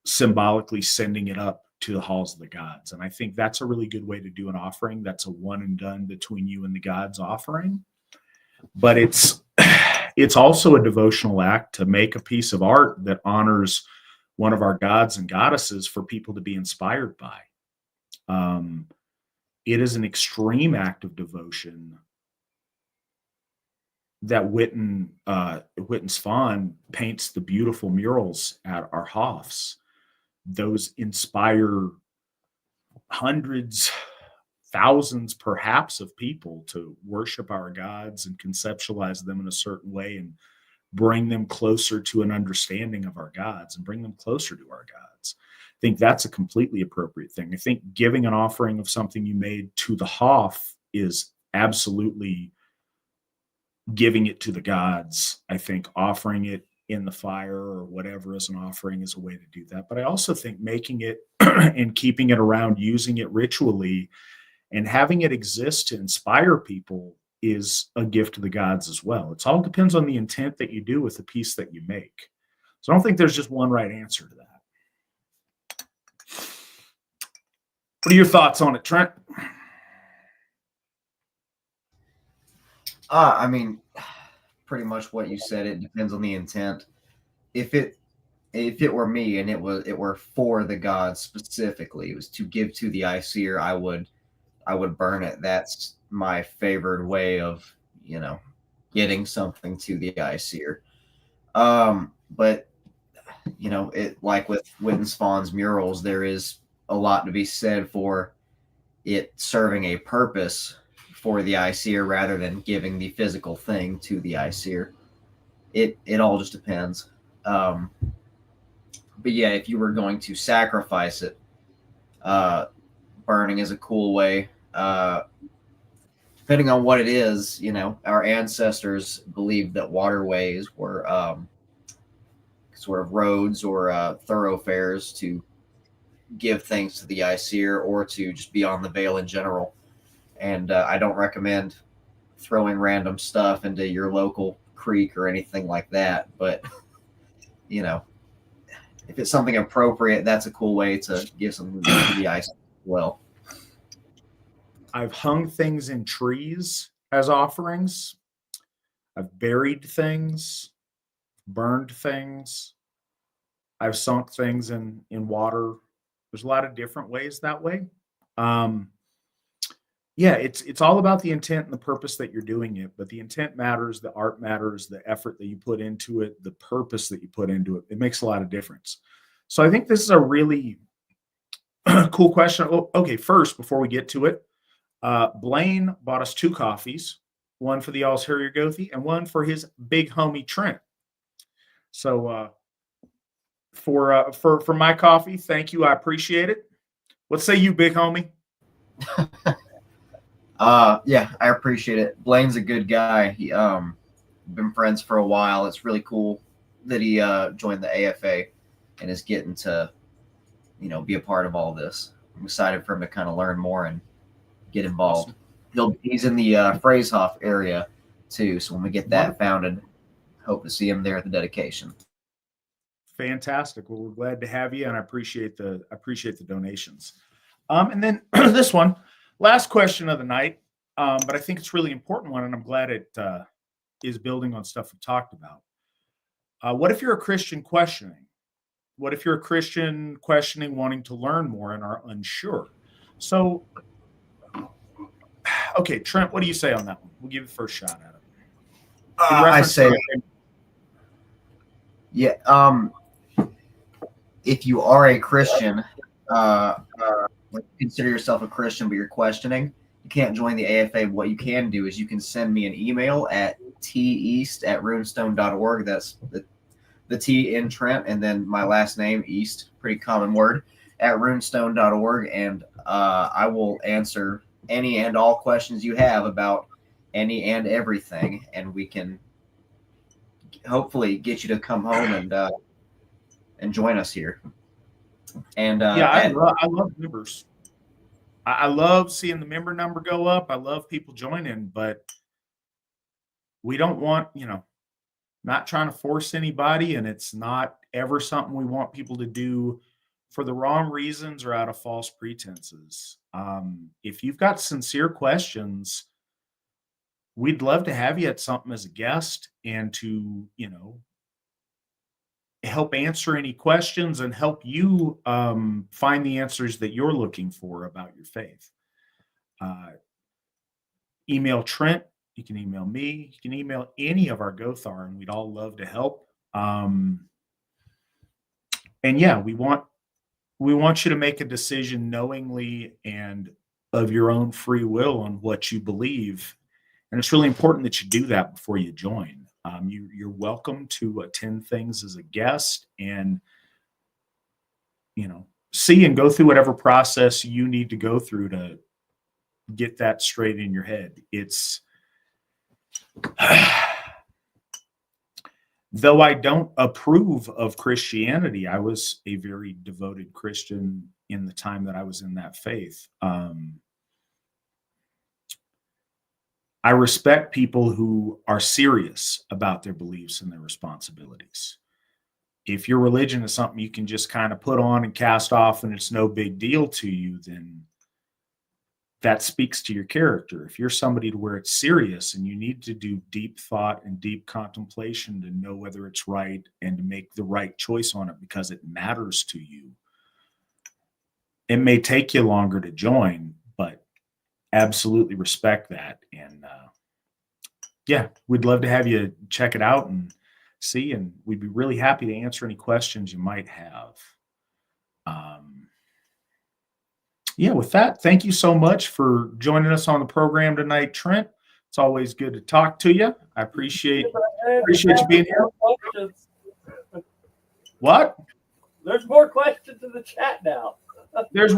symbolically sending it up to the halls of the gods. And I think that's a really good way to do an offering. That's a one and done between you and the gods offering. But it's also a devotional act to make a piece of art that honors one of our gods and goddesses for people to be inspired by. It is an extreme act of devotion that Witten Svan paints the beautiful murals at our Hofs. Those inspire hundreds, thousands perhaps of people to worship our gods and conceptualize them in a certain way and bring them closer to an understanding of our gods and bring them closer to our gods. I think that's a completely appropriate thing. I think giving an offering of something you made to the Hof is absolutely giving it to the gods. I think offering it in the fire or whatever as an offering is a way to do that. But I also think making it and keeping it around, using it ritually and having it exist to inspire people is a gift to the gods as well. It all depends on the intent that you do with the piece that you make. So I don't think there's just one right answer to that. What are your thoughts on it, Trent? I mean, pretty much what you said. It depends on the intent. If it were me and it were for the gods specifically, it was to give to the Aesir, I would burn it. That's my favored way of, getting something to the Aesir. But it, like with Witten Svan's murals, there is a lot to be said for it serving a purpose for the Aesir rather than giving the physical thing to the Aesir. It all just depends. But yeah, if you were going to sacrifice it, burning is a cool way. Depending on what it is, our ancestors believed that waterways were sort of roads or thoroughfares to give things to the Aesir or to just be on the Vale in general. And I don't recommend throwing random stuff into your local creek or anything like that. But, if it's something appropriate, that's a cool way to give something to the Aesir as well. I've hung things in trees as offerings. I've buried things, burned things. I've sunk things in water. There's a lot of different ways that way. Yeah, it's all about the intent and the purpose that you're doing it. But the intent matters, the art matters, the effort that you put into it, the purpose that you put into it. It makes a lot of difference. So I think this is a really cool question. Oh, okay, first, before we get to it, Blaine bought us 2 coffees, one for the Alsherjargothi and one for his big homie Trent. So for my coffee, thank you. I appreciate it. What say you, big homie? Yeah, I appreciate it. Blaine's a good guy. He been friends for a while. It's really cool that he joined the AFA and is getting to be a part of all this. I'm excited for him to kind of learn more and get involved. He's in the Phrasehof area too, so when we get that founded, hope to see him there at the dedication. Fantastic. Well, we're glad to have you, and I appreciate the donations. And then this one, last question of the night, but I think it's a really important one, and I'm glad it is building on stuff we talked about. What if you're a Christian questioning? What if you're a Christian questioning, wanting to learn more, and are unsure? So, okay, Trent, what do you say on that one? We'll give you the first shot at it. I say, yeah. If you are a Christian, consider yourself a Christian, but you're questioning, you can't join the AFA. What you can do is you can send me an email at teast@runestone.org. That's the T in Trent, and then my last name, East, pretty common word, at runestone.org, and I will answer any and all questions you have about any and everything, and we can hopefully get you to come home and join us here. And I love members. I love seeing the member number go up. I love people joining, but we don't want, not trying to force anybody, and it's not ever something we want people to do for the wrong reasons or out of false pretenses. If you've got sincere questions, we'd love to have you at something as a guest and to, help answer any questions and help you find the answers that you're looking for about your faith. Email Trent. You can email me. You can email any of our Gothar, and we'd all love to help. And yeah, we want you to make a decision knowingly and of your own free will on what you believe. And it's really important that you do that before you join. You're welcome to attend things as a guest and, see and go through whatever process you need to go through to get that straight in your head. It's, though I don't approve of Christianity, I was a very devoted Christian in the time that I was in that faith. I respect people who are serious about their beliefs and their responsibilities. If your religion is something you can just kind of put on and cast off and it's no big deal to you, then that speaks to your character. If you're somebody to where it's serious and you need to do deep thought and deep contemplation to know whether it's right and to make the right choice on it because it matters to you, it may take you longer to join, but absolutely respect that. And yeah, we'd love to have you check it out and see, and we'd be really happy to answer any questions you might have. Yeah, with that, thank you so much for joining us on the program tonight, Trent. It's always good to talk to you. I appreciate you being here. What? There's more questions in the chat now. There's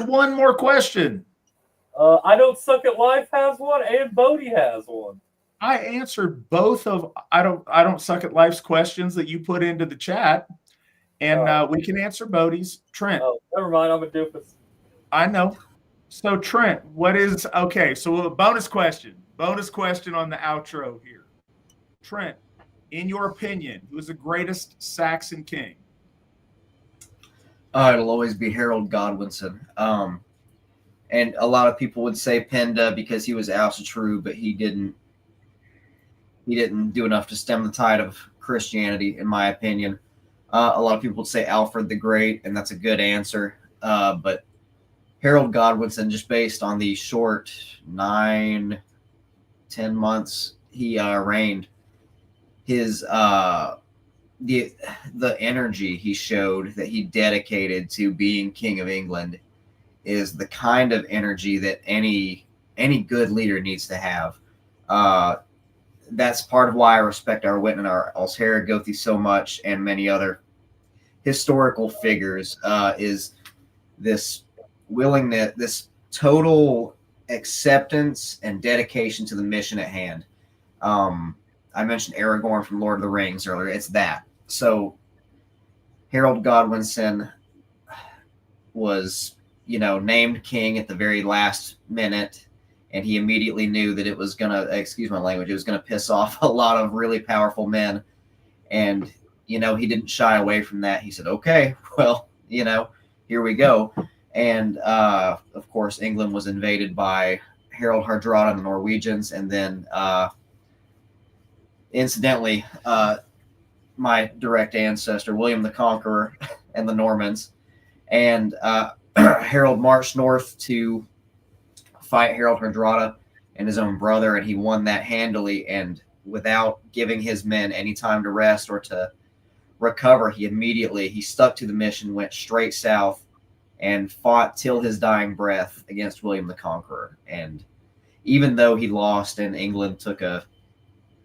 one more question. I Don't Suck at Life has one, and Bodie has one. I answered both of I don't suck at life's questions that you put into the chat, and we can answer Bodie's. Trent. Oh, never mind. I'm a doofus. I know. So Trent, so a bonus question on the outro here. Trent, in your opinion, who is the greatest Saxon king? It'll always be Harold Godwinson. And a lot of people would say Penda because he was Asatru, but he didn't do enough to stem the tide of Christianity, in my opinion. A lot of people would say Alfred the Great, and that's a good answer. But Harold Godwinson, just based on the short 9-10 months he reigned, his the energy he showed that he dedicated to being King of England is the kind of energy that any good leader needs to have. That's part of why I respect our Witten and our Alsherjargothi so much, and many other historical figures, is this willingness, this total acceptance and dedication to the mission at hand. I mentioned Aragorn from Lord of the Rings earlier. It's that. So Harold Godwinson was, named king at the very last minute, and he immediately knew that it was going to, excuse my language, it was going to piss off a lot of really powerful men. And, he didn't shy away from that. He said, okay, well, here we go. And, of course, England was invaded by Harald Hardrada and the Norwegians. And then, incidentally, my direct ancestor, William the Conqueror, and the Normans. And Harold marched north to fight Harold Hardrada and his own brother, and he won that handily. And without giving his men any time to rest or to recover, he stuck to the mission, went straight south, and fought till his dying breath against William the Conqueror. And even though he lost and England took a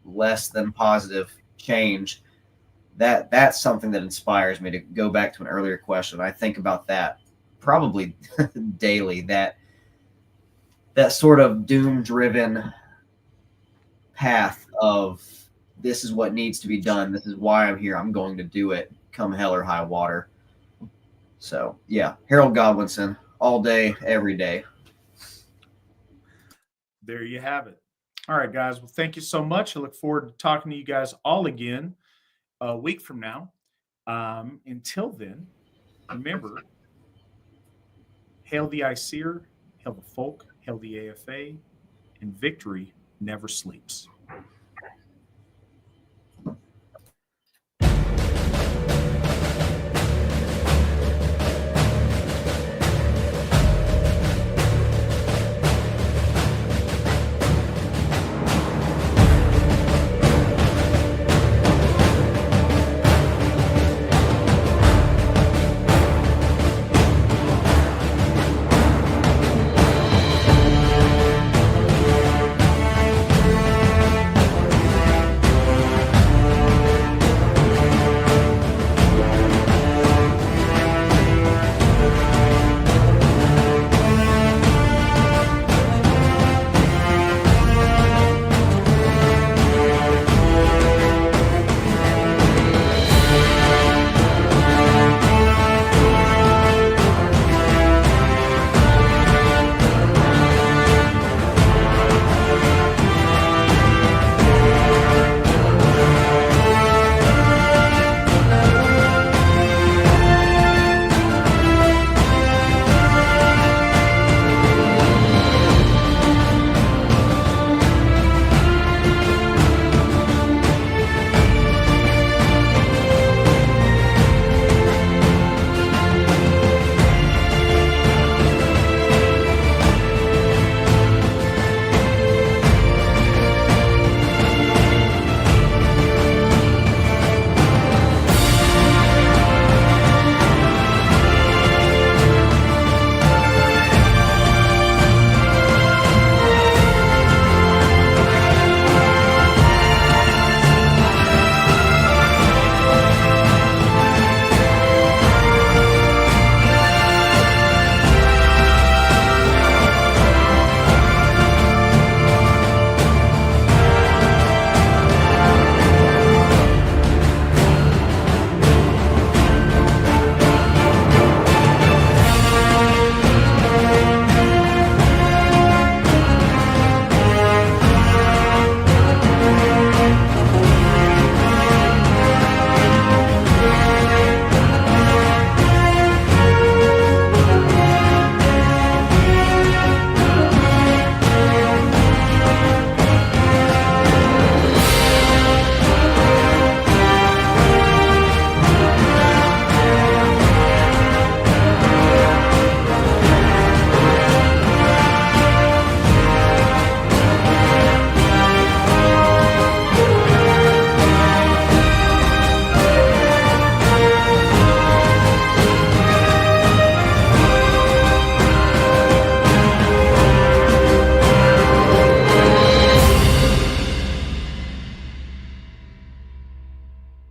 less than positive change, that's something that inspires me to go back to an earlier question. I think about that probably daily, that sort of doom-driven path of this is what needs to be done. This is why I'm here. I'm going to do it, come hell or high water. So, yeah, Harold Godwinson, all day, every day. There you have it. All right, guys. Well, thank you so much. I look forward to talking to you guys all again a week from now. Until then, remember, hail the Iseer, hail the folk, hail the AFA, and victory never sleeps.